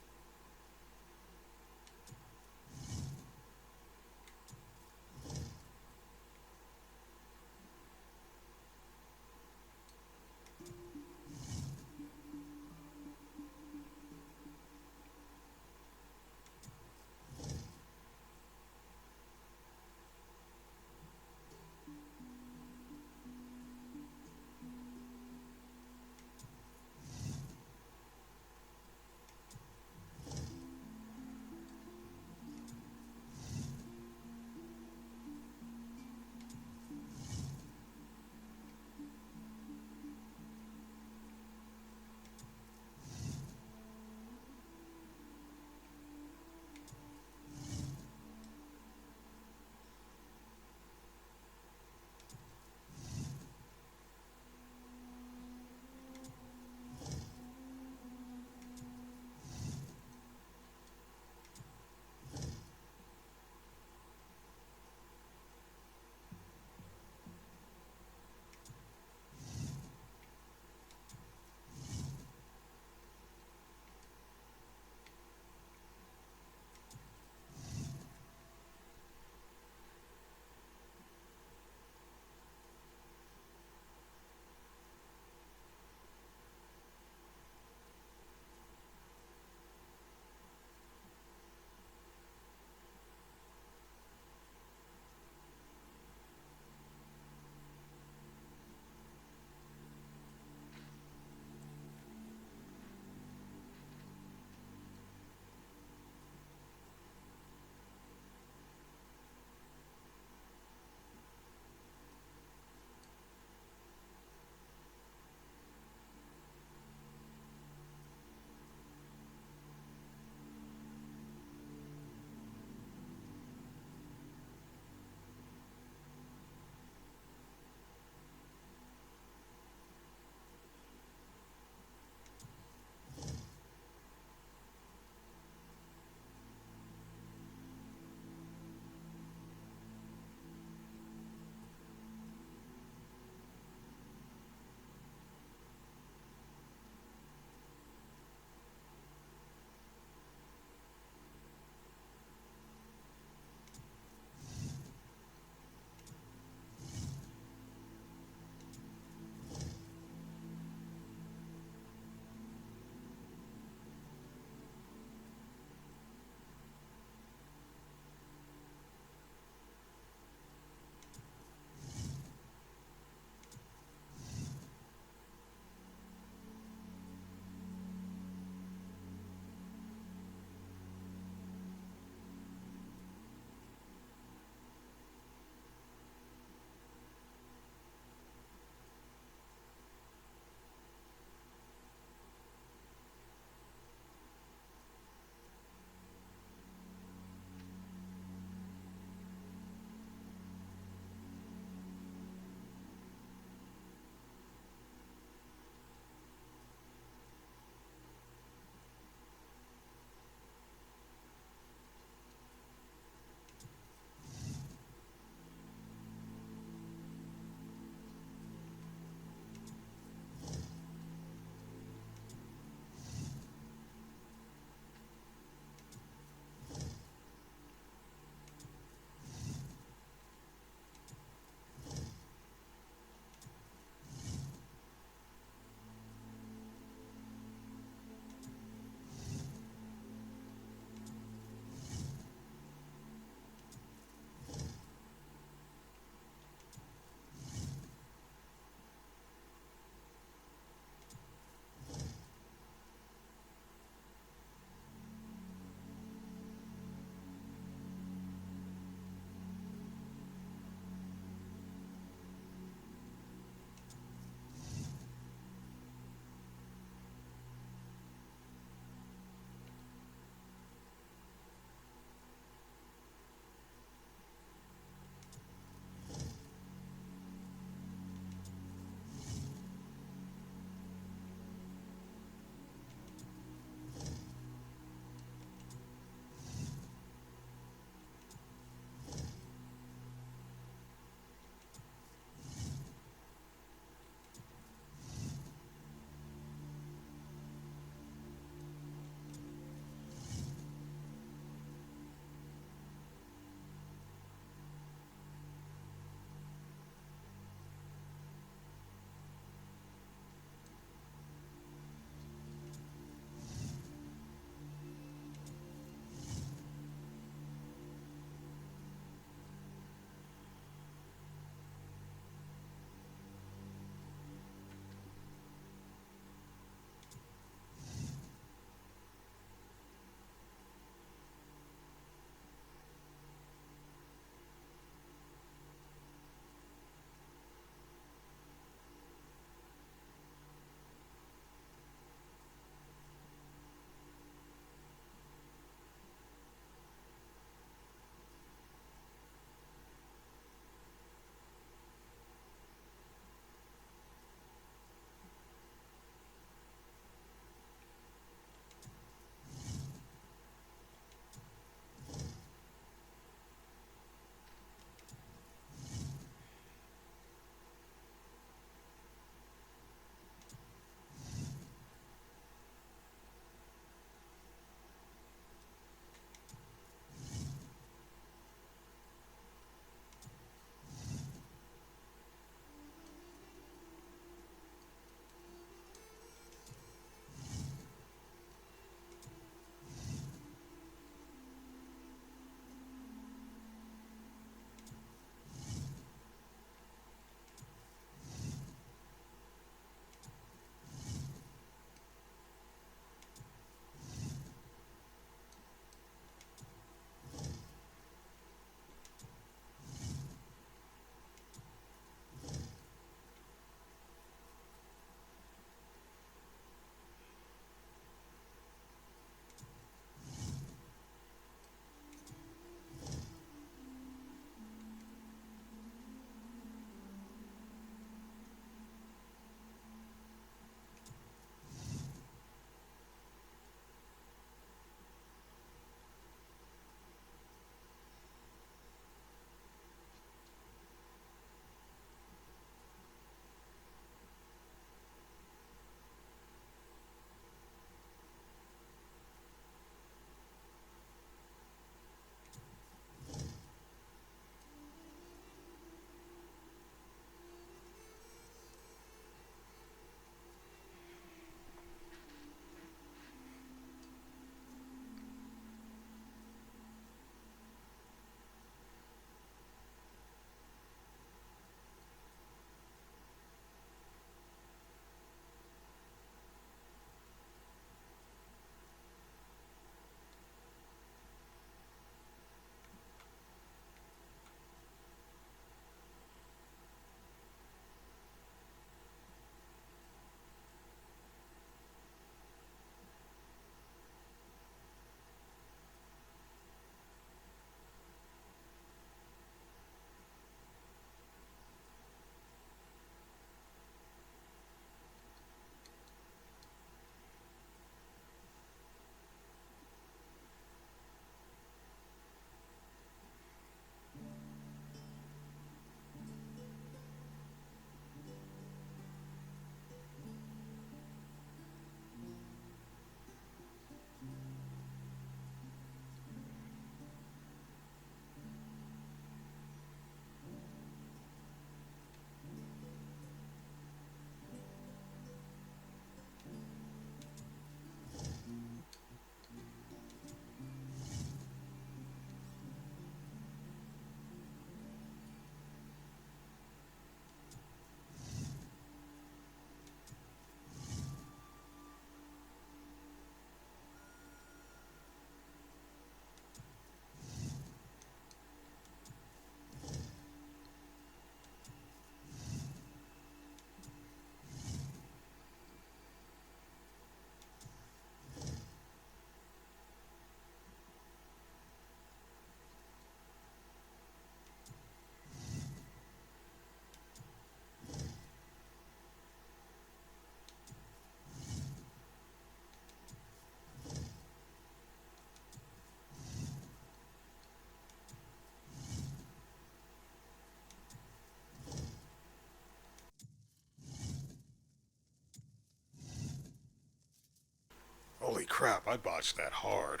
Speaker 1: crap, I botched that hard.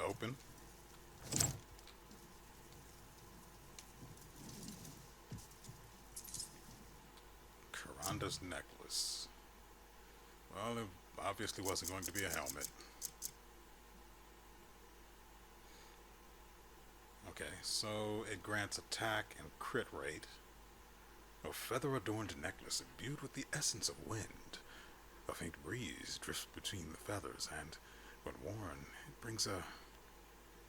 Speaker 1: Open. Karanda's necklace. Well, it obviously wasn't going to be a helmet. Okay, so it grants attack and crit rate. A feather-adorned necklace imbued with the essence of wind. A faint breeze drifts between the feathers, and when worn, it brings a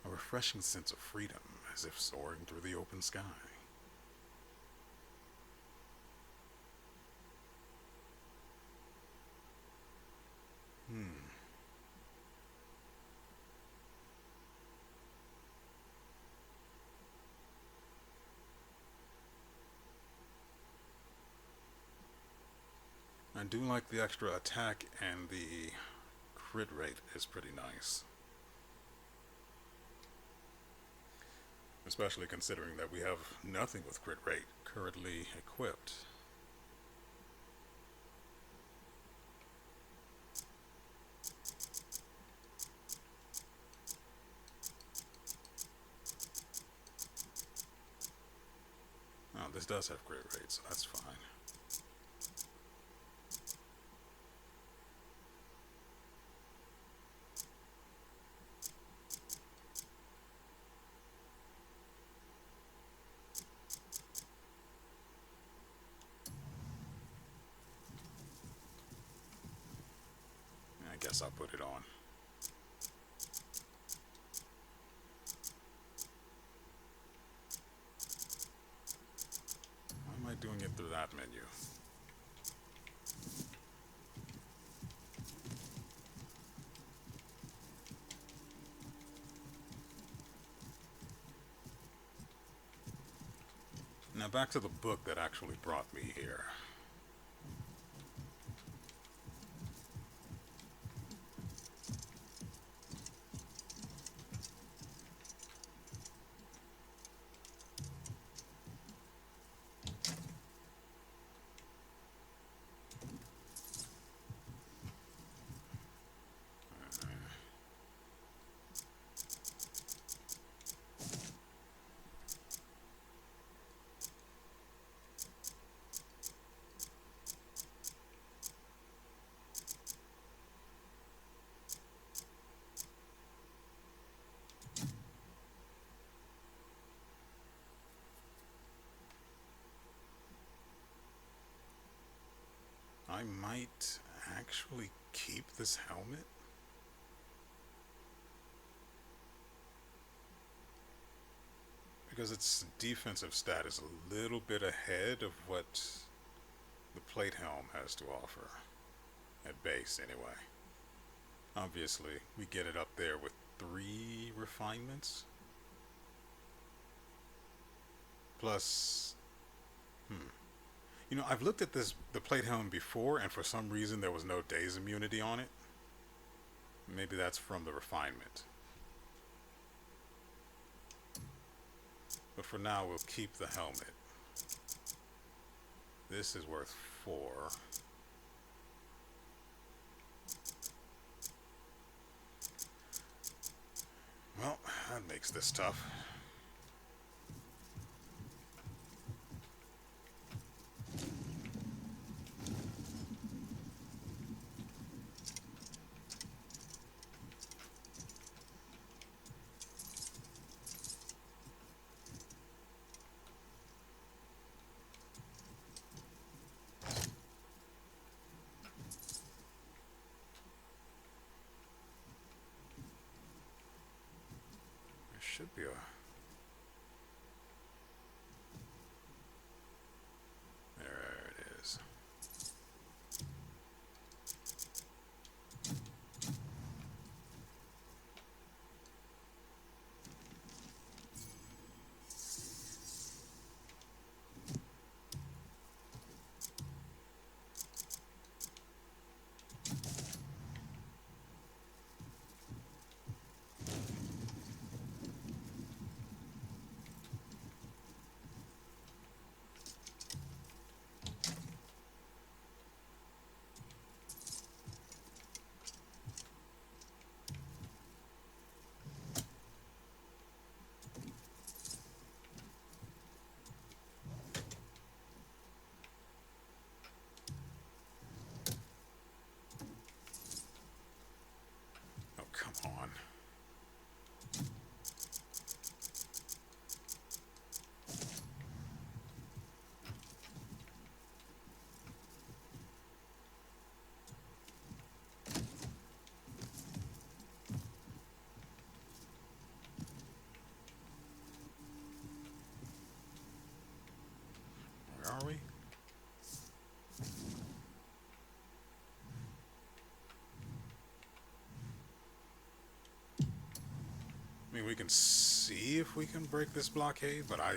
Speaker 1: refreshing sense of freedom, as if soaring through the open sky. I do like the extra attack, and the crit rate is pretty nice. Especially considering that we have nothing with crit rate currently equipped. Oh, this does have crit rate, so that's fine. I guess I'll put it on. Why am I doing it through that menu? Now back to the book that actually brought me here. I might actually keep this helmet. Because its defensive stat is a little bit ahead of what the plate helm has to offer. At base, anyway. Obviously, we get it up there with 3 refinements. Plus, you know, I've looked at the plate helm before, and for some reason there was no daze immunity on it. Maybe that's from the refinement. But for now, we'll keep the helmet. This is worth 4. Well, that makes this tough. Should be a... There it is. I mean, we can see if we can break this blockade, but I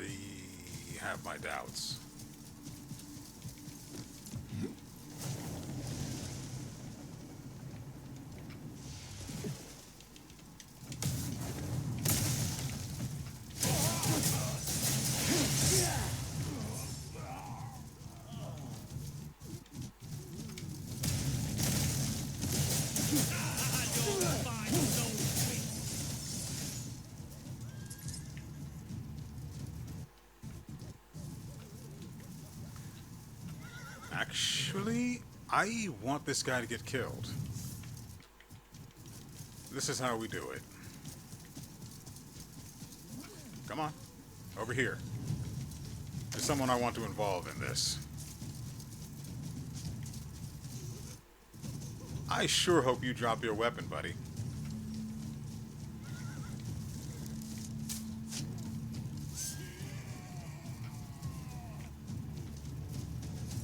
Speaker 1: have my doubts. Actually, I want this guy to get killed. This is how we do it. Come on. Over here. There's someone I want to involve in this. I sure hope you drop your weapon, buddy.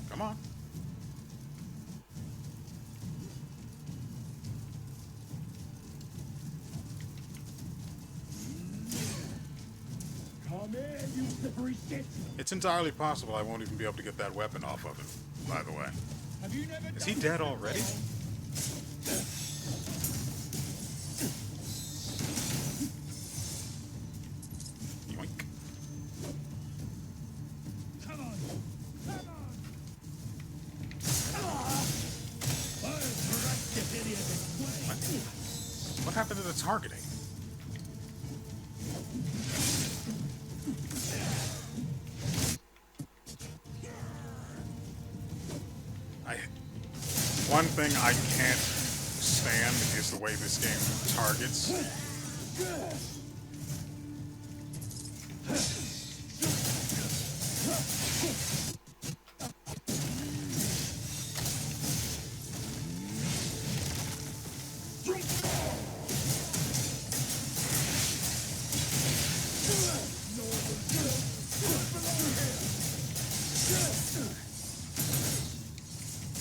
Speaker 1: Come on.
Speaker 7: Come here, you slippery shit!
Speaker 1: It's entirely possible I won't even be able to get that weapon off of him, by the way.
Speaker 7: Have you never
Speaker 1: Is he
Speaker 7: done
Speaker 1: dead
Speaker 7: this
Speaker 1: already?
Speaker 7: before?
Speaker 1: Yoink.
Speaker 7: Come on! Come on!
Speaker 1: What happened to the targeting? One thing I can't stand is the way this game targets.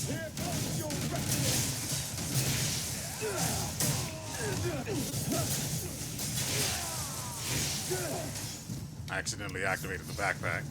Speaker 7: Here comes your reckoning!
Speaker 1: I accidentally activated the backpack.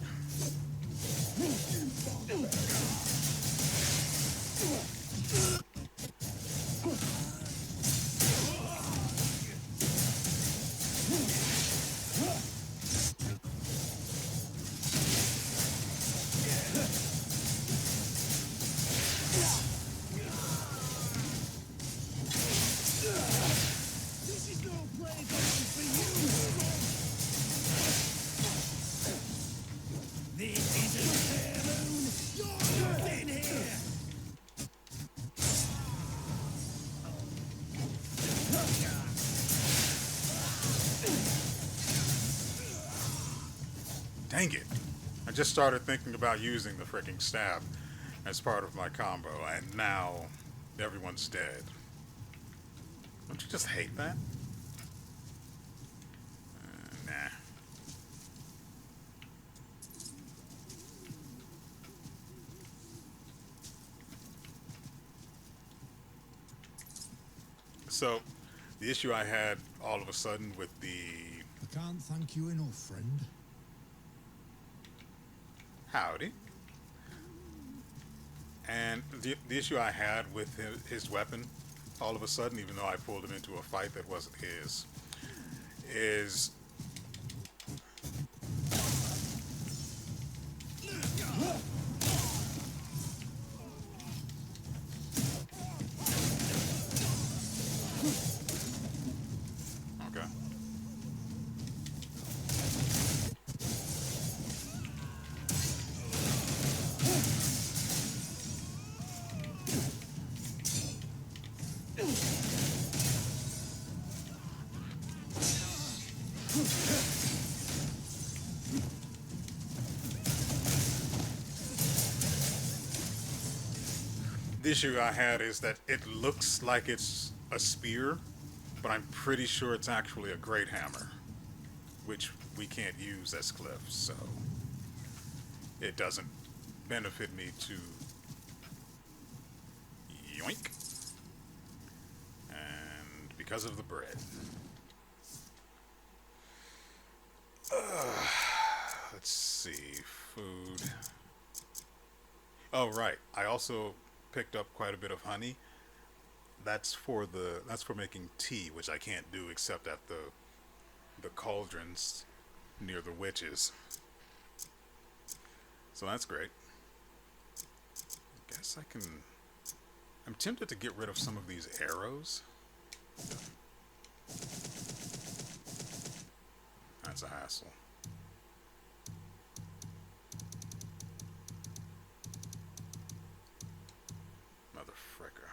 Speaker 7: This is no playground for you! This isn't fair, Moon! You're nothing here!
Speaker 1: Dang it. I just started thinking about using the freaking stab as part of my combo, and now everyone's dead. Don't you just hate that? Nah. So, the issue I had all of a sudden with the...
Speaker 2: I can't thank you enough, friend.
Speaker 1: Howdy. And the issue I had with his weapon, all of a sudden, even though I pulled him into a fight that wasn't his, is... Okay. The issue I had is that it looks like it's a spear, but I'm pretty sure it's actually a great hammer, which we can't use as Kliff, so it doesn't benefit me to yoink. And because of the bread. see. Food. Oh, right. I also picked up quite a bit of honey. That's for making tea, which I can't do except at the cauldrons near the witches. So that's great. Guess I can. I'm tempted to get rid of some of these arrows. That's a hassle. Mother fricker.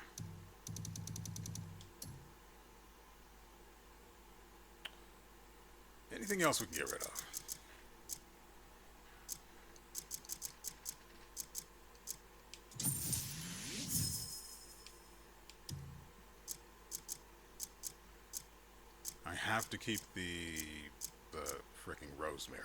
Speaker 1: Anything else we can get rid of? I have to keep the freaking rosemary.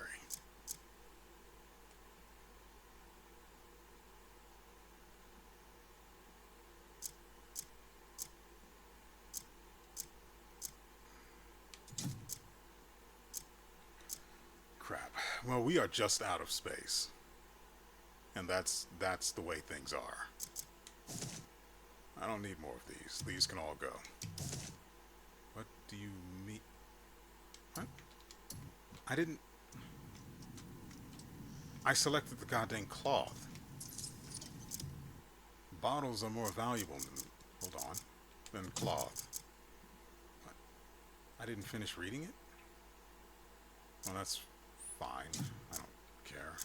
Speaker 1: Crap. Well, we are just out of space. And that's the way things are. I don't need more of these. These can all go. What do you mean? What? I didn't... I selected the goddamn cloth. Bottles are more valuable than... Hold on. Than cloth. What? I didn't finish reading it? Well, that's fine. I don't care.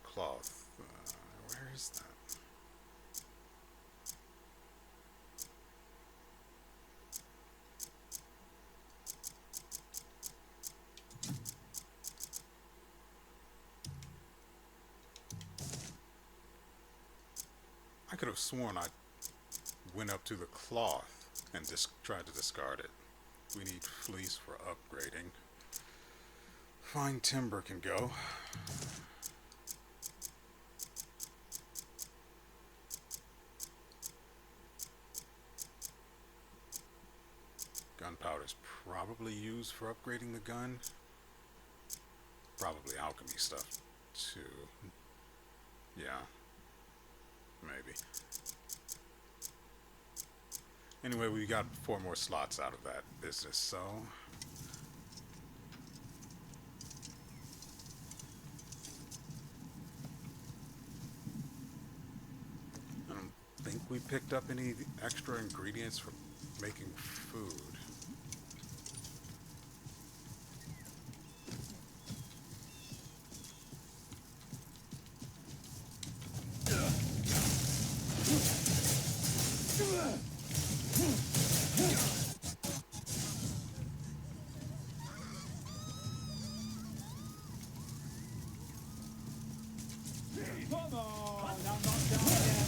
Speaker 1: Cloth. Where is that? I could have sworn I went up to the cloth and tried to discard it. We need fleece for upgrading. Fine timber can go. Gunpowder's probably used for upgrading the gun. Probably alchemy stuff too. Yeah. Maybe. Anyway, we got 4 more slots out of that business, so... I don't think we picked up any extra ingredients for making food.
Speaker 7: Come on, I'm not done yet.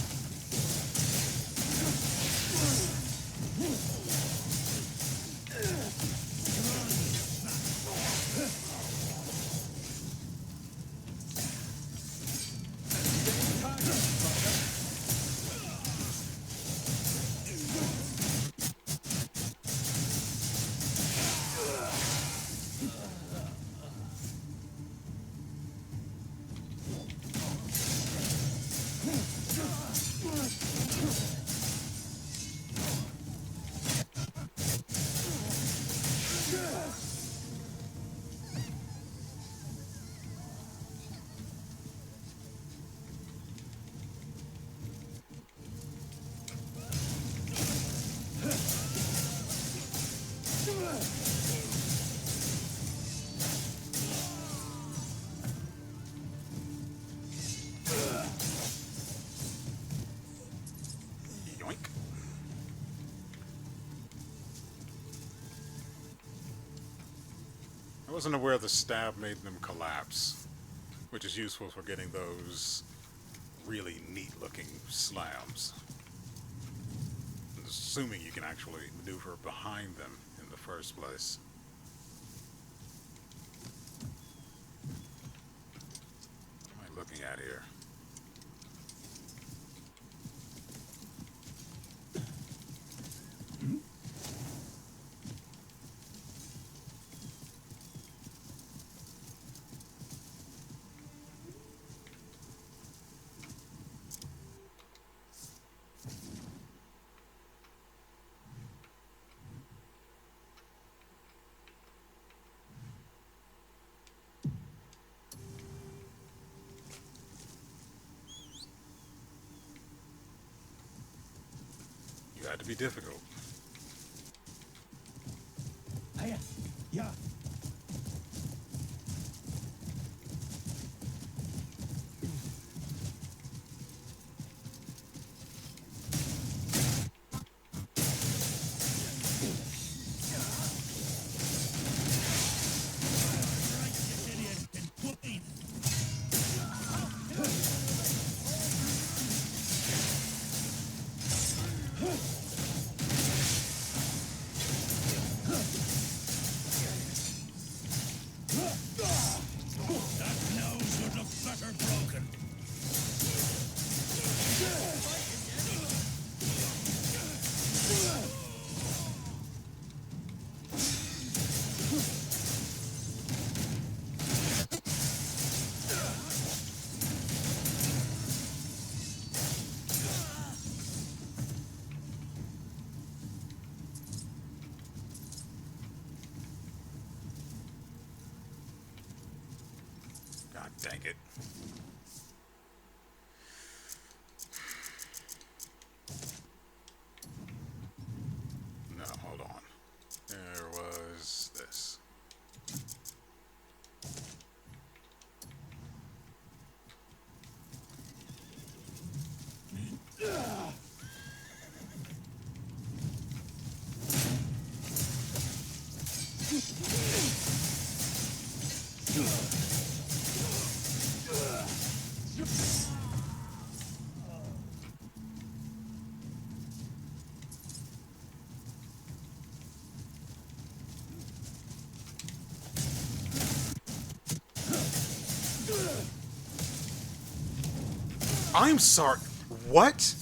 Speaker 1: Yoink. I wasn't aware the stab made them collapse, which is useful for getting those really neat looking slabs. Assuming you can actually maneuver behind them in the first place. What am I looking at here? had to be difficult.
Speaker 7: Hiya. Yeah.
Speaker 1: God dang it. No, hold on. There was this. I'm sorry. What?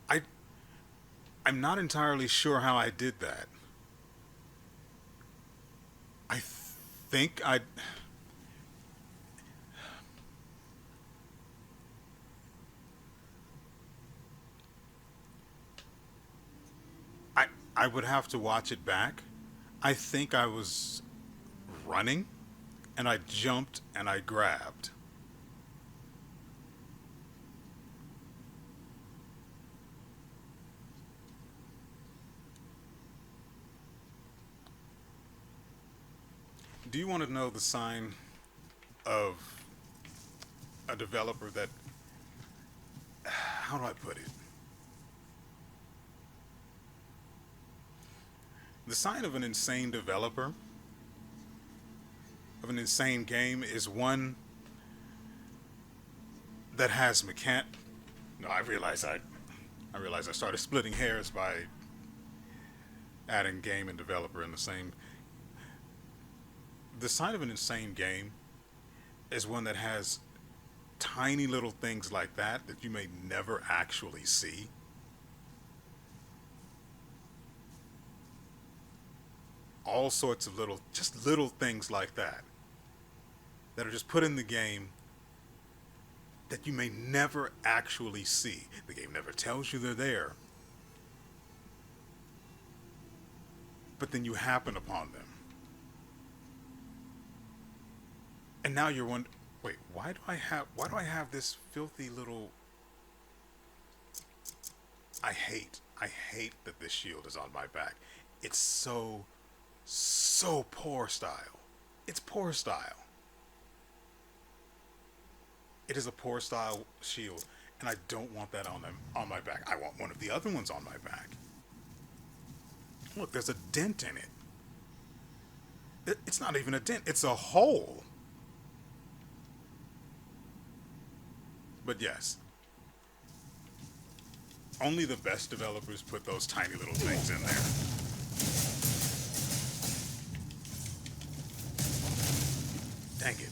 Speaker 1: I I'm not entirely sure how I did that. I think I would have to watch it back. I think I was running and I jumped and I grabbed. Do you want to know the sign of a developer that, how do I put it? The sign of an insane developer, of an insane game, is one that has No, I realize I started splitting hairs by adding game and developer in the same. The sign of an insane game is one that has tiny little things like that you may never actually see. All sorts of just little things like that are just put in the game that you may never actually see. The game never tells you they're there, but then you happen upon them. And now you're wondering, wait, why do I have this filthy little... I hate that this shield is on my back. It's so poor style. It's poor style. It is a poor style shield, and I don't want that on my back. I want one of the other ones on my back. Look, there's a dent in it. It's not even a dent, it's a hole. But yes, only the best developers put those tiny little things in there. Dang it.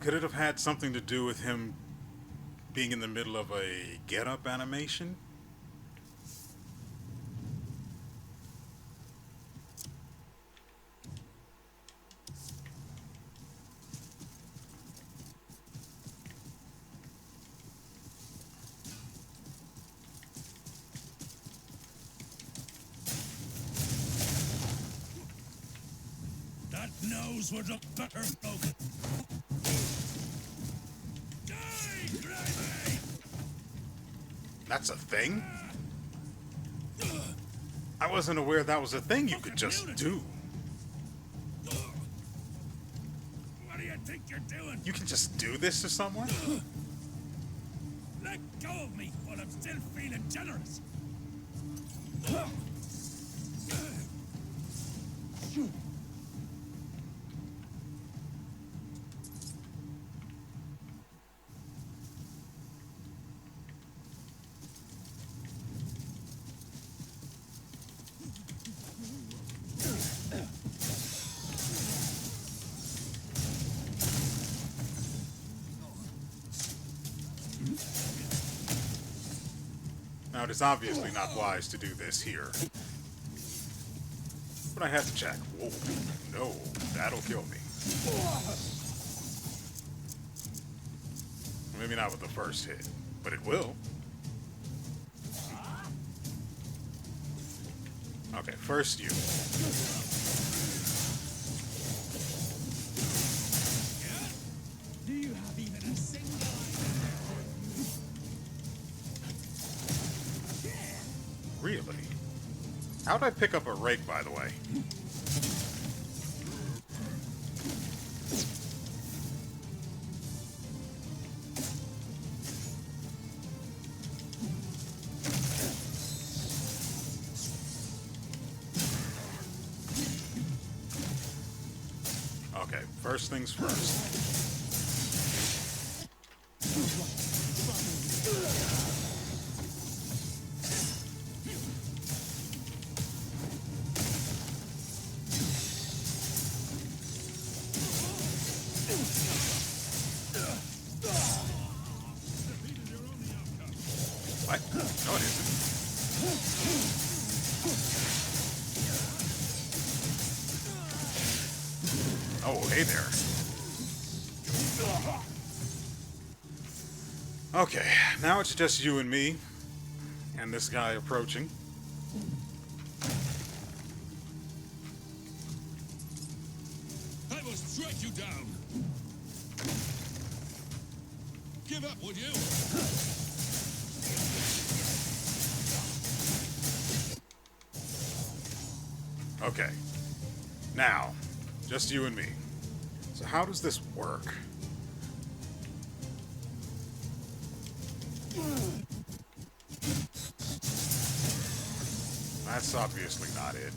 Speaker 1: Could it have had something to do with him being in the middle of a get-up animation?
Speaker 2: That nose would look better broken. Die, Greymane!
Speaker 1: That's a thing? I wasn't aware that was a thing you could just do.
Speaker 2: What do you think you're doing?
Speaker 1: You can just do this to someone?
Speaker 2: Let go of me while I'm still feeling generous.
Speaker 1: Now, it is obviously not wise to do this here. But I had to check. Whoa, no, that'll kill me. Maybe not with the first hit, but it will. Okay, first you.
Speaker 2: Do you have even a single
Speaker 1: Really? How'd I pick up a rake, by the way? Okay, first things first. What? No, it isn't. Oh, hey there. Okay, now it's just you and me, and this guy approaching.
Speaker 2: I will strike you down. Give up, would you?
Speaker 1: Okay, now, just you and me. So how does this work? That's obviously not it.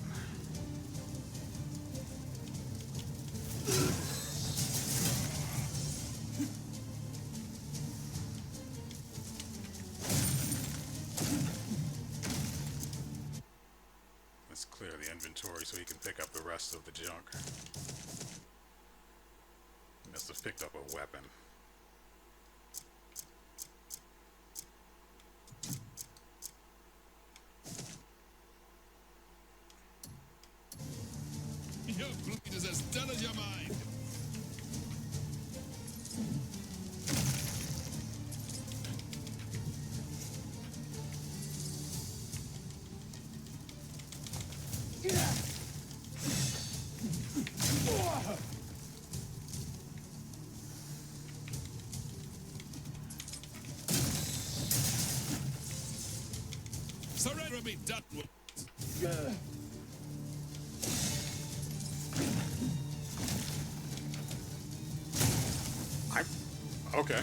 Speaker 1: Let's clear the inventory so he can pick up the rest of the junk. He must have picked up a weapon.
Speaker 2: Your bleed is as dull as your mind. Surrender me, done with.
Speaker 1: Okay.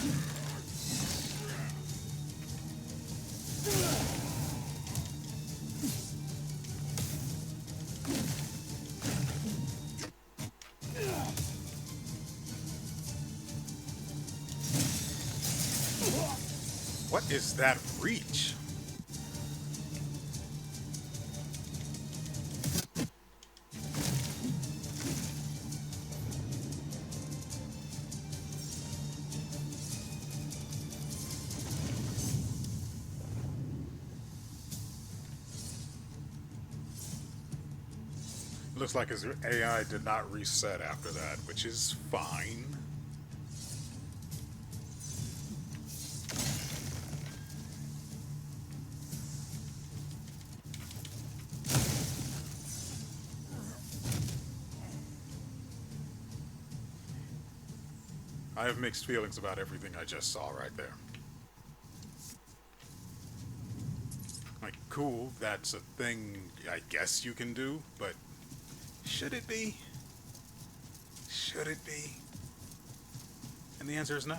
Speaker 1: What is that reach? Looks like his AI did not reset after that, which is fine. I have mixed feelings about everything I just saw right there. Like, cool, that's a thing I guess you can do, but should it be? Should it be? And the answer is no.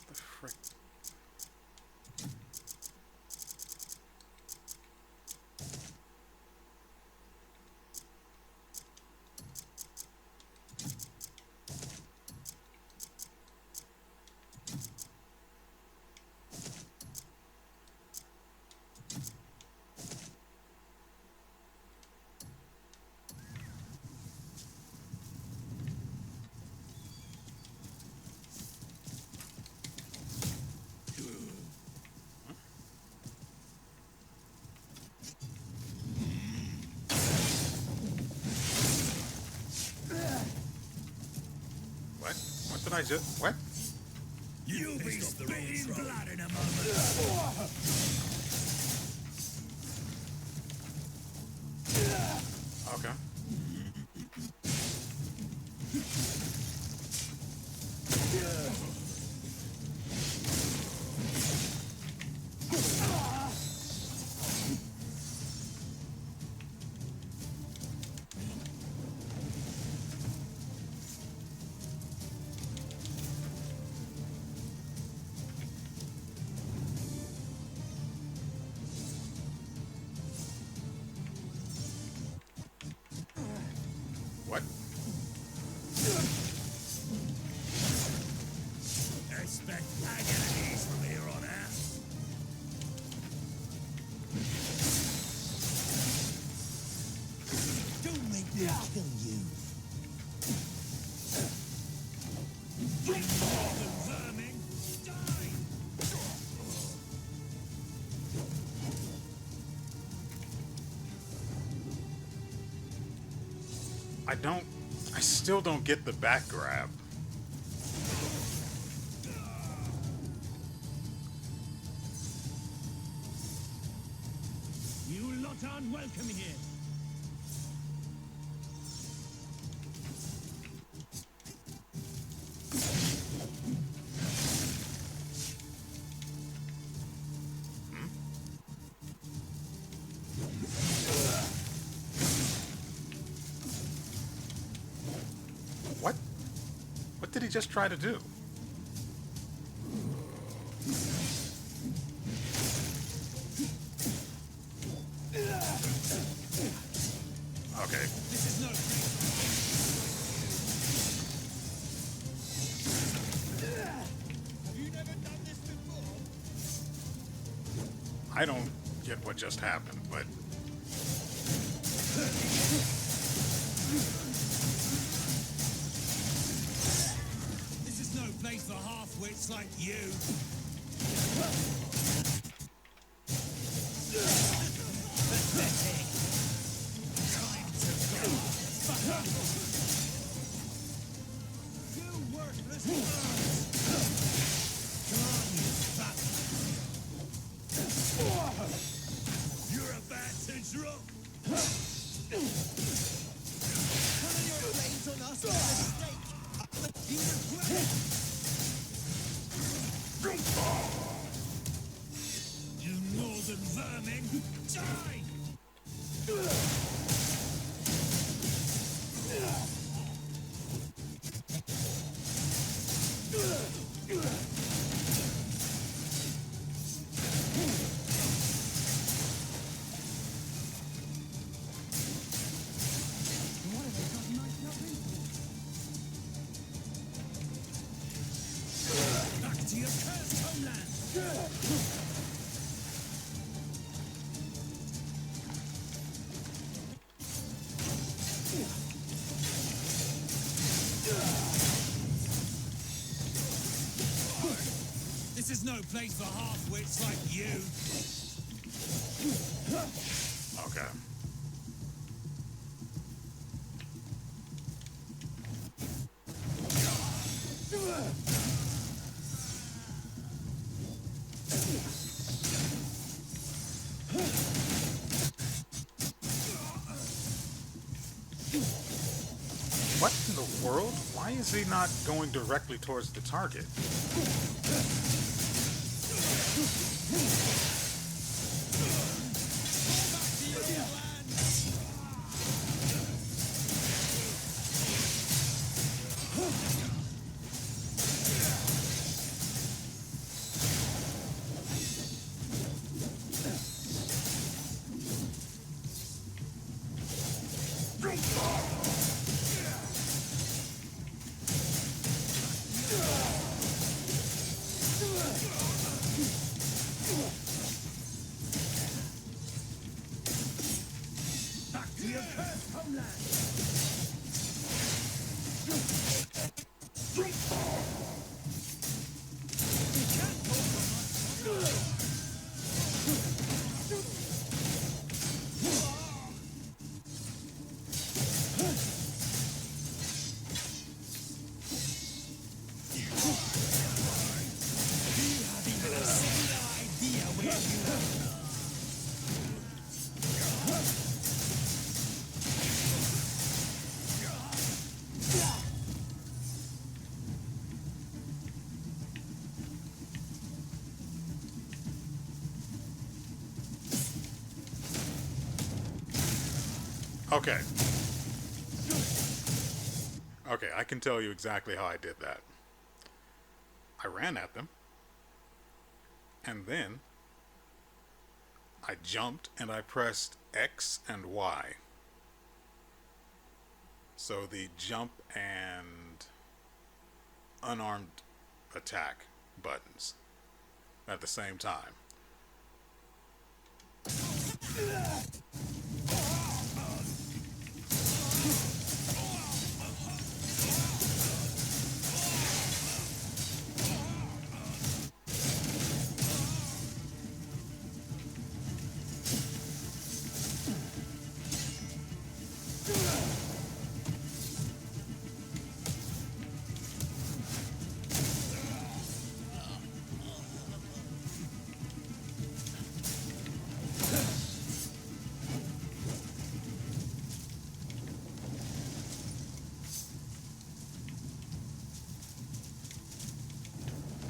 Speaker 1: The frick? What? What did I just... What?
Speaker 2: You'll be spitting blood in a moment.
Speaker 1: Okay. What?
Speaker 2: Expect agonies from here on out. Don't make me kill you. Vermin, die!
Speaker 1: I still don't get the back grab.
Speaker 2: You lot aren't welcome here.
Speaker 1: What? What did he just try to do? Okay.
Speaker 2: This is no Have you never done this before?
Speaker 1: I don't get what just happened, but
Speaker 2: This is no place for half-wits like you. Pathetic. Time to go. You worthless worms. Come on, you bastard. You're about to drop. Turn your blades on us by mistake. You regret it. You northern vermin, die! What have they got knifed up in? This is no place for half-wits like you.
Speaker 1: Okay. What in the world? Why is he not going directly towards the target? Okay. Okay, I can tell you exactly how I did that. I ran at them, and then I jumped and I pressed X and Y. So the jump and unarmed attack buttons at the same time.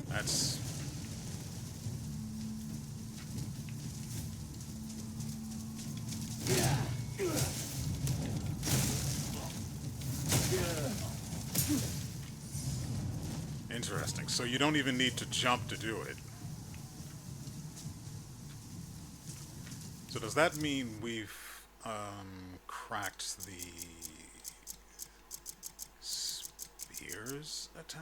Speaker 1: That's interesting. So you don't even need to jump to do it. So does that mean we've cracked the spears attack?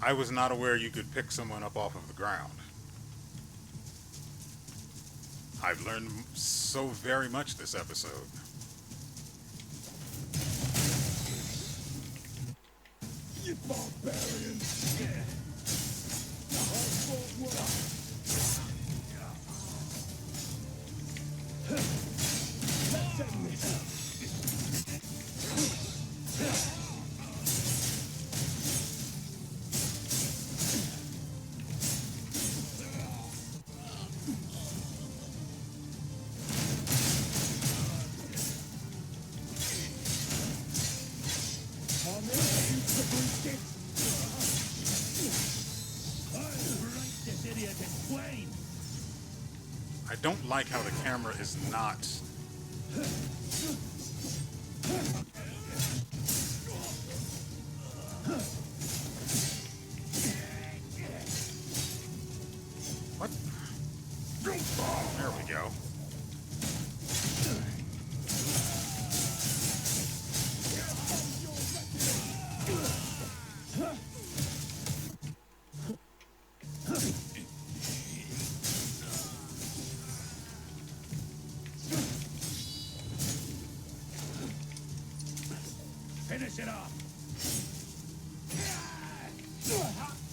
Speaker 1: I was not aware you could pick someone up off of the ground. I've learned so very much this episode.
Speaker 7: You barbarian! Let's end this.
Speaker 1: I don't like how the camera is not. What? There we go.
Speaker 7: Finish it off.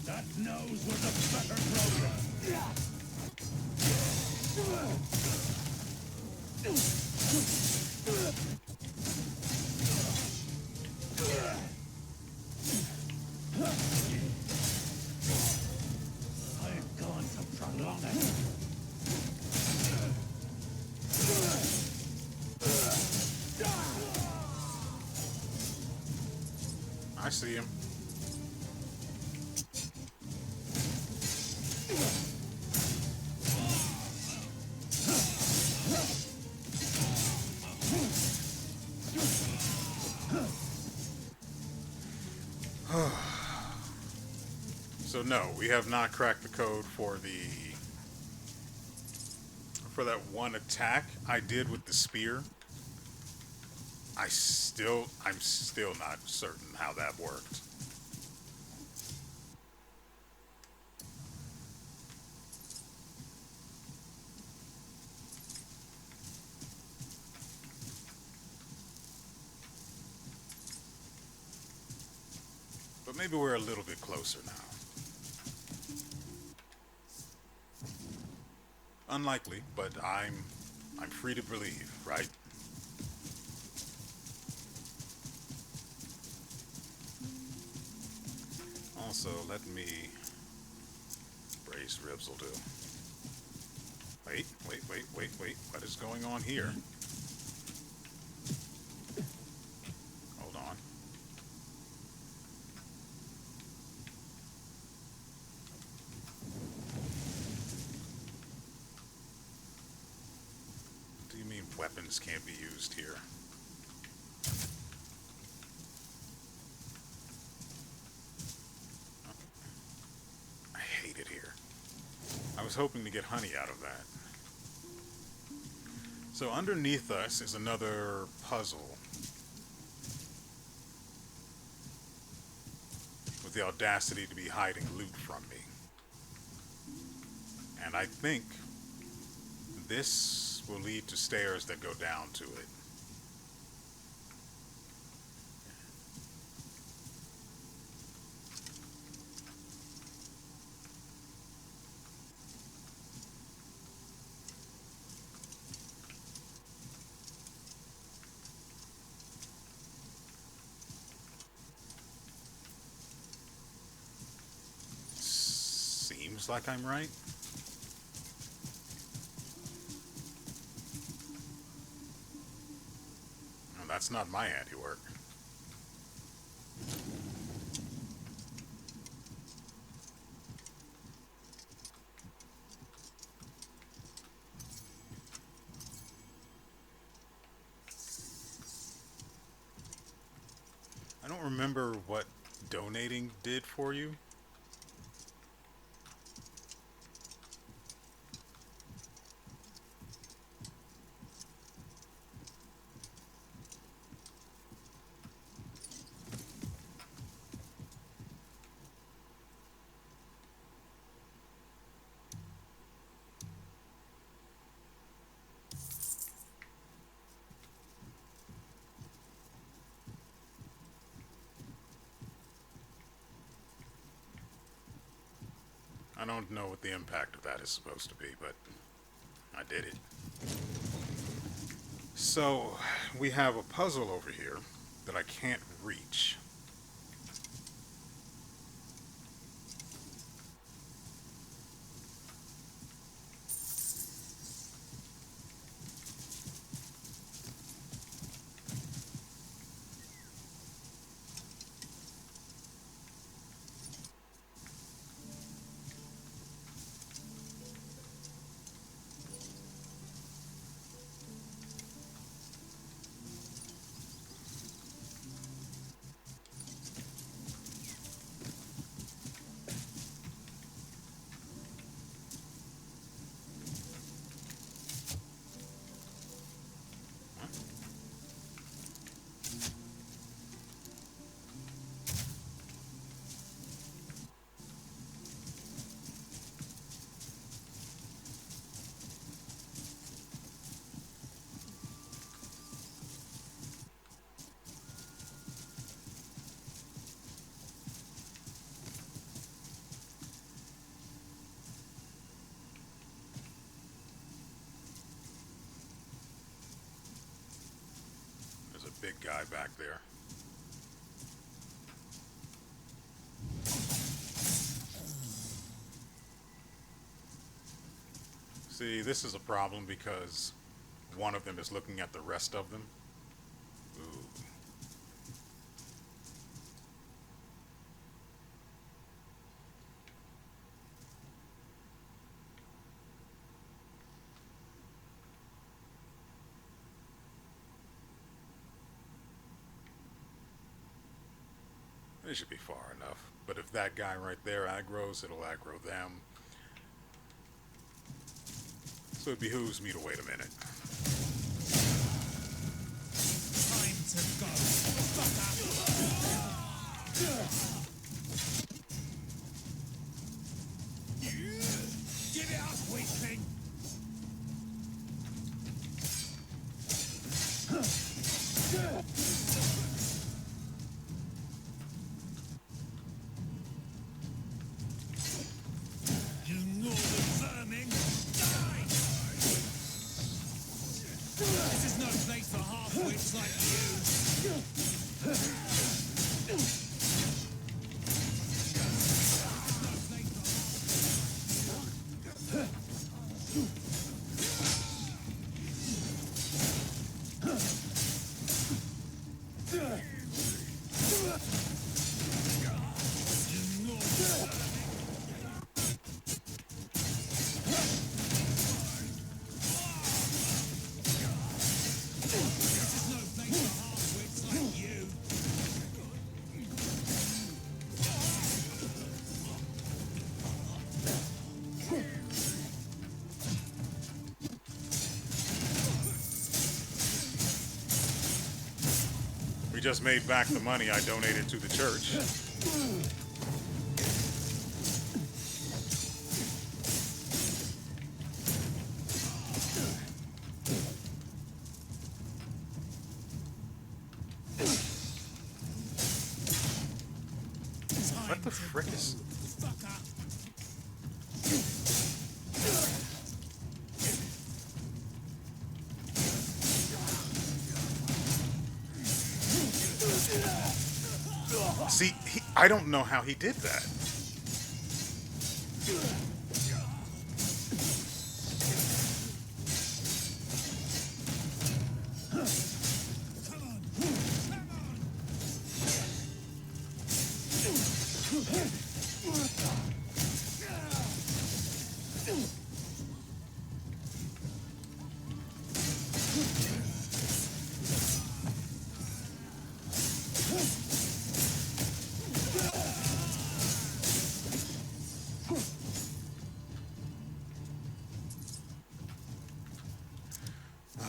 Speaker 7: That nose was a better program. I've gone to prolong it.
Speaker 1: I see him. So no, we have not cracked the code for that one attack I did with the spear. I'm still not certain how that worked. But maybe we're a little bit closer now. Unlikely, but I'm free to believe, right? Also, let me braised ribs will do. Wait. What is going on here? Hold on. What do you mean weapons can't be used here? I hate it here. I was hoping to get honey out of that. So underneath us is another puzzle with the audacity to be hiding loot from me. And I think this will lead to stairs that go down to it. Seems like I'm right. No, that's not my handiwork. I don't remember what donating did for you. I don't know what the impact of that is supposed to be, but I did it. So, we have a puzzle over here that I can't reach. guy back there. See, this is a problem because one of them is looking at the rest of them. Ooh. It should be far enough. But if that guy right there aggroes, it'll aggro them. So it behooves me to wait a minute.
Speaker 2: Time to go. Give it up, weakling. You northern vermin! Die! This is no place for half-wits like
Speaker 1: We just made back the money I donated to the church. What the frick is... See, I don't know how he did that.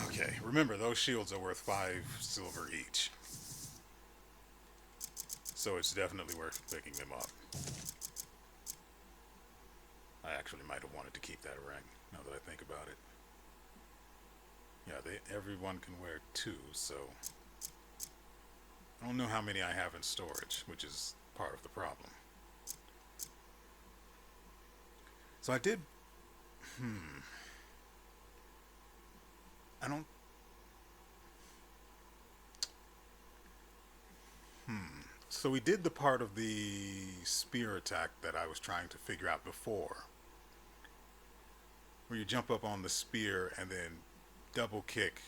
Speaker 1: Okay, remember those shields are worth 5 silver each. So it's definitely worth picking them up. I actually might have wanted to keep that ring, now that I think about it. Yeah, everyone can wear 2, so... I don't know how many I have in storage, which is part of the problem. So I did... I don't... So we did the part of the spear attack that I was trying to figure out before. Where you jump up on the spear and then double kick.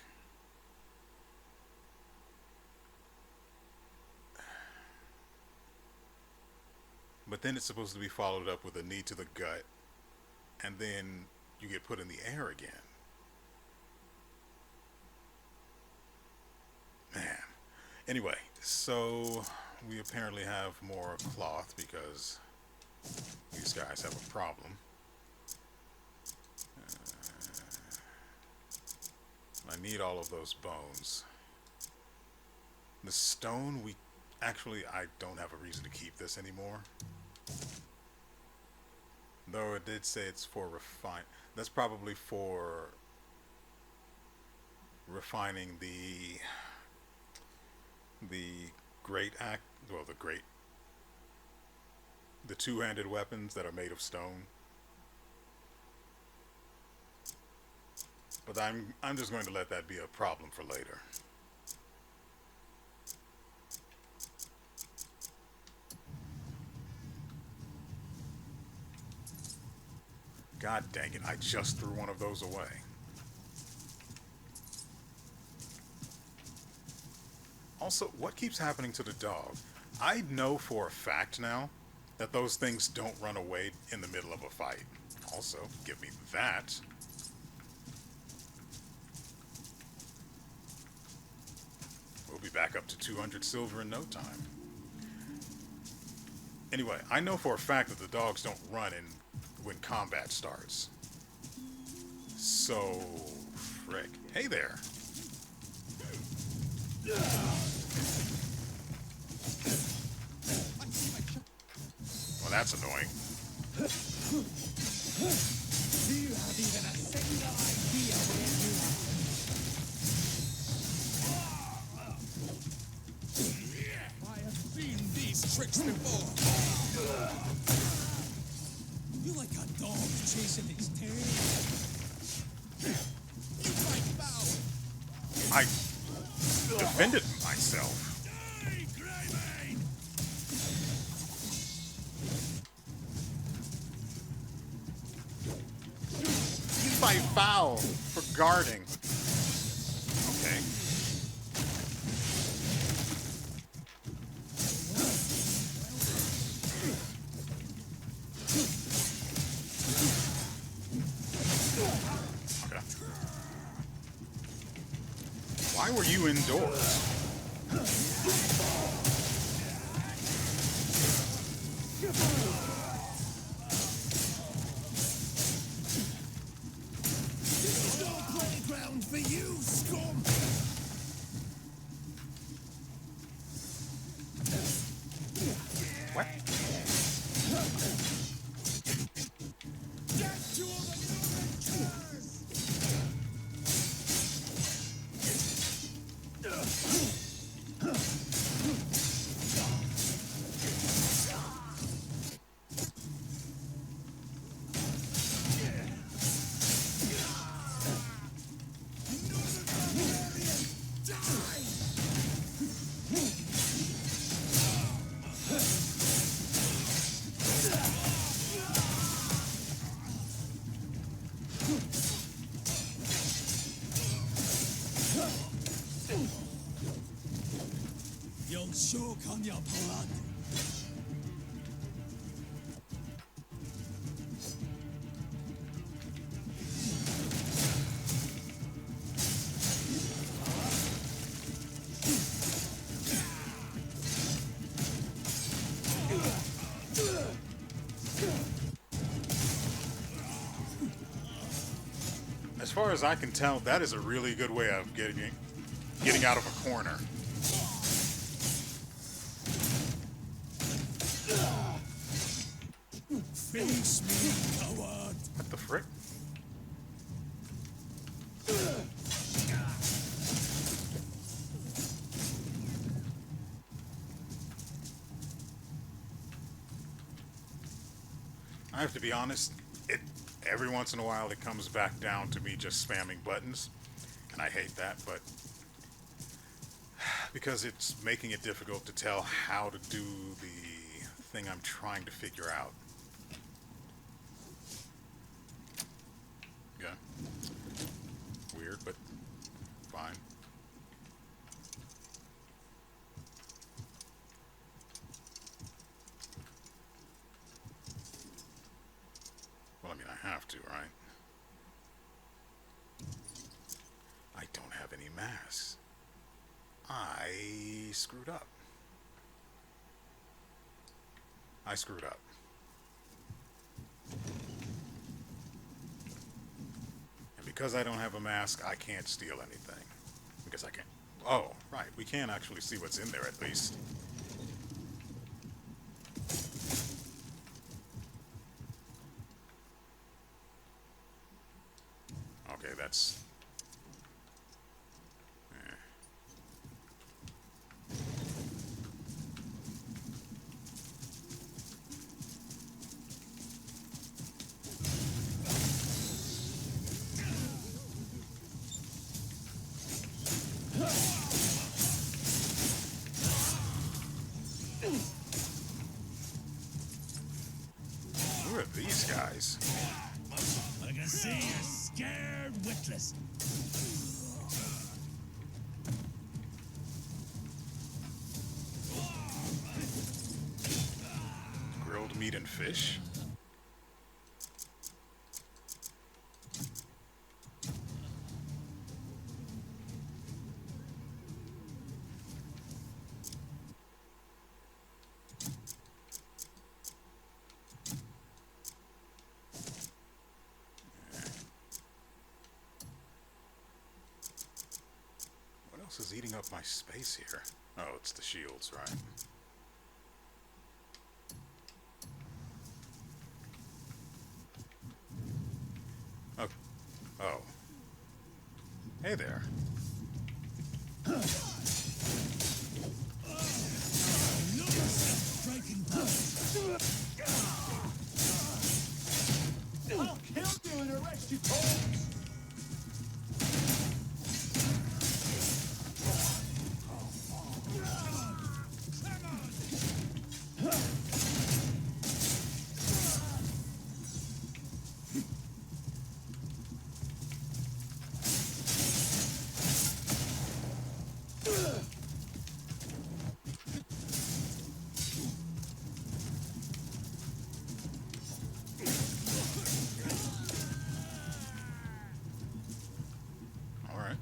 Speaker 1: But then it's supposed to be followed up with a knee to the gut. And then you get put in the air again. Man. Anyway, so we apparently have more cloth because these guys have a problem. I need all of those bones. The stone, I don't have a reason to keep this anymore. Though it did say it's for refine. That's probably for refining the the two-handed weapons that are made of stone. But I'm just going to let that be a problem for later. God dang it, I just threw one of those away. Also, what keeps happening to the dog? I know for a fact now that those things don't run away in the middle of a fight. Also, give me that. We'll be back up to 200 silver in no time. Anyway, I know for a fact that the dogs don't run when combat starts. So, frick. Hey there. Well, that's annoying.
Speaker 4: Do you have even a single idea where you are? I have seen these tricks before.
Speaker 2: You're like a dog chasing its tail.
Speaker 4: You fight foul.
Speaker 1: I defended myself.
Speaker 4: Hey, Greymane!
Speaker 1: You fight foul for guarding. Okay. Okay. Why were you indoors?
Speaker 2: There's no playground for you, scum!
Speaker 1: What?
Speaker 4: Get to the looming cars!
Speaker 2: You'll choke on your blood.
Speaker 1: As far as I can tell, that is a really good way of getting out of a corner.
Speaker 2: Face me, coward.
Speaker 1: What the frick? I have to be honest, every once in a while it comes back down to me just spamming buttons, and I hate that, but because it's making it difficult to tell how to do the thing I'm trying to figure out. Yeah. Weird, but fine. Well, I mean, I have to, right? I don't have any masks. I screwed up. I screwed up. And because I don't have a mask, I can't steal anything. Because I can't. Oh, right. We can actually see what's in there at least. Okay, that's... Who are these guys?
Speaker 2: See you scared witless.
Speaker 1: Grilled meat and fish? What else is eating up my space here? Oh, it's the shields, right? Oh. Oh. Hey there.
Speaker 7: I'll kill you and arrest you, Holmes!
Speaker 1: All right.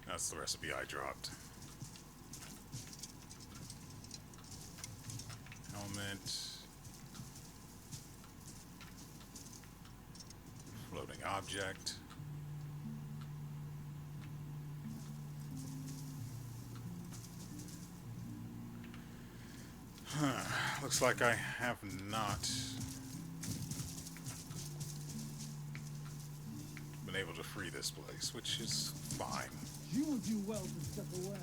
Speaker 1: That's the recipe I dropped. Helmet. Floating object. Looks like I have not been able to free this place, which is fine.
Speaker 7: You would do well to step away.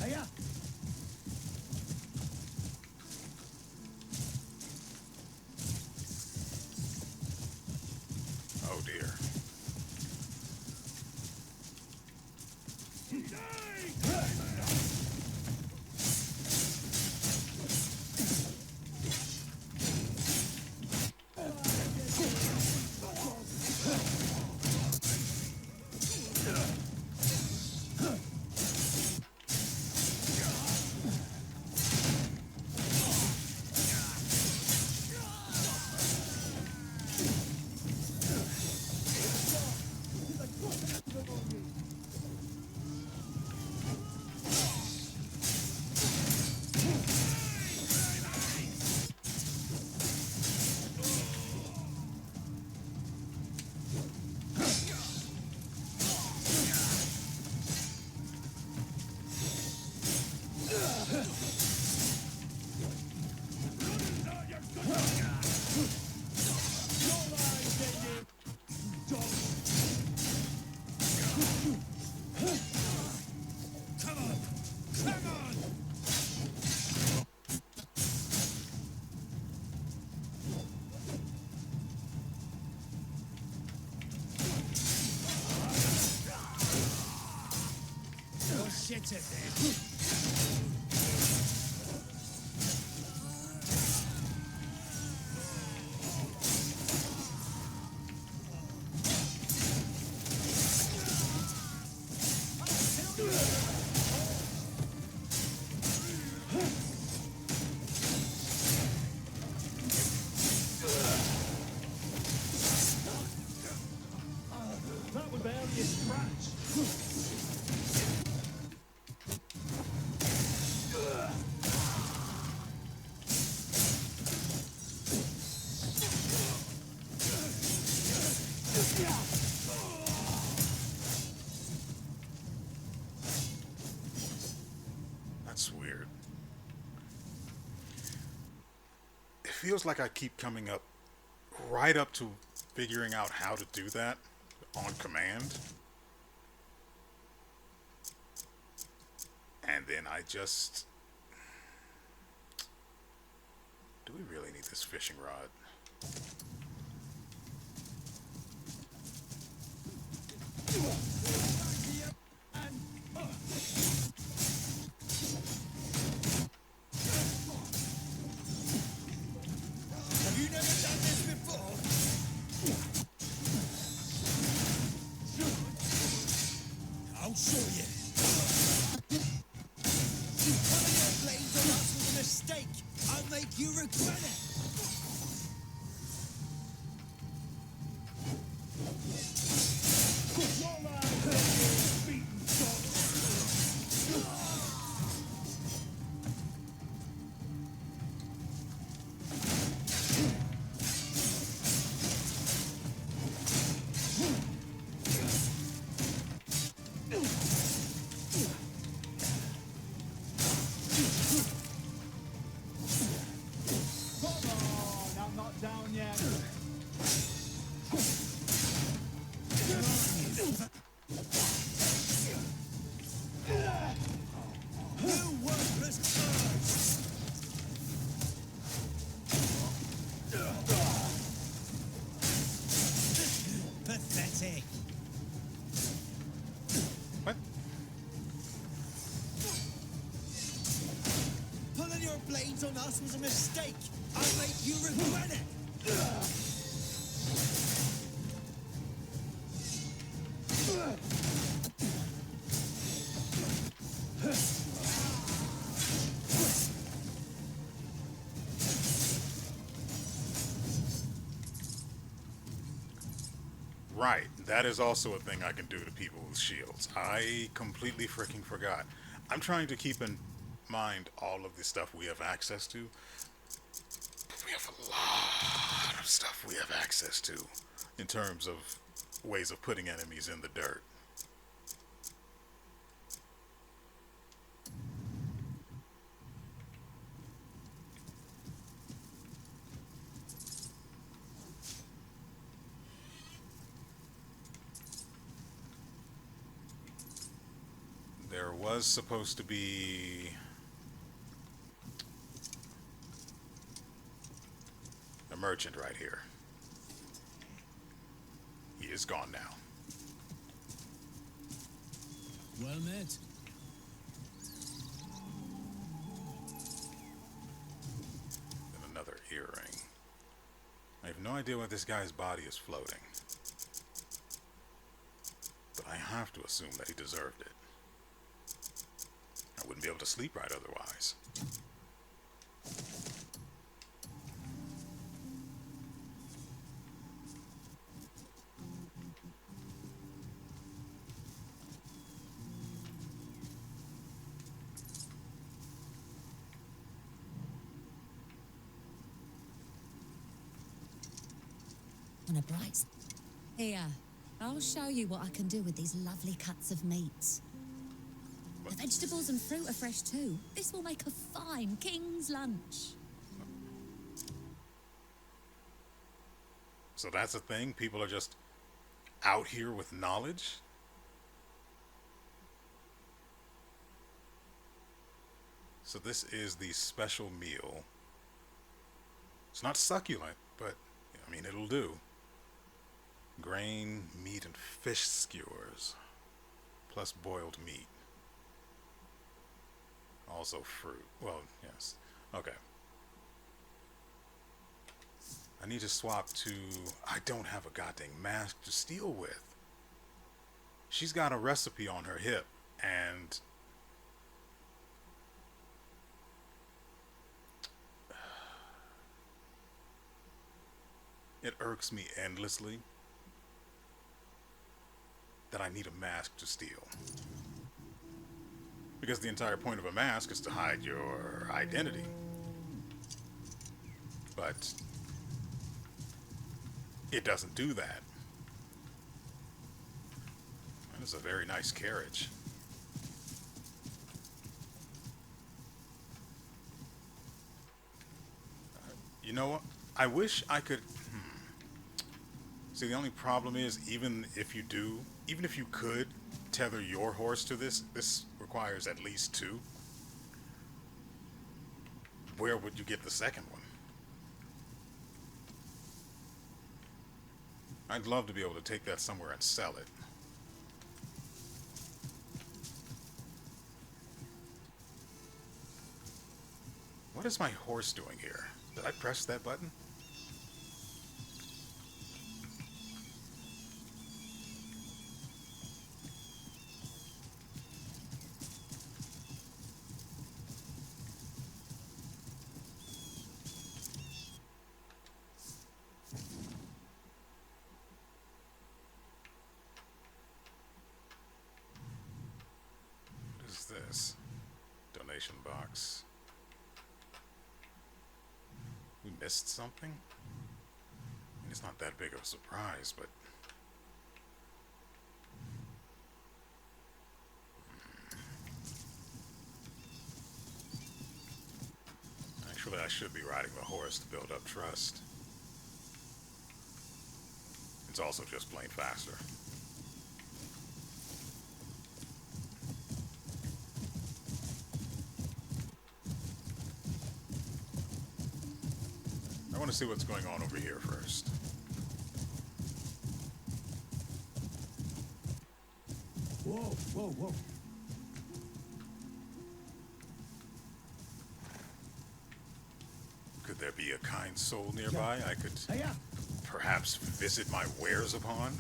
Speaker 7: Hiya!
Speaker 1: Oh dear.
Speaker 2: Shit it there.
Speaker 7: That would barely a scratch.
Speaker 1: That's weird. It feels like I keep coming up right up to figuring out how to do that on command. And then I just... Do we really need this fishing rod?
Speaker 2: Have you never done this before? I'll show you. One of your blades on us was a mistake. I'll make you regret it.
Speaker 7: Come on, I'm not down yet.
Speaker 2: You worthless birds! Pathetic.
Speaker 1: What?
Speaker 2: Pulling your blades on us was a mistake. I'll make you regret it.
Speaker 1: Right, that is also a thing I can do to people with shields. I completely freaking forgot. I'm trying to keep in mind all of the stuff we have access to. We have a lot of stuff we have access to in terms of ways of putting enemies in the dirt. There was supposed to be a merchant right here. He is gone now.
Speaker 2: Well met.
Speaker 1: And another earring. I have no idea why this guy's body is floating, but I have to assume that he deserved it. I wouldn't be able to sleep right otherwise.
Speaker 8: On a bright... Here, I'll show you what I can do with these lovely cuts of meat. The vegetables and fruit are fresh too. This will make a fine king's lunch.
Speaker 1: So that's a thing? People are just out here with knowledge? So this is the special meal. It's not succulent, but I mean, it'll do. Grain, meat, and fish skewers, plus boiled meat. Also fruit. Well, yes. Okay. I need to swap to... I don't have a goddamn mask to steal with. She's got a recipe on her hip, and... it irks me endlessly that I need a mask to steal. Because the entire point of a mask is to hide your identity. But it doesn't do that. That is a very nice carriage. You know what? I wish I could. See, the only problem is, even if you could tether your horse to this requires at least two. Where would you get the second one? I'd love to be able to take that somewhere and sell it. What is my horse doing here? Did I press that button? What is this? Donation box. We missed something? I mean, it's not that big of a surprise, but... Actually, I should be riding the horse to build up trust. It's also just plain faster. I want to see what's going on over here first.
Speaker 3: Whoa, whoa, whoa.
Speaker 1: Could there be a kind soul nearby I could
Speaker 3: Hiya.
Speaker 1: perhaps visit my wares upon?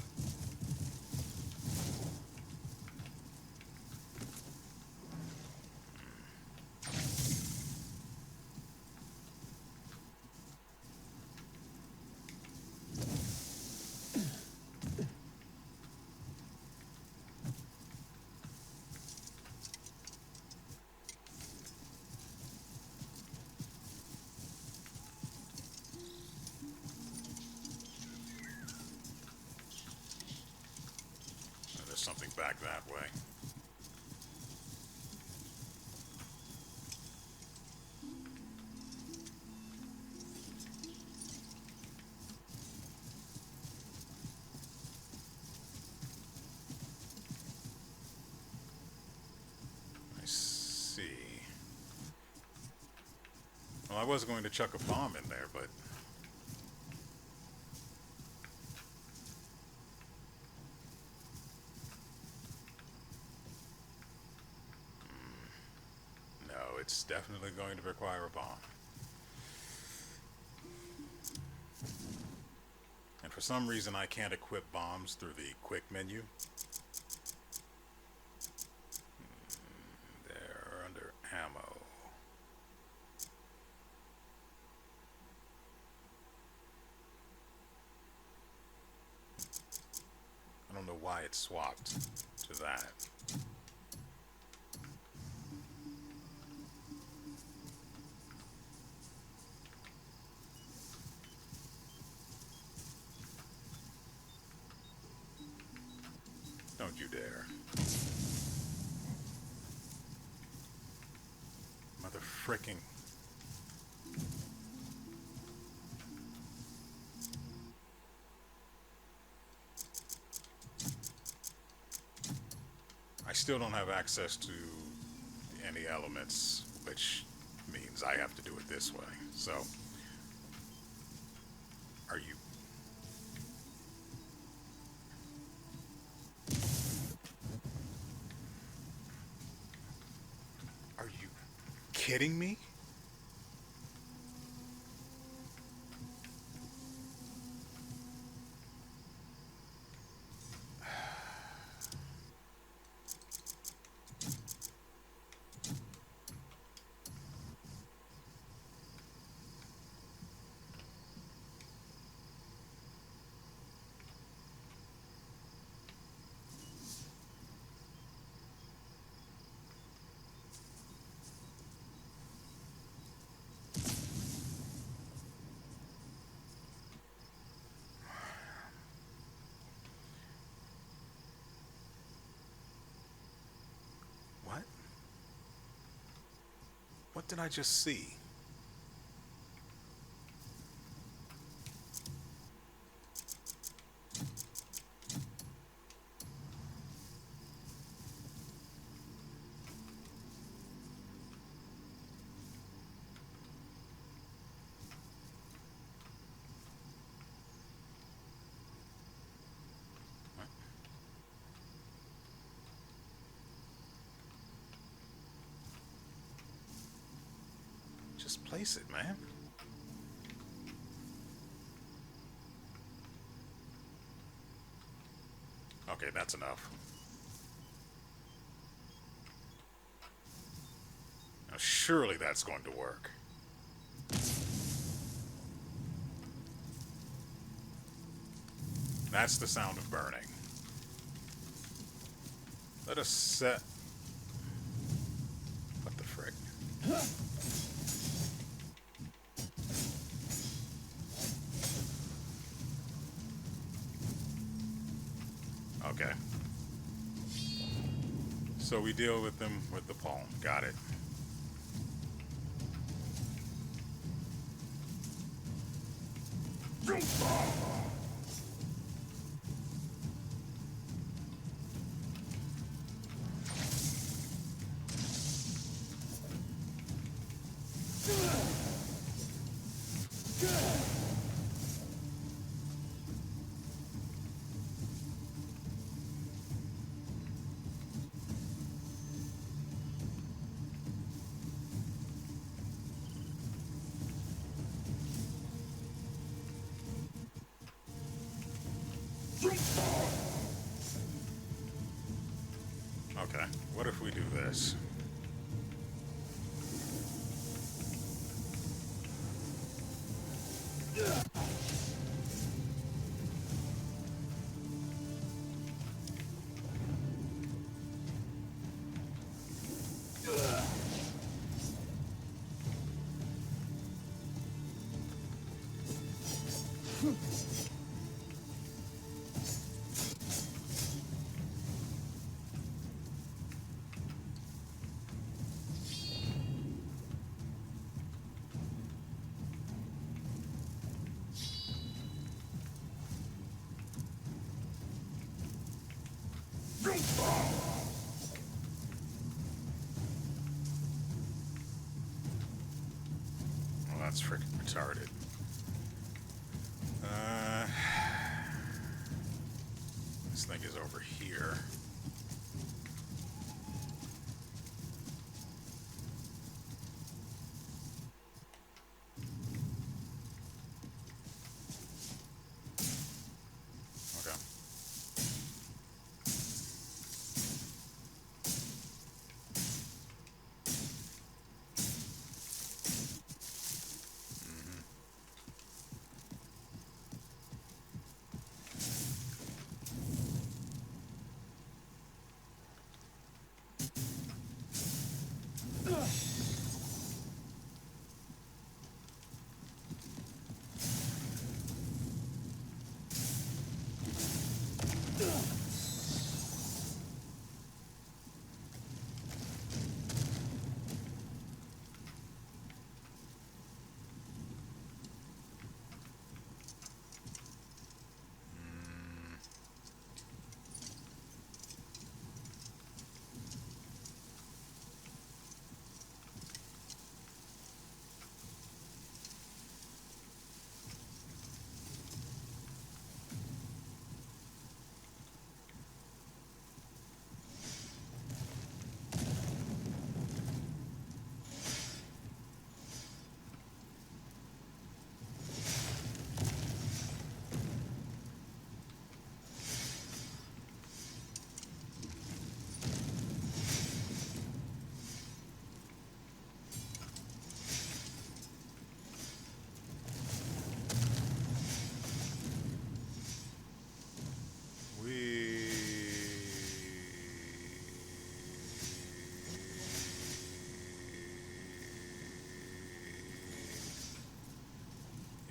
Speaker 1: There's something back that way. I see. Well, I was going to chuck a bomb in there, but... No, it's definitely going to require a bomb. And for some reason, I can't equip bombs through the quick menu. They're under ammo. I don't know why it swapped to that. Don't you dare. Mother fricking. I still don't have access to any elements, which means I have to do it this way. So, are you... Are you kidding me? What? What did I just see? Just place it, man. Okay, that's enough. Now, surely that's going to work. That's the sound of burning. Let us set... What the frick? Okay. So we deal with them with the palm. Got it. Okay, what if we do this? Well, that's freaking retarded. This thing is over here. Okay.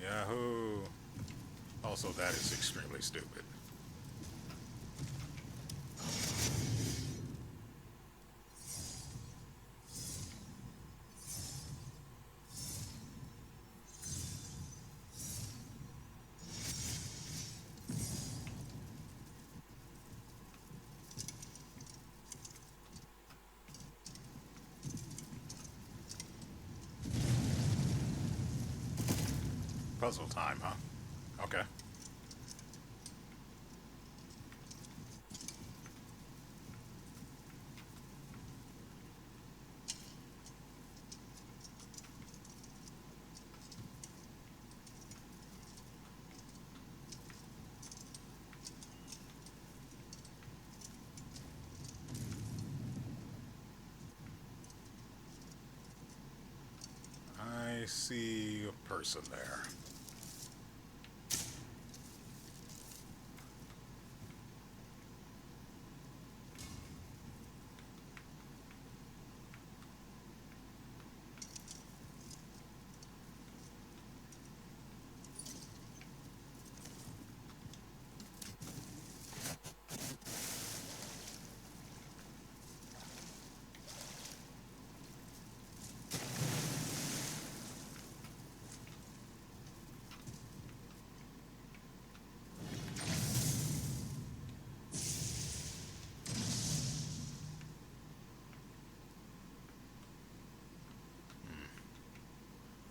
Speaker 1: Yahoo! Also, that is extremely stupid. Puzzle time, huh? Okay. I see a person there.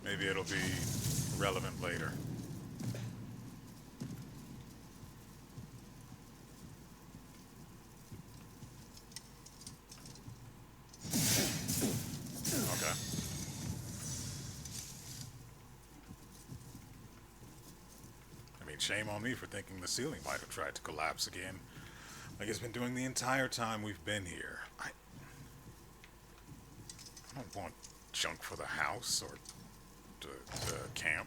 Speaker 1: Maybe it'll be relevant later. Okay. I mean, shame on me for thinking the ceiling might have tried to collapse again, like it's been doing the entire time we've been here. I don't want junk for the house or the camp.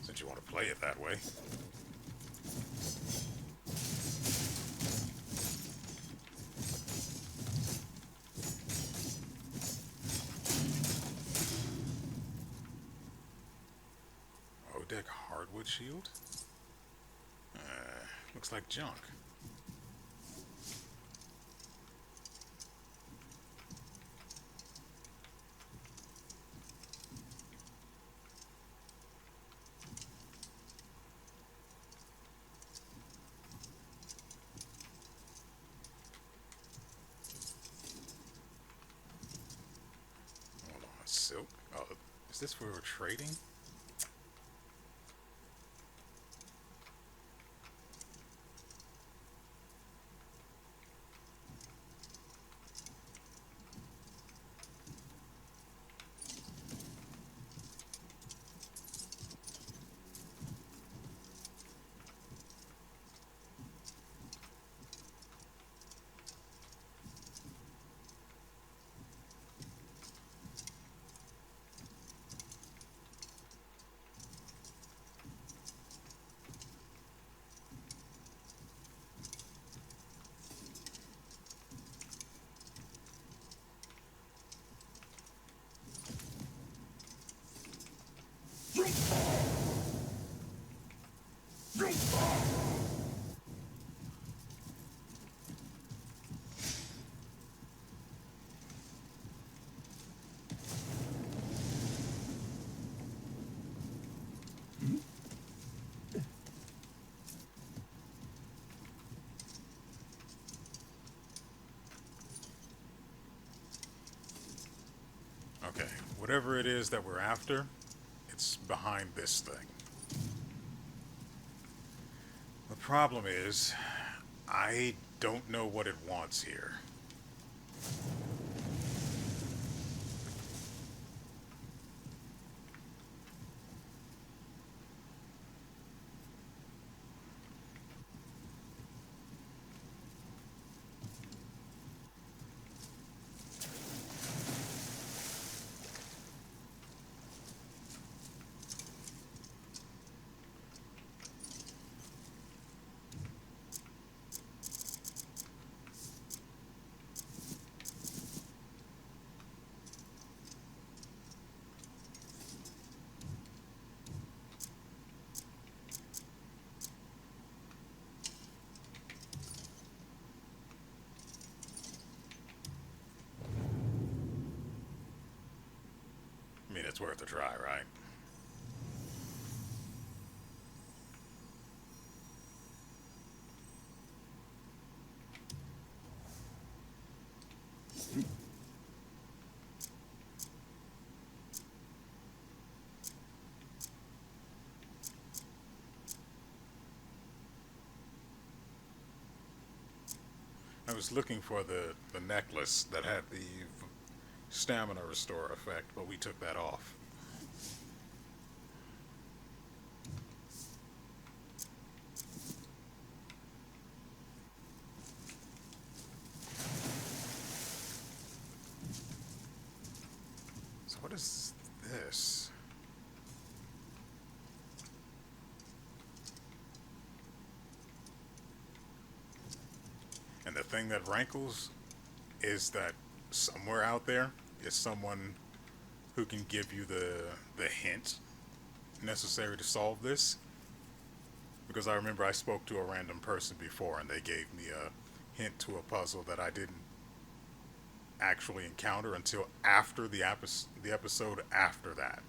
Speaker 1: Since you want to play it that way. Deck hardwood shield? Looks like junk. Hold on, silk? Oh, is this where we're trading? Okay, whatever it is that we're after, it's behind this thing. The problem is, I don't know what it wants here. I mean, it's worth a try, right? I was looking for the necklace that had the stamina restore effect, but we took that off. So what is this? And the thing that rankles is that somewhere out there is someone who can give you the hint necessary to solve this. Because I remember I spoke to a random person before and they gave me a hint to a puzzle that I didn't actually encounter until after the episode after that.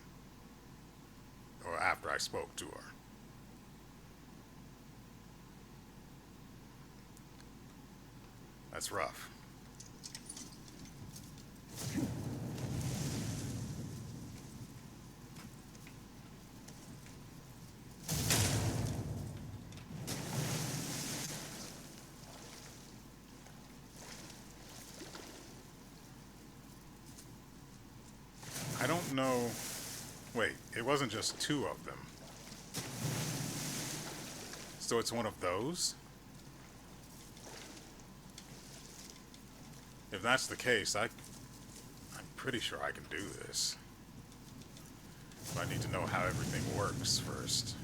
Speaker 1: Or after I spoke to her. That's rough. I don't know. Wait, it wasn't just two of them. So it's one of those? If that's the case, I'm pretty sure I can do this. But I need to know how everything works first.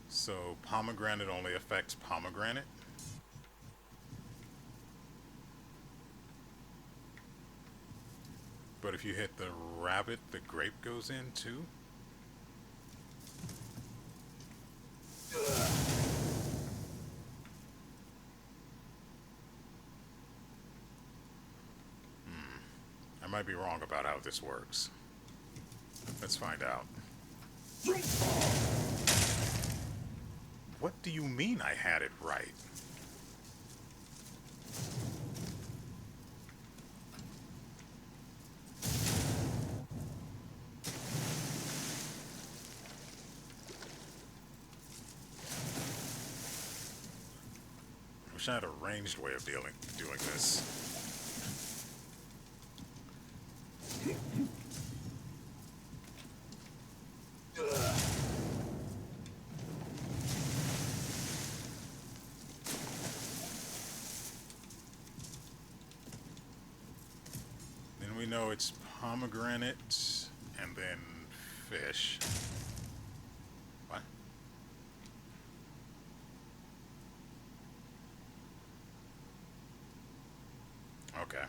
Speaker 1: So pomegranate only affects pomegranate? But if you hit the rabbit, the grape goes in too? I might be wrong about how this works. Let's find out. What do you mean I had it right? I wish I had a ranged way of doing this. Then we know it's pomegranate and then fish. What? Okay.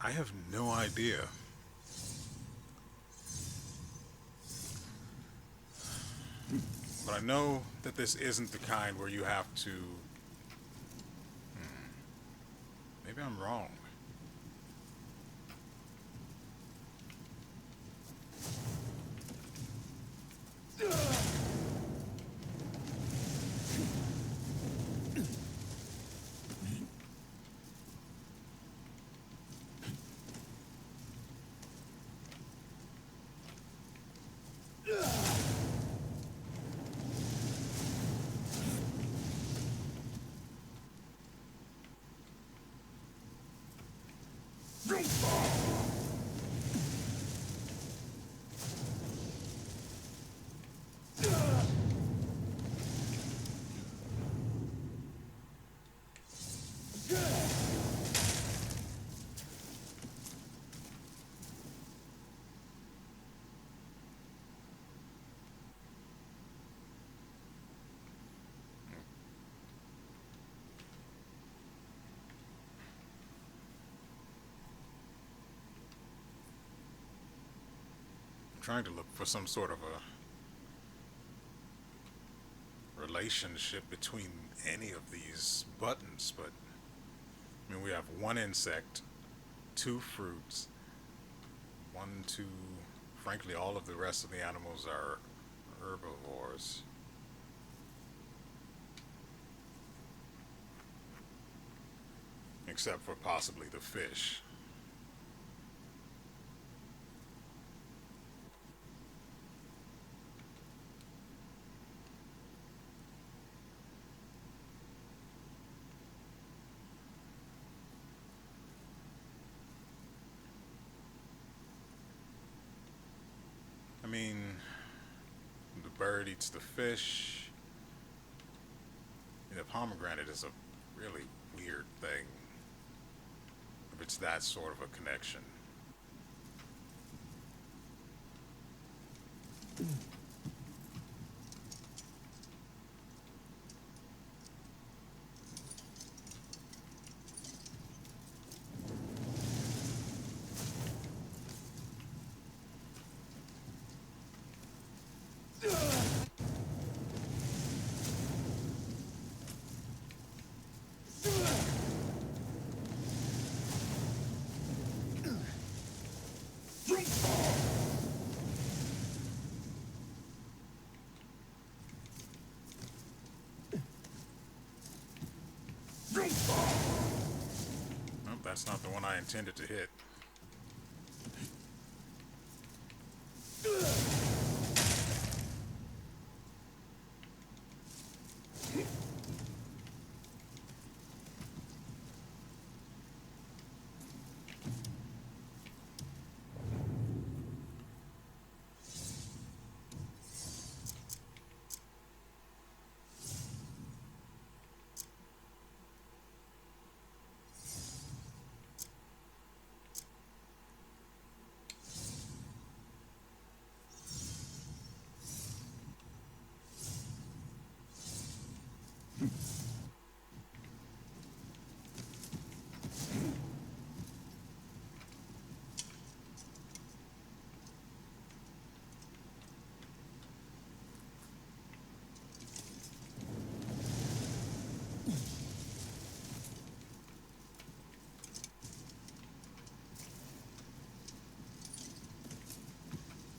Speaker 1: I have no idea. But I know that this isn't the kind where you have to... Maybe I'm wrong. Trying to look for some sort of a relationship between any of these buttons, but I mean, we have one insect, two fruits, one, two, frankly, all of the rest of the animals are herbivores. Except for possibly the fish. I mean, the bird eats the fish. The pomegranate is a really weird thing, if it's that sort of a connection. Nope, that's not the one I intended to hit.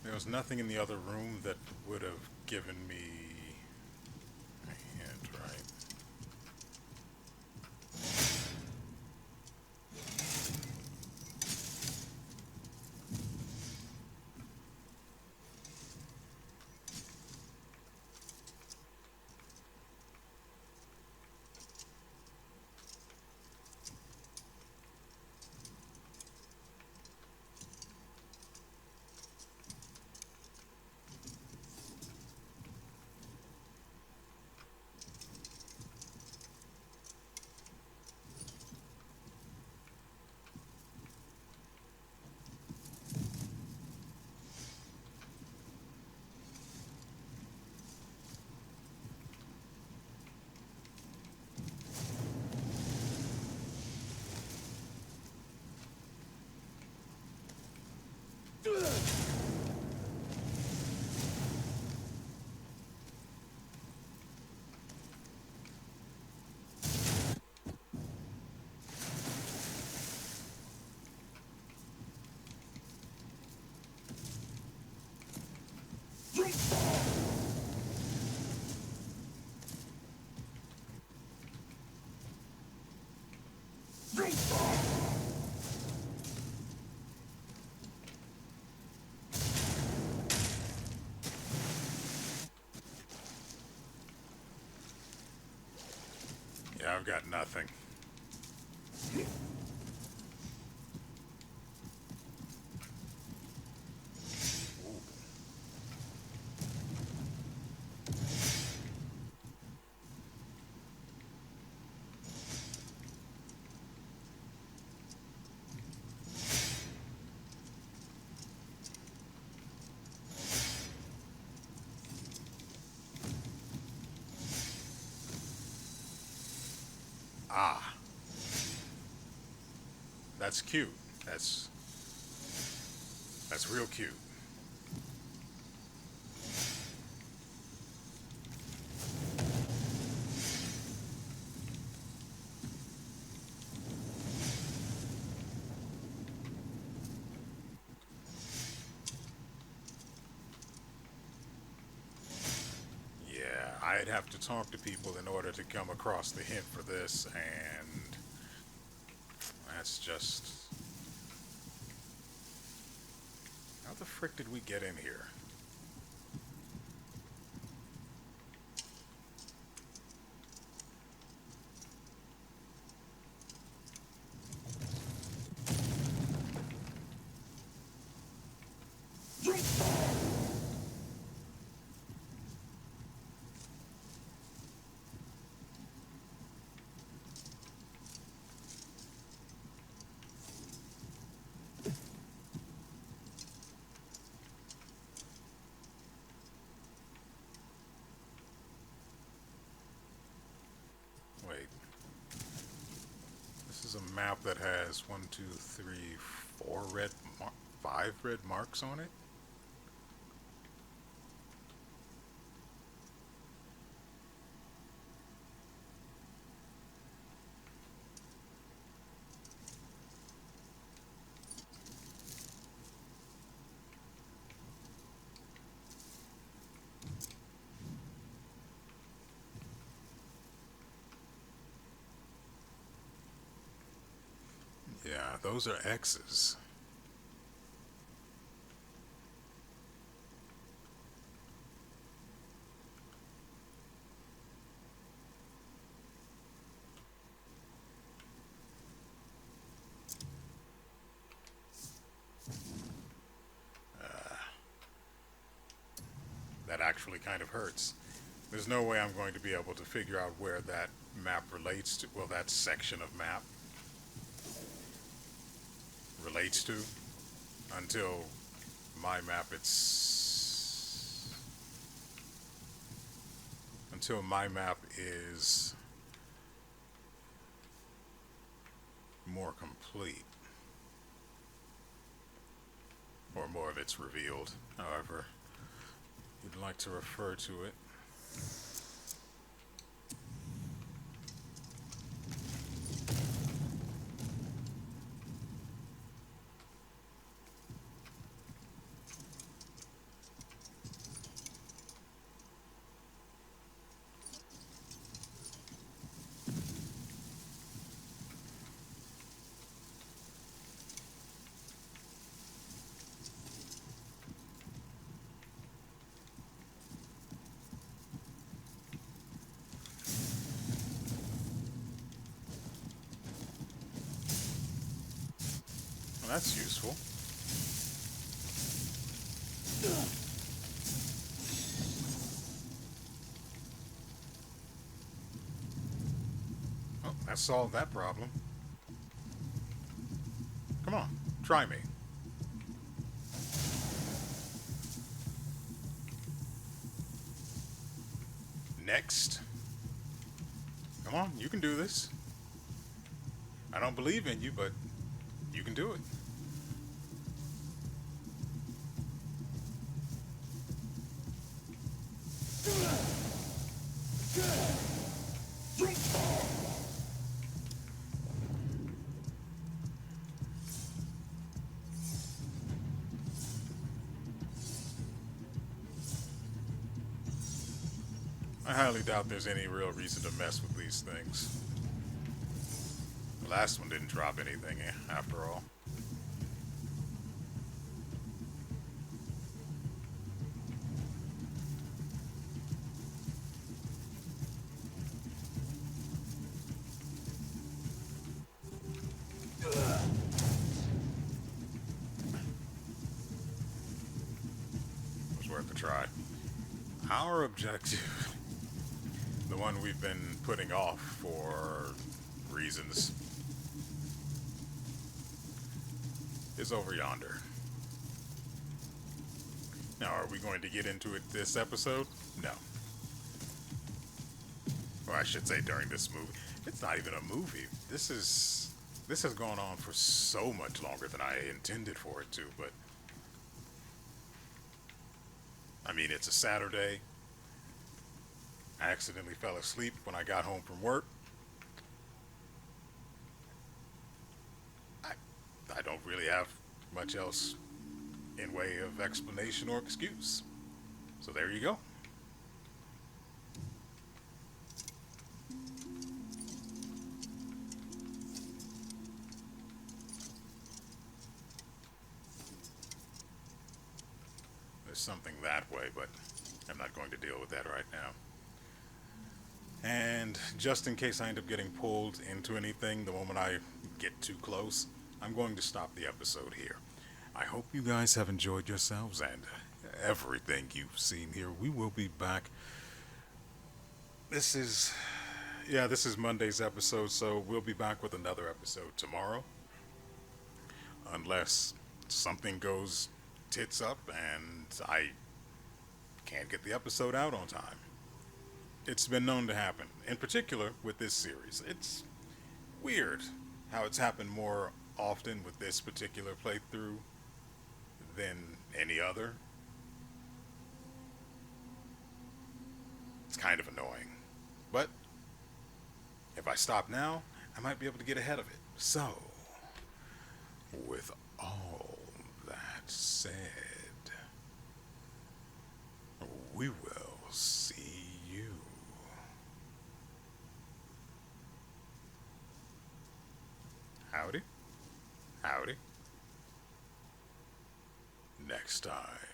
Speaker 1: There was nothing in the other room that would have given me a hint, right? Yeah, I've got nothing. Ah. That's cute. That's real cute. Yeah, I'd have to talk to people in order to come across the hint for this, and that's just... How the frick did we get in here? Wait. This is a map that has 1, 2, 3, 4 5 red marks on it? Yeah, those are X's. That actually kind of hurts. There's no way I'm going to be able to figure out where that map relates to, well, that section of map relates to, until my map is more complete, or more of it's revealed, however you'd like to refer to it. Well, that's useful. Oh, that solved that problem. Come on, try me. Next. Come on, you can do this. I don't believe in you, but you can do it. I highly doubt there's any real reason to mess with these things. The last one didn't drop anything, after all. It was worth a try. Our objective, the one we've been putting off for reasons, is over yonder. Now, are we going to get into it this episode? No. Or I should say during this movie. It's not even a movie. This has gone on for so much longer than I intended for it to, but I mean, it's a Saturday. I accidentally fell asleep when I got home from work. I don't really have much else in way of explanation or excuse. So there you go. There's something that way, but I'm not going to deal with that right now. And just in case I end up getting pulled into anything the moment I get too close, I'm going to stop the episode here. I hope you guys have enjoyed yourselves and everything you've seen here. We will be back. This is Monday's episode, so we'll be back with another episode tomorrow. Unless something goes tits up and I can't get the episode out on time. It's been known to happen, in particular with this series. It's weird how it's happened more often with this particular playthrough than any other. It's kind of annoying. But if I stop now, I might be able to get ahead of it. So, with all that said, we will see you howdy next time.